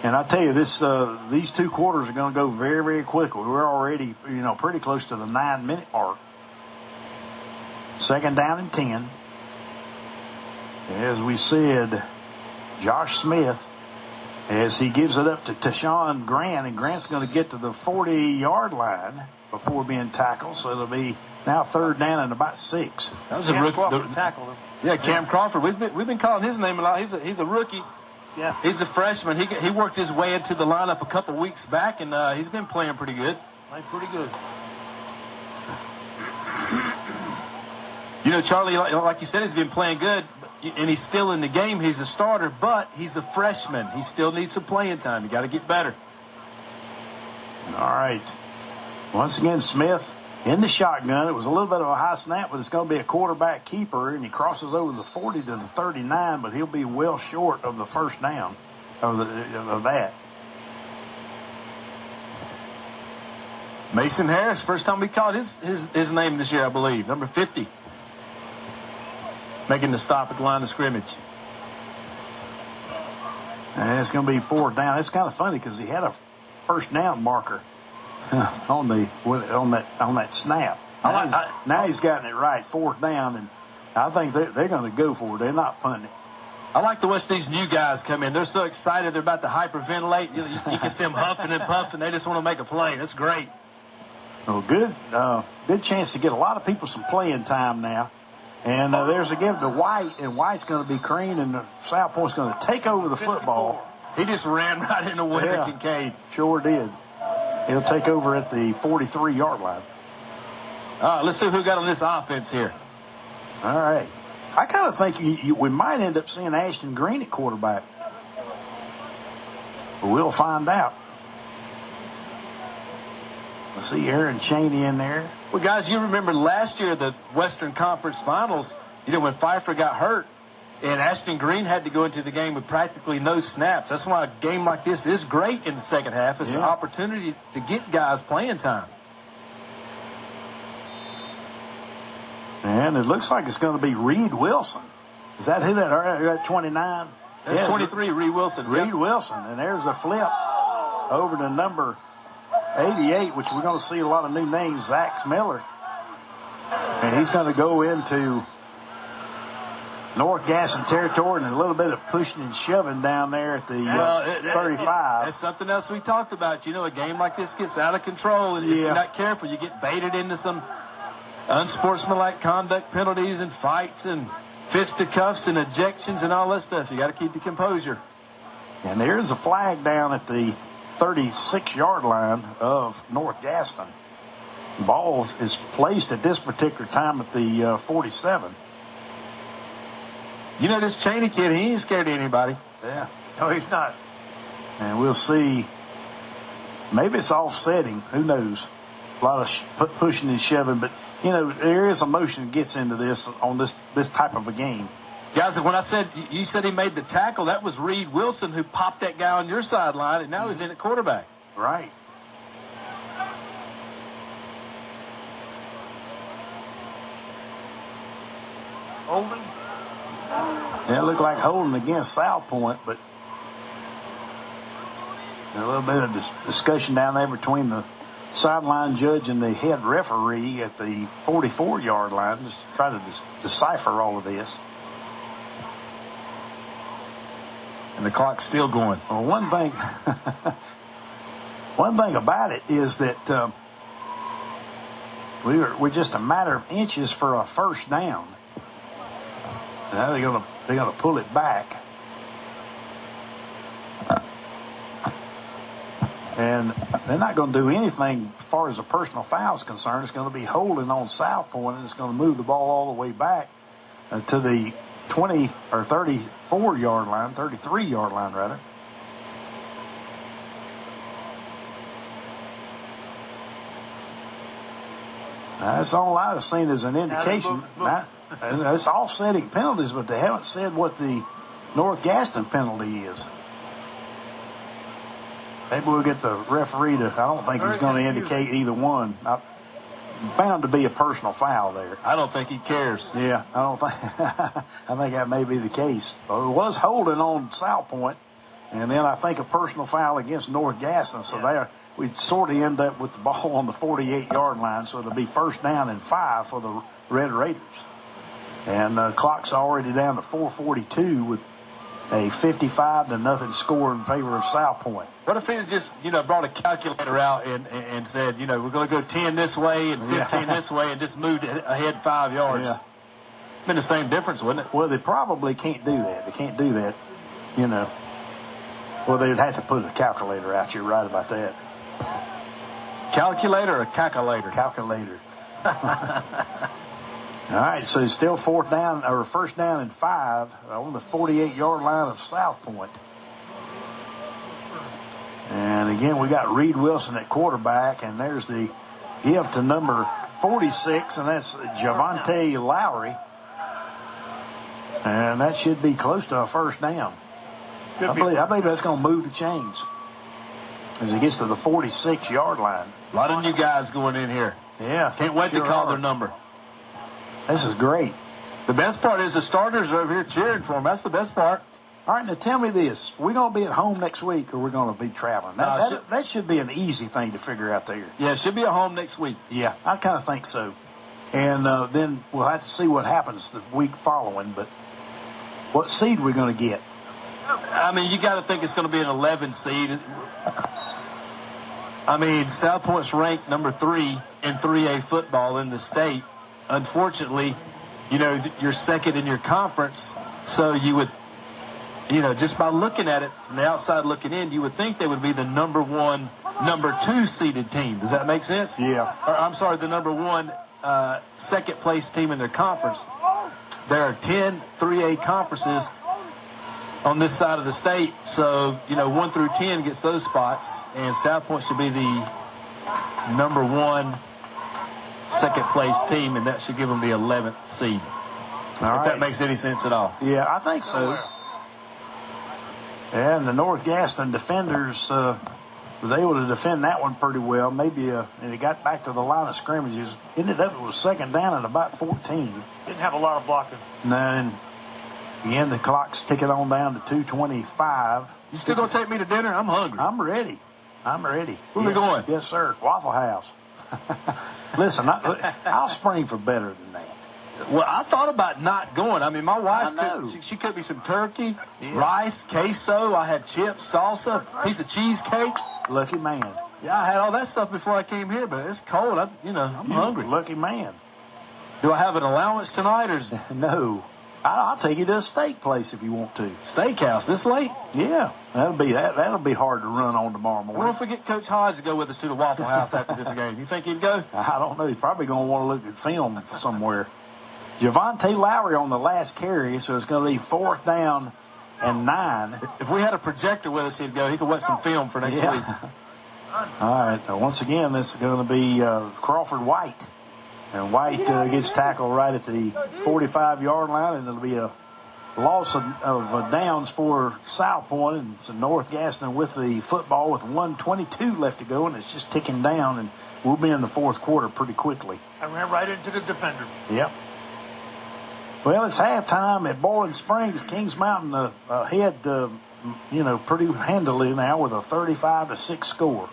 And I tell you, these 2 quarters are going to go very, very quickly. We're already, pretty close to the 9-minute mark. Second down and 10. As we said, Josh Smith, as he gives it up to Tashawn Grant, and Grant's going to get to the 40-yard line before being tackled. So it'll be now third down and about 6. That was a rookie tackle. Yeah, Cam Crawford. We've been calling his name a lot. He's a rookie. Yeah. He's a freshman. He worked his way into the lineup a couple weeks back, and he's been playing pretty good. Playing pretty good. Charlie, like you said, he's been playing good, and he's still in the game. He's a starter, but he's a freshman. He still needs some playing time. You got to get better. All right. Once again, Smith in the shotgun. It was a little bit of a high snap, but it's going to be a quarterback keeper, and he crosses over the 40 to the 39, but he'll be well short of the first down of that. Mason Harris, first time we called his name this year, I believe, number 50. Making the stop at the line of scrimmage. And it's going to be fourth down. It's kind of funny because he had a first down marker on that snap. Now he's gotten it right, fourth down, and I think they're going to go for it. They're not punting it. I like the way these new guys come in. They're so excited. They're about to hyperventilate. You can see them huffing and puffing. They just want to make a play. That's great. Well, good chance to get a lot of people some playing time now. And there's a give to White, and White's going to be Crane, and South Point's going to take over the football. He just ran right into Winter Kincaid. Sure did. He'll take over at the 43-yard line. All right, let's see who got on this offense here. All right. I kind of think we might end up seeing Ashton Green at quarterback. But we'll find out. Let's see Aaron Chaney in there. Well, guys, you remember last year the Western Conference Finals, when Pfeiffer got hurt and Ashton Green had to go into the game with practically no snaps. That's why a game like this is great in the second half. It's an opportunity to get guys playing time. And it looks like it's going to be Reed Wilson. Is that who that 29? That's 23, Reed Wilson. Reed Wilson. And there's a flip over to number 88, which we're going to see a lot of new names, Zach Miller. And he's going to go into North Gaston territory and a little bit of pushing and shoving down there at the 35. That's something else we talked about. A game like this gets out of control, and if you're not careful, you get baited into some unsportsmanlike conduct penalties and fights and fisticuffs and ejections and all that stuff. You got to keep your composure. And there's a flag down at the 36-yard line of North Gaston. Ball is placed at this particular time at the 47. You know, this Cheney kid, he ain't scared of anybody. Yeah. No, he's not. And we'll see. Maybe it's offsetting. Who knows? A lot of pushing and shoving. But, you know, there is emotion that gets into this on this type of a game. Guys, when I said, you said he made the tackle, that was Reed Wilson who popped that guy on your sideline, and now he's in at quarterback. Right. Holding? Yeah, it looked like holding against South Point, but a little bit of discussion down there between the sideline judge and the head referee at the 44-yard line, just to try to decipher all of this. And the clock's still going. Well, one thing about it is that we're just a matter of inches for a first down. Now they're gonna pull it back, and they're not going to do anything as far as a personal foul is concerned. It's going to be holding on South Point, and it's going to move the ball all the way back to the 20 or 34-yard line, 33-yard line rather. That's all I've seen as an indication. It's offsetting penalties, but they haven't said what the North Gaston penalty is. Maybe we'll get the referee to, I don't think he's going to indicate either one. I found to be a personal foul there. I don't think he cares. Yeah, I don't think, I think that may be the case. Well, it was holding on South Point, and then I think a personal foul against North Gaston. So there, we sort of end up with the ball on the 48-yard line, so it'll be first down and 5 for the Red Raiders. And the clock's already down to 4:42 with a 55-0 score in favor of South Point. What if he had just, brought a calculator out and said, we're going to go 10 this way and 15 this way and just moved ahead 5 yards? Yeah. Been the same difference, wouldn't it? Well, they probably can't do that. They can't do that, Well, they'd have to put a calculator out. You're right about that. Calculator or calculator? Calculator. All right, so it's still first down and 5 on the 48-yard line of South Point. And again, we got Reed Wilson at quarterback, and there's the give to number 46, and that's Javante Lowry. And that should be close to a first down. I believe that's going to move the chains as it gets to the 46-yard line. A lot of new guys going in here. Yeah. Can't wait to call their number. This is great. The best part is the starters are over here cheering for them. That's the best part. All right, now tell me this. We're going to be at home next week, or we're going to be traveling? That should be an easy thing to figure out there. Yeah, it should be at home next week. Yeah, I kind of think so. And then we'll have to see what happens the week following. But what seed we're going to get? I mean, you got to think it's going to be an 11 seed. I mean, South Point's ranked number 3 in 3A football in the state. Unfortunately, you're second in your conference, so you would, just by looking at it from the outside looking in, you would think they would be the number 2 seeded team. Does that make sense? Yeah. Or, I'm sorry, the number 1 second place team in their conference. There are 10 3A conferences on this side of the state, so 1 through 10 gets those spots, and South Point should be the number 1 second place team, and that should give them the 11th seed. If that makes any sense at all. Yeah, I think so. And the North Gaston defenders was able to defend that one pretty well. Maybe and it got back to the line of scrimmages. Ended up with second down at about 14. Didn't have a lot of blocking. And again, the clock's ticking on down to 2:25. You still gonna take me to dinner? I'm hungry. I'm ready. Where we going? Yes, sir. Waffle House. Listen, I'll spring for better than that. Well, I thought about not going. I mean, my wife, she cooked me some turkey, rice, queso. I had chips, salsa, piece of cheesecake. Lucky man. Yeah, I had all that stuff before I came here, but it's cold. I'm hungry. Lucky man. Do I have an allowance tonight? Or No. I'll take you to a steak place if you want to. Steakhouse this late? Yeah, that'll be hard to run on tomorrow morning. What if we get Coach Hodge to go with us to the Waffle House after this game? You think he'd go? I don't know. He's probably going to want to look at film somewhere. Javonte Lowry on the last carry, so it's going to be 4th down and 9. If we had a projector with us, he'd go. He could watch some film for next week. All right. Once again, this is going to be Crawford White. And White gets tackled right at the 45-yard line, and it'll be a loss of downs for South Point. And so North Gaston with the football with 1:22 left to go, and it's just ticking down, and we'll be in the 4th quarter pretty quickly. I ran right into the defender. Yep. Well, it's halftime at Boiling Springs. Kings Mountain ahead, pretty handily now with a 35-6 score.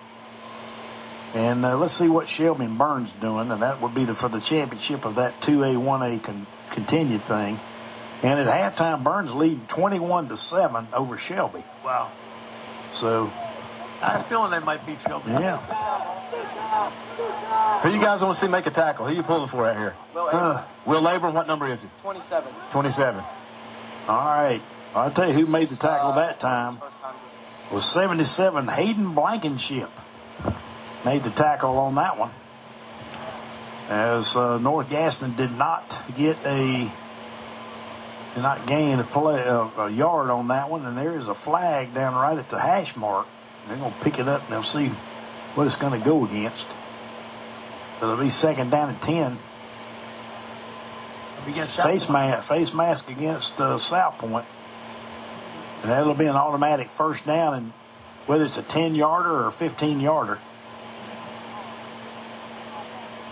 And let's see what Shelby and Burns doing, and that would be for the championship of that 2A, 1A continued thing. And at halftime, Burns leading 21-7 over Shelby. Wow. So I have a feeling they might beat Shelby. Yeah. Who you guys want to see make a tackle? Who you pulling for out here? Will Abram, what number is he? 27. 27. All right. I'll tell you who made the tackle that time. It was 77, Hayden Blankenship. Made the tackle on that one. As North Gaston did not gain a yard on that one, and there is a flag down right at the hash mark. They're going to pick it up and they'll see what it's going to go against. It'll be 2nd down and 10. Face mask against South Point. And that'll be an automatic 1st down, and whether it's a 10-yarder or a 15-yarder.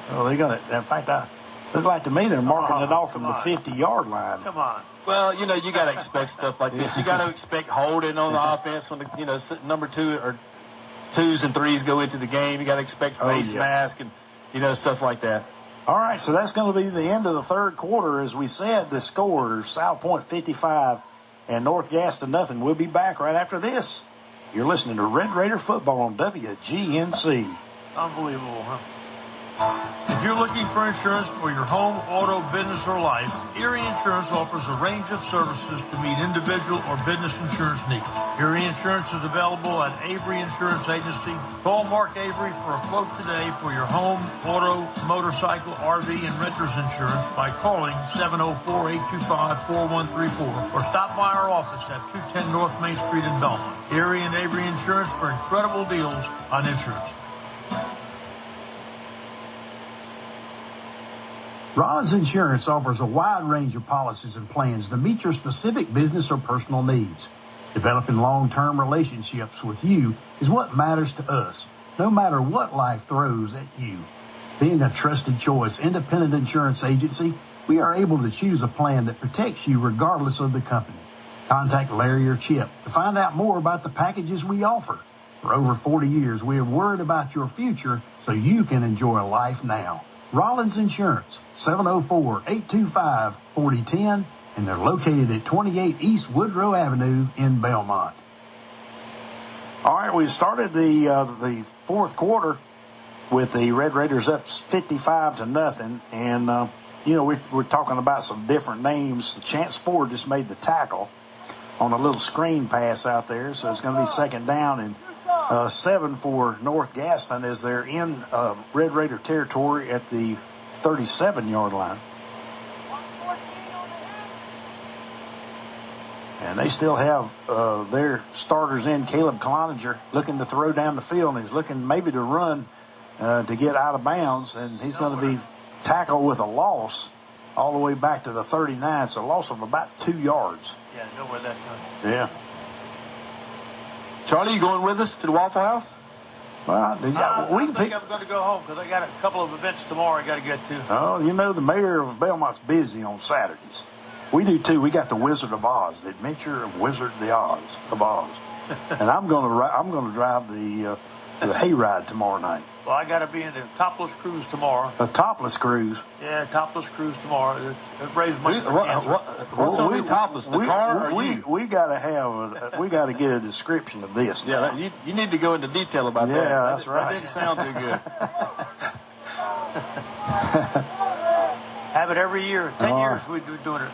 Well, they're going to, in fact, looks like to me they're marking it off from the 50-yard line. Come on. Well, you got to expect stuff like this. You got to expect holding on the offense when the, number 2 or 2s and 3s go into the game. You got to expect face mask and, stuff like that. All right, so that's going to be the end of the 3rd quarter. As we said, the score, South Point 55 and North Gaston nothing. We'll be back right after this. You're listening to Red Raider Football on WGNC. Unbelievable, huh? If you're looking for insurance for your home, auto, business, or life, Erie Insurance offers a range of services to meet individual or business insurance needs. Erie Insurance is available at Avery Insurance Agency. Call Mark Avery for a quote today for your home, auto, motorcycle, RV, and renter's insurance by calling 704-825-4134 or stop by our office at 210 North Main Street in Belmont. Erie and Avery Insurance for incredible deals on insurance. Rollins Insurance offers a wide range of policies and plans to meet your specific business or personal needs. Developing long-term relationships with you is what matters to us, no matter what life throws at you. Being a trusted choice, independent insurance agency, we are able to choose a plan that protects you regardless of the company. Contact Larry or Chip to find out more about the packages we offer. For over 40 years, we have worried about your future so you can enjoy life now. Rollins Insurance, 704-825-4010, and they're located at 28 East Woodrow Avenue in Belmont. All right, we started the 4th quarter with the Red Raiders up 55-0, and we're talking about some different names. Chance Ford just made the tackle on a little screen pass out there, so it's going to be 2nd down and 7 for North Gaston as they're in Red Raider territory at the 37-yard line. And they still have their starters in. Caleb Cloninger looking to throw down the field, and he's looking maybe to run to get out of bounds, and he's going to be tackled with a loss all the way back to the 39, so a loss of about 2 yards. Yeah, nowhere that time. Yeah. Charlie, you going with us to the Waffle House? Well, I think I'm going to go home because I got a couple of events tomorrow I got to get to. Oh, the mayor of Belmont's busy on Saturdays. We do too. We got the Wizard of Oz, the Adventure of Wizard of Oz, and I'm going to drive the hayride tomorrow night. Well, I got to be in the topless cruise tomorrow. A topless cruise? Yeah, topless cruise tomorrow. It raises money for cancer. What's going to be topless? The car or you? We got to get a description of this. Yeah, you need to go into detail about that. Yeah, that's right. That didn't sound too good. Have it every year. 10 years we've been doing it.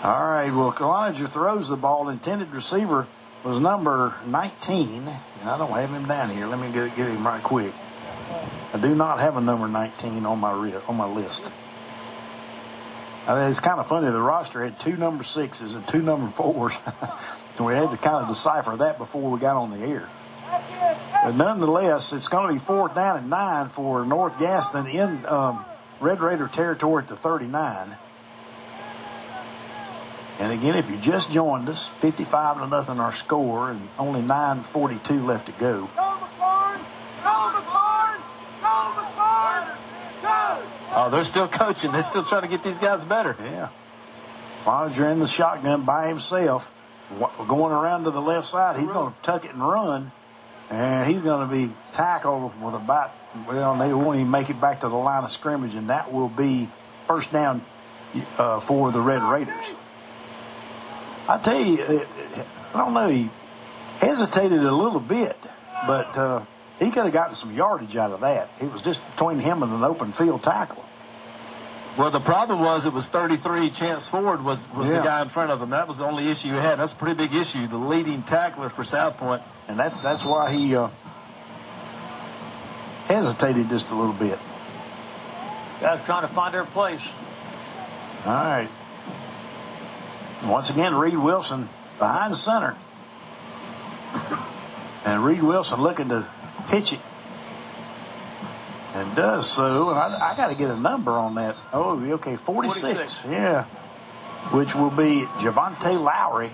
All right, well, Cloninger throws the ball. Intended receiver was number 19, and I don't have him down here. Let me get him right quick. I do not have a number 19 on my list. It's kind of funny. The roster had 2 number 6s and 2 number 4s. So we had to kind of decipher that before we got on the air. But nonetheless, it's going to be 4th down and 9 for North Gaston in Red Raider territory at the 39. And again, if you just joined us, 55-0 our score, and only 9:42 left to go. Oh, they're still coaching. They're still trying to get these guys better. Yeah. Cloninger in the shotgun by himself, going around to the left side. He's going to tuck it and run, and he's going to be tackled with about, they won't even make it back to the line of scrimmage, and that will be first down for the Red Raiders. I tell you, I don't know, he hesitated a little bit, but he could have gotten some yardage out of that. It was just between him and an open field tackle. Well, the problem was it was 33. Chance Ford was the guy in front of him. That was the only issue he had. That's a pretty big issue, the leading tackler for South Point. And that's why he hesitated just a little bit. Guys trying to find their place. All right. Once again, Reed Wilson behind the center. And Reed Wilson looking to pitch it. And does so. And I got to get a number on that. Oh, okay, 46. Yeah. Which will be Javante Lowry.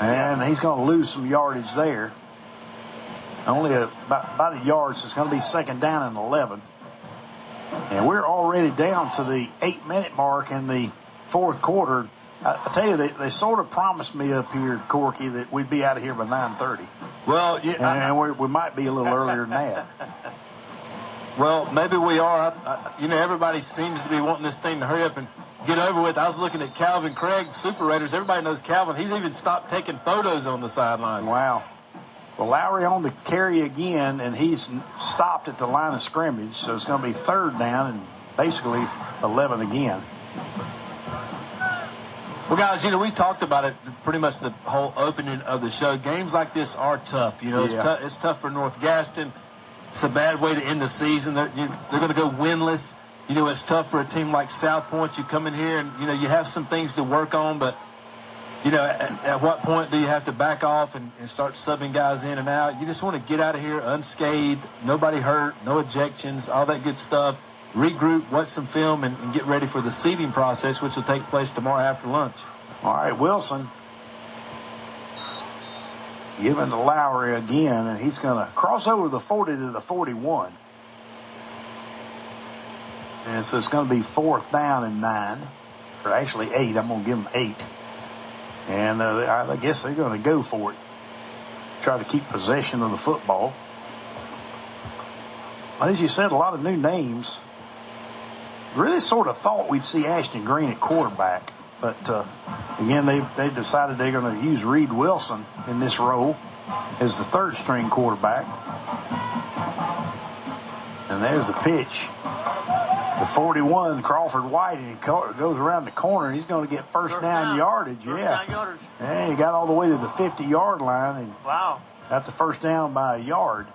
And he's going to lose some yardage there. Only about a yard, so it's going to be 2nd down and 11. And we're already down to the 8-minute mark in the 4th quarter. I tell you, they sort of promised me up here, Corky, that we'd be out of here by 9:30. Well, yeah, and we might be a little earlier than that. Well, maybe we are. Everybody seems to be wanting this thing to hurry up and get over with. I was looking at Calvin Craig, Super Raiders. Everybody knows Calvin. He's even stopped taking photos on the sideline. Wow. Well, Lowry on the carry again, and he's stopped at the line of scrimmage, so it's going to be 3rd down and basically 11 again. Well, guys, we talked about it pretty much the whole opening of the show. Games like this are tough. It's tough for North Gaston. It's a bad way to end the season. They're going to go winless. It's tough for a team like South Point. You come in here and, you have some things to work on, but, at what point do you have to back off and start subbing guys in and out? You just want to get out of here unscathed, nobody hurt, no ejections, all that good stuff. Regroup, watch some film, and get ready for the seeding process, which will take place tomorrow after lunch. All right, Wilson giving to Lowry again, and he's going to cross over the 40 to the 41. And so it's going to be 4th down and 9, or actually 8. I'm going to give them 8. And I guess they're going to go for it. Try to keep possession of the football. As you said, a lot of new names. Really sort of thought we'd see Ashton Green at quarterback. But, again, they decided they're going to use Reed Wilson in this role as the 3rd-string quarterback. And there's the pitch. The 41, Crawford White, and he goes around the corner, and he's going to get first down yardage. Yeah, he got all the way to the 50-yard line and got the first down by a yard.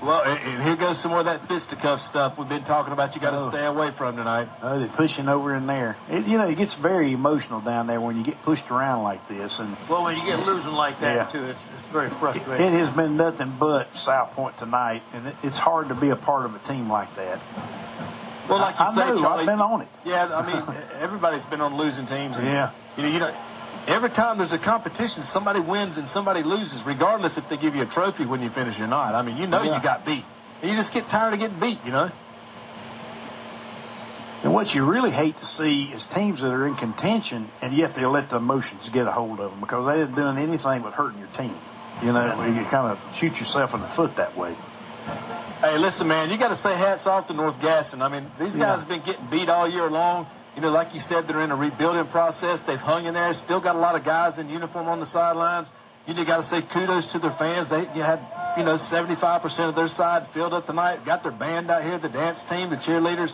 Well, and here goes some more of that fisticuff stuff we've been talking about. You got to stay away from tonight. They're pushing over in there. It gets very emotional down there when you get pushed around like this. And well, when you get losing like that, too, it's very frustrating. It has been nothing but South Point tonight, and it's hard to be a part of a team like that. Well, like you say, Charlie, I've been on it. Yeah, I mean, everybody's been on losing teams. And, every time there's a competition, somebody wins and somebody loses, regardless if they give you a trophy when you finish or not. I mean, you got beat. And you just get tired of getting beat, And what you really hate to see is teams that are in contention, and yet they let the emotions get a hold of them because they didn't do anything but hurting your team. You kind of shoot yourself in the foot that way. Hey, listen, man, you got to say hats off to North Gaston. I mean, these guys have been getting beat all year long. Like you said, they're in a rebuilding process. They've hung in there. Still got a lot of guys in uniform on the sidelines. You got to say kudos to their fans. They had, 75% of their side filled up tonight. Got their band out here, the dance team, the cheerleaders.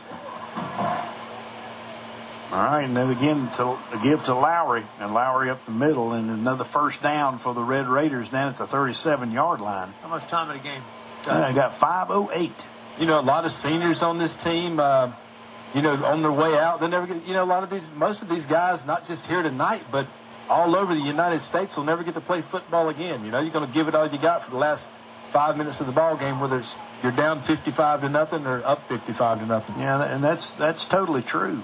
All right, and then again to give to Lowry, and Lowry up the middle, and another first down for the Red Raiders down at the 37-yard line. How much time in the game? I got 5:08. You know, a lot of seniors on this team, you know, on their way out, they never get, you know, most of these guys, not just here tonight, but all over the United States will never get to play football again. You know, you're going to give it all you got for the last 5 minutes of the ball game, whether you're down 55-0 or up 55-0. Yeah, and that's totally true.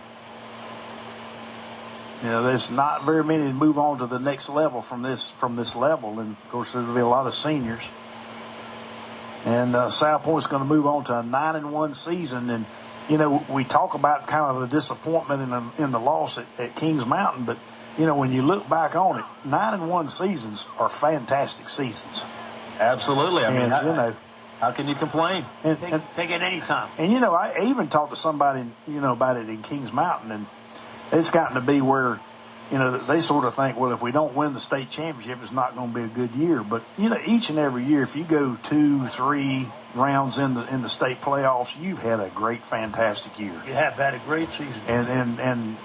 You know, there's not very many to move on to the next level from this level, and of course there'll be a lot of seniors. And South Point's going to move on to a 9-1 season, and you know we talk about kind of the disappointment in the loss at Kings Mountain, but you know when you look back on it, 9-1 seasons are fantastic seasons. Absolutely, I mean, you know, how can you complain? Take it any time. And you know, I even talked to somebody about it in Kings Mountain, and it's gotten to be where, you know, they sort of think, well, if we don't win the state championship, it's not going to be a good year. But, you know, each and every year, if you go 2-3 rounds in the state playoffs, you've had a great, fantastic year. You have had a great season. And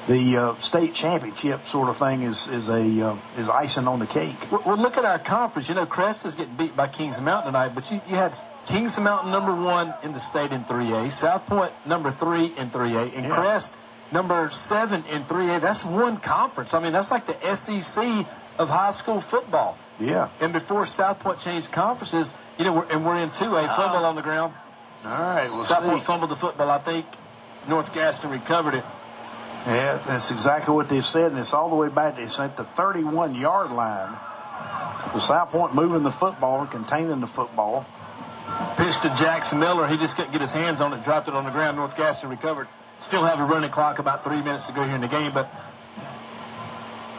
the state championship sort of thing is icing on the cake. Well, look at our conference. You know, Crest is getting beat by Kings Mountain tonight, but you had Kings Mountain #1 in the state in 3A, South Point #3 in 3A, and Crest #7 in 3A. That's one conference. I mean, that's like the SEC of high school football. Yeah. And before South Point changed conferences, you know, we're in 2A, fumble on the ground. All right, we'll South see. Point fumbled the football, I think. North Gaston recovered it. Yeah, that's exactly what they said, and it's all the way back. It's at the 31-yard line. The South Point moving the football and containing the football. Pitched to Jackson Miller. He just couldn't get his hands on it, dropped it on the ground. North Gaston recovered. Still have a running clock, about 3 minutes to go here in the game. But,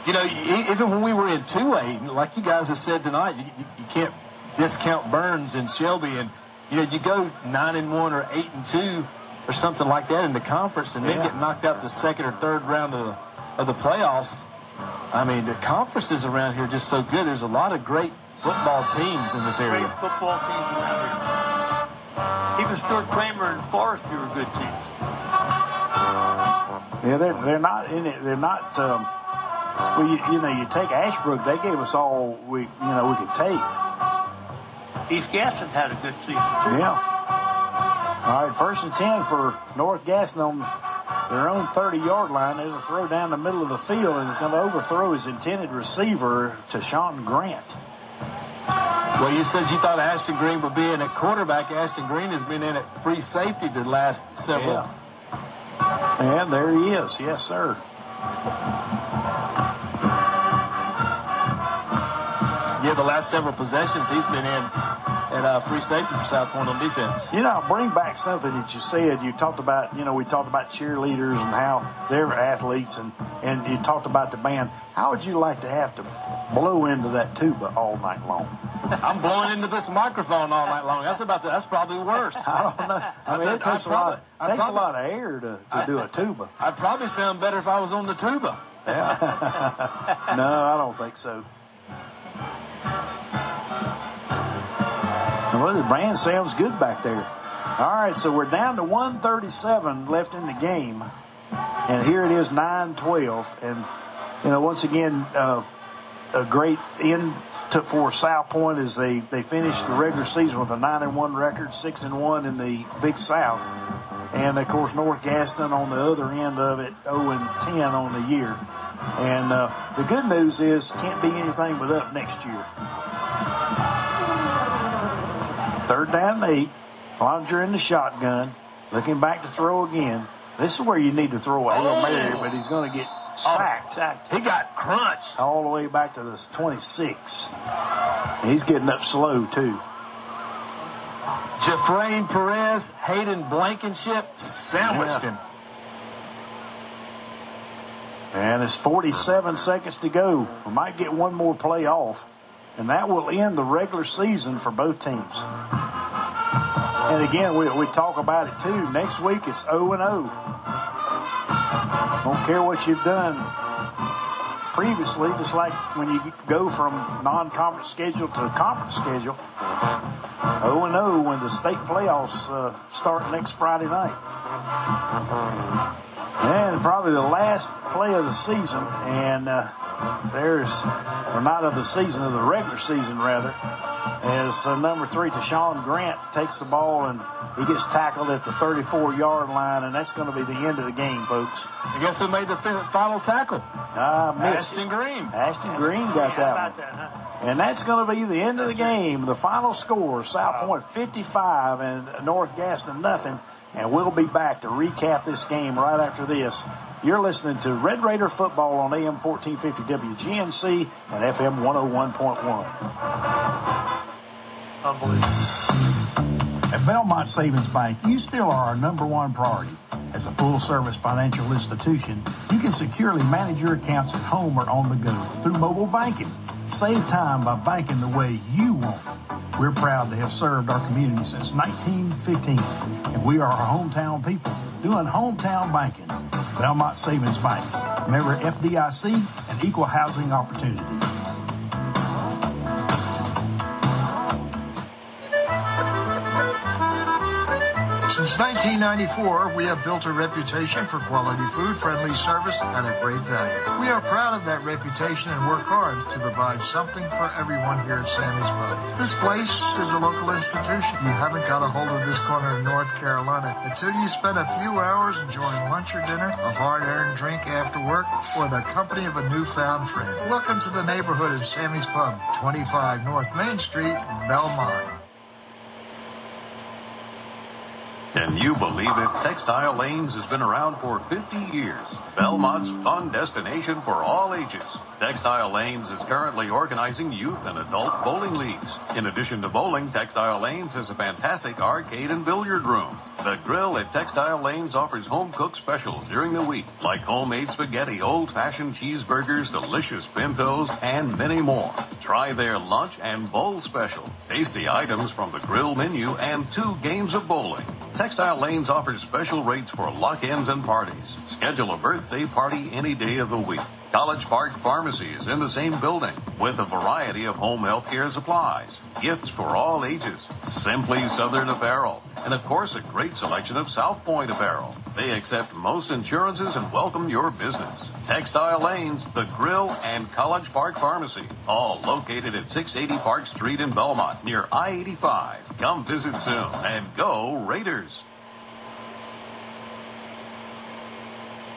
you know, even when we were in 2A, like you guys have said tonight, you can't discount Burns and Shelby. And, you know, you go 9-1 or 8-2 or something like that in the conference and then get knocked out the second or third round of the playoffs. I mean, the conferences around here are just so good. There's a lot of great football teams in this area. Great football teams around here. Even Stuart Kramer and Forestry are good teams. Yeah, they're not in it. They're not. Well, you know, you take Ashbrook. They gave us all we could take. East Gaston had a good season too. Yeah. All right, 1st and 10 for North Gaston on their own 30-yard line. There's a throw down the middle of the field, and it's going to overthrow his intended receiver to Sean Grant. Well, you said you thought Ashton Green would be in at quarterback. Ashton Green has been in at free safety the last several. Yeah. And there he is. Yes, sir. Yeah, the last several possessions he's been in at free safety for South Point on defense. You know, I'll bring back something that you said. You talked about, you know, we talked about cheerleaders and how they're athletes, and you talked about the band. How would you like to have to blow into that tuba all night long? I'm blowing into this microphone all night long. That's probably worse. I don't know. I mean, it takes a lot of air to do a tuba. I'd probably sound better if I was on the tuba. Yeah. No, I don't think so. Well, the band sounds good back there. All right, so we're down to 1:37 left in the game. And here it is, 9-12. And, you know, once again, a great end for South Point as they finished the regular season with a 9-1 record, 6-1 in the Big South. And, of course, North Gaston on the other end of it, 0-10 on the year. And the good news is can't be anything but up next year. 3rd down and 8. Cloninger in the shotgun. Looking back to throw again. This is where you need to throw a Hail Mary, but he's going to get sacked. He got crunched. All the way back to the 26. He's getting up slow, too. Jafrain Perez, Hayden Blankenship sandwiched him. And it's 47 seconds to go. We might get one more play off. And that will end the regular season for both teams. And again, we talk about it too. Next week it's 0-0. Don't care what you've done previously, just like when you go from non-conference schedule to conference schedule. 0-0 when the state playoffs start next Friday night. And probably the last play of the season, and not of the season, of the regular season rather, as number 3, Tashawn Grant, takes the ball and he gets tackled at the 34-yard line, and that's going to be the end of the game, folks. I guess who made the final tackle? Ashton Green. Ashton Green got that one. And that's going to be the end of the game. The final score, South Point 55 and North Gaston nothing. And we'll be back to recap this game right after this. You're listening to Red Raider football on AM 1450 WGNC and FM 101.1. At Belmont Savings Bank, you still are our number one priority. As a full-service financial institution, you can securely manage your accounts at home or on the go through mobile banking. Save time by banking the way you want. We're proud to have served our community since 1915, and we are our hometown people doing hometown banking. Belmont Savings Bank, member FDIC, and equal housing opportunity. Since 1994, we have built a reputation for quality food, friendly service, and a great value. We are proud of that reputation and work hard to provide something for everyone here at Sammy's Pub. This place is a local institution. You haven't got a hold of this corner of North Carolina until you spend a few hours enjoying lunch or dinner, a hard-earned drink after work, or the company of a newfound friend. Welcome to the neighborhood at Sammy's Pub, 25 North Main Street, Belmont. Can you believe it? Textile Lanes has been around for 50 years. Belmont's fun destination for all ages. Textile Lanes is currently organizing youth and adult bowling leagues. In addition to bowling, Textile Lanes has a fantastic arcade and billiard room. The grill at Textile Lanes offers home-cooked specials during the week, like homemade spaghetti, old-fashioned cheeseburgers, delicious pintos, and many more. Try their lunch and bowl special. Tasty items from the grill menu and 2 games of bowling. Textile Lanes offers special rates for lock-ins and parties. Schedule a birthday party any day of the week. College Park Pharmacy is in the same building with a variety of home health care supplies, gifts for all ages, Simply Southern apparel, and of course a great selection of South Point apparel. They accept most insurances and welcome your business. Textile Lanes, The Grill, and College Park Pharmacy, all located at 680 Park Street in Belmont near I-85. Come visit soon and go Raiders.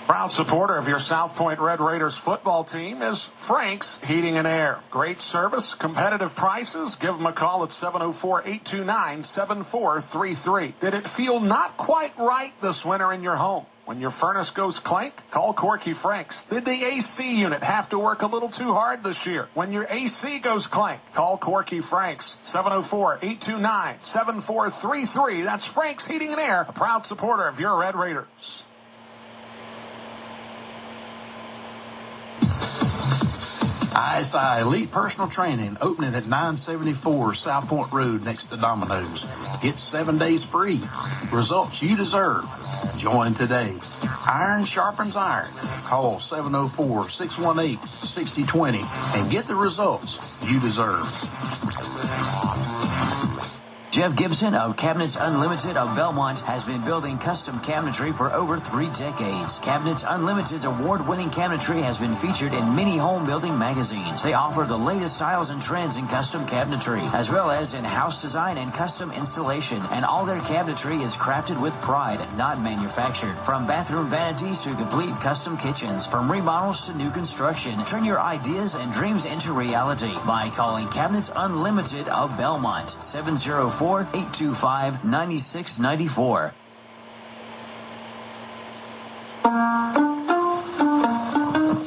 Proud supporter of your South Point Red Raiders football team is Frank's Heating and Air. Great service, competitive prices. Give them a call at 704-829-7433. Did it feel not quite right this winter in your home? When your furnace goes clank, call Corky Franks. Did the AC unit have to work a little too hard this year? When your AC goes clank, call Corky Franks. 704-829-7433. That's Frank's Heating and Air, a proud supporter of your Red Raiders. ISI Elite Personal Training opening at 974 South Point Road next to Domino's. Get 7 days free. Results you deserve. Join today. Iron sharpens iron. Call 704-618-6020 and get the results you deserve. Jeff Gibson of Cabinets Unlimited of Belmont has been building custom cabinetry for over 3 decades. Cabinets Unlimited's award-winning cabinetry has been featured in many home building magazines. They offer the latest styles and trends in custom cabinetry, as well as in house design and custom installation. And all their cabinetry is crafted with pride, not manufactured. From bathroom vanities to complete custom kitchens, from remodels to new construction, turn your ideas and dreams into reality by calling Cabinets Unlimited of Belmont. 704-825-9694.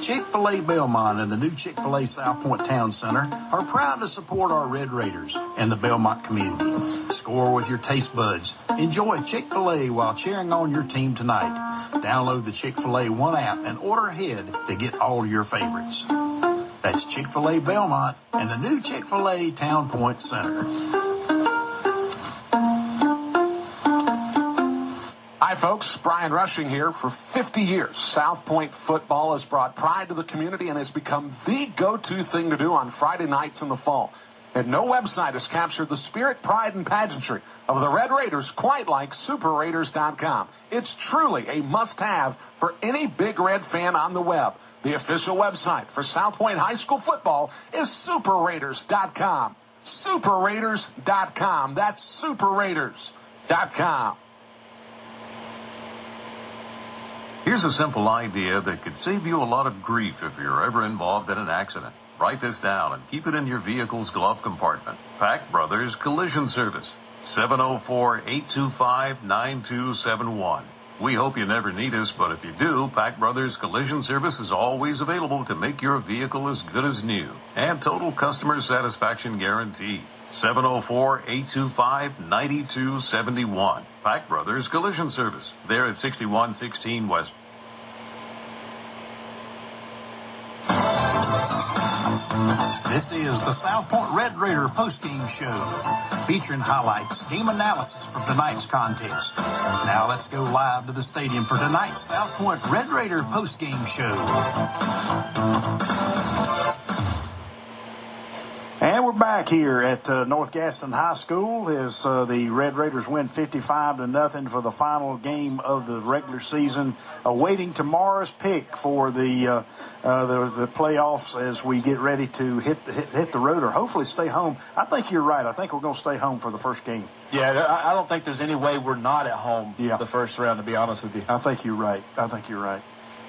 Chick-fil-A Belmont and the new Chick-fil-A South Point Town Center are proud to support our Red Raiders and the Belmont community. Score with your taste buds. Enjoy Chick-fil-A while cheering on your team tonight. Download the Chick-fil-A One app and order ahead to get all your favorites. That's Chick-fil-A Belmont and the new Chick-fil-A Town Point Center. Hi, folks. Brian Rushing here. For 50 years, South Point football has brought pride to the community and has become the go-to thing to do on Friday nights in the fall. And no website has captured the spirit, pride, and pageantry of the Red Raiders quite like SuperRaiders.com. It's truly a must-have for any Big Red fan on the web. The official website for South Point High School football is SuperRaiders.com. SuperRaiders.com. That's SuperRaiders.com. Here's a simple idea that could save you a lot of grief if you're ever involved in an accident. Write this down and keep it in your vehicle's glove compartment. Pack Brothers Collision Service, 704-825-9271. We hope you never need us, but if you do, Pack Brothers Collision Service is always available to make your vehicle as good as new. And total customer satisfaction guarantee. 704-825-9271. Pack Brothers Collision Service. They're at 6116 West. This is the South Point Red Raider postgame show, featuring highlights, game analysis for tonight's contest. Now let's go live to the stadium for tonight's South Point Red Raider postgame show. And we're back here at North Gaston High School as the Red Raiders win 55-0 for the final game of the regular season, awaiting tomorrow's pick for the playoffs as we get ready to hit the road or hopefully stay home. I think you're right. I think we're going to stay home for the first game. Yeah, I don't think there's any way we're not at home the first round, to be honest with you. I think you're right.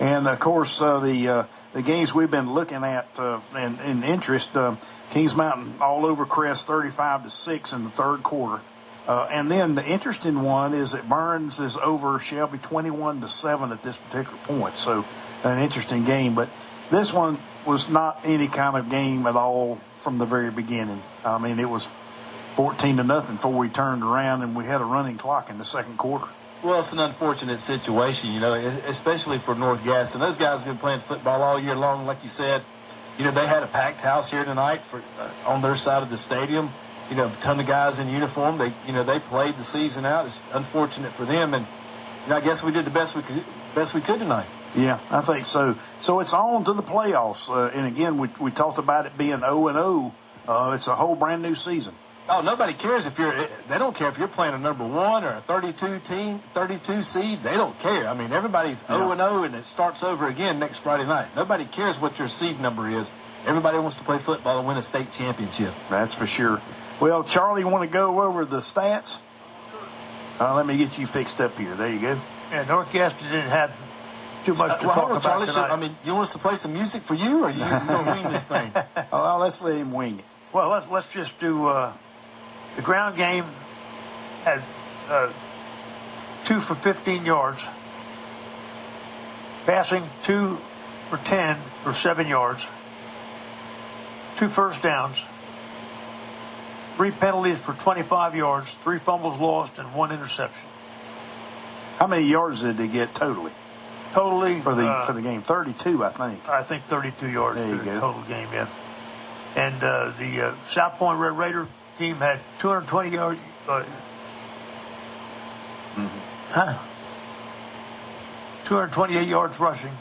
And, of course, the games we've been looking at in interest, Kings Mountain all over Crest 35-6 in the third quarter. And then the interesting one is that Burns is over Shelby 21-7 at this particular point. So an interesting game. But this one was not any kind of game at all from the very beginning. I mean, it was 14-0 before we turned around and we had a running clock in the second quarter. Well, it's an unfortunate situation, you know, especially for North Gaston. Those guys have been playing football all year long, like you said. You know, they had a packed house here tonight on their side of the stadium. You know, a ton of guys in uniform. They played the season out. It's unfortunate for them, and I guess we did the best we could tonight. Yeah, I think so. So it's on to the playoffs, and again, we talked about it being 0-0. It's a whole brand new season. Oh, nobody cares they don't care if you're playing a number 1 or a 32 seed. They don't care. I mean, everybody's 0-0 and it starts over again next Friday night. Nobody cares what your seed number is. Everybody wants to play football and win a state championship. That's for sure. Well, Charlie, you want to go over the stats? Let me get you fixed up here. There you go. Yeah, North Gaston didn't have too much to talk about Charlie, tonight. I mean, you want us to play some music for you, or you going to wing this thing? Well, let's let him wing it. Well, let's just do the ground game had 2 for 15 yards. Passing 2 for 10 for 7 yards. 2 first downs. 3 penalties for 25 yards. 3 fumbles lost and 1 interception. How many yards did they get totally? Totally for the game, 32, I think. I think 32 yards for the total game, yeah. And the South Point Red Raider team had 220 yards. 228 yards rushing,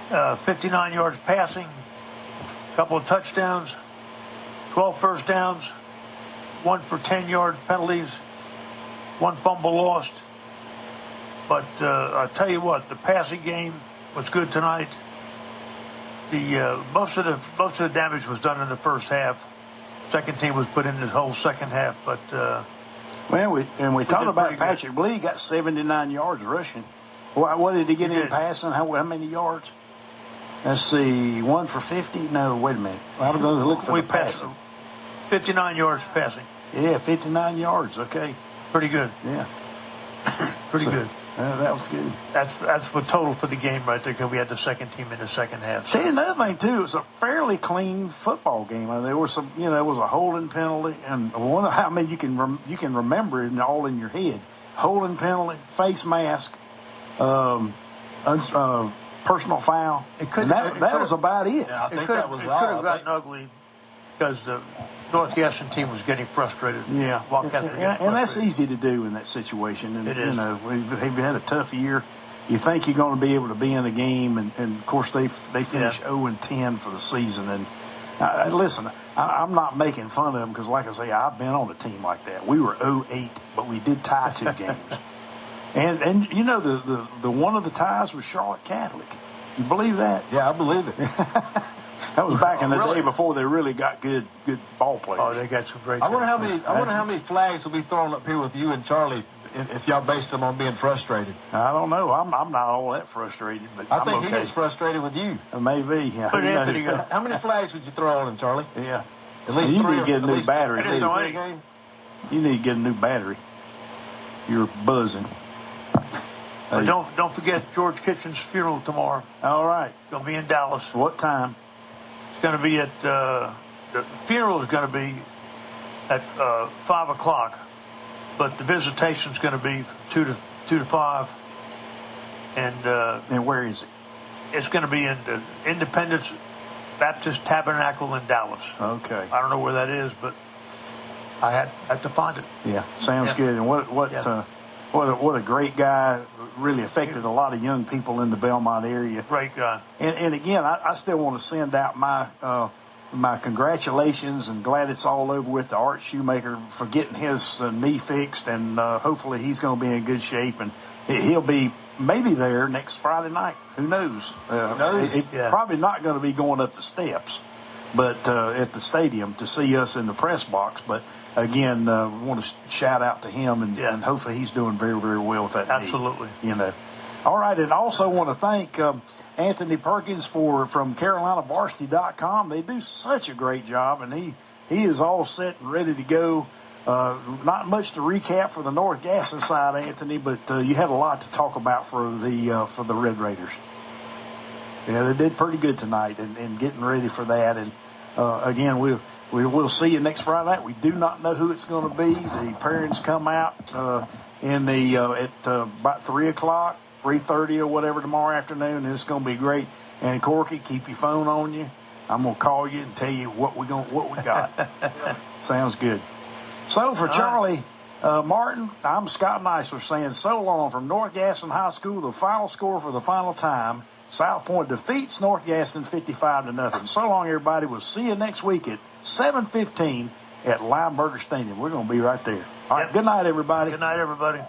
59 yards passing, a couple of touchdowns, 12 first downs, 1 for 10-yard penalties, 1 fumble lost. But I'll tell you what, the passing game was good tonight. The most of the damage was done in the first half. Second team was put in the whole second half, but we talked about Patrick Blee got 79 yards rushing. What did he get in passing? How many yards? Let's see, 1 for 50. No, wait a minute. I was going to look for the passing. 59 yards passing. Yeah, 59 yards. Okay, pretty good. Yeah, pretty good. That was good. That's the total for the game right there, because we had the second team in the second half. See, another thing too, it was a fairly clean football game. I mean, there was some, there was a holding penalty, and you can remember it all in your head. Holding penalty, face mask, personal foul. That was about it. Yeah, I think that was all. It could have gotten ugly because the North Gaston team was getting frustrated. Yeah, and that's easy to do in that situation. And it is. We've had a tough year. You think you're going to be able to be in a game, and of course they finished 0-10 for the season. And listen, I'm not making fun of them because, like I say, I've been on a team like that. We were 0-8, but we did tie 2 games. And you know, the one of the ties was Charlotte Catholic. You believe that? Yeah, I believe it. That was back in the day before they really got good ball players. Oh, they got some great. I wonder how many flags will be thrown up here with you and Charlie if y'all based them on being frustrated. I don't know. I'm not all that frustrated, but I think okay. he gets frustrated with you. Maybe. Yeah. But Anthony, how many flags would you throw on him, Charlie? Yeah. At least you 3 need to get a new battery. You need to get a new battery. You're buzzing. But don't forget George Kitchen's funeral tomorrow. All right. It's going to be in Dallas. What time? It's going to be at the funeral is going to be at 5 o'clock, but the visitation is going to be from 2 to 5. And where is it? It's going to be in the Independence Baptist Tabernacle in Dallas. Okay. I don't know where that is, but I had to find it. Yeah, sounds good. And what a great guy. Really affected a lot of young people in the Belmont area. Great guy. And again, I still want to send out my congratulations and glad it's all over with to Art Shoemaker for getting his knee fixed, and hopefully he's going to be in good shape, and he'll be maybe there next Friday night. Who knows? He's probably not going to be going up the steps, but at the stadium to see us in the press box. But again, we want to shout out to him, and hopefully he's doing very, very well with that Absolutely. knee. You know. All right, and also want to thank Anthony Perkins from CarolinaVarsity.com. They do such a great job, and he is all set and ready to go. Not much to recap for the North Gaston side, Anthony, but you had a lot to talk about for the Red Raiders. Yeah, they did pretty good tonight, and getting ready for that. And again, we'll see you next Friday night. We do not know who it's going to be. The parents come out at about 3 o'clock. 3:30 or whatever tomorrow afternoon, and it's going to be great. And Corky, keep your phone on you. I'm going to call you and tell you what we got. Sounds good. So for Charlie Martin, I'm Scott Neisler saying so long from North Gaston High School. The final score for the final time: South Point defeats North Gaston 55-0. So long, everybody. We'll see you next week at 7:15 at Lineberger Stadium. We're going to be right there. All right. Good night, everybody. Good night, everybody.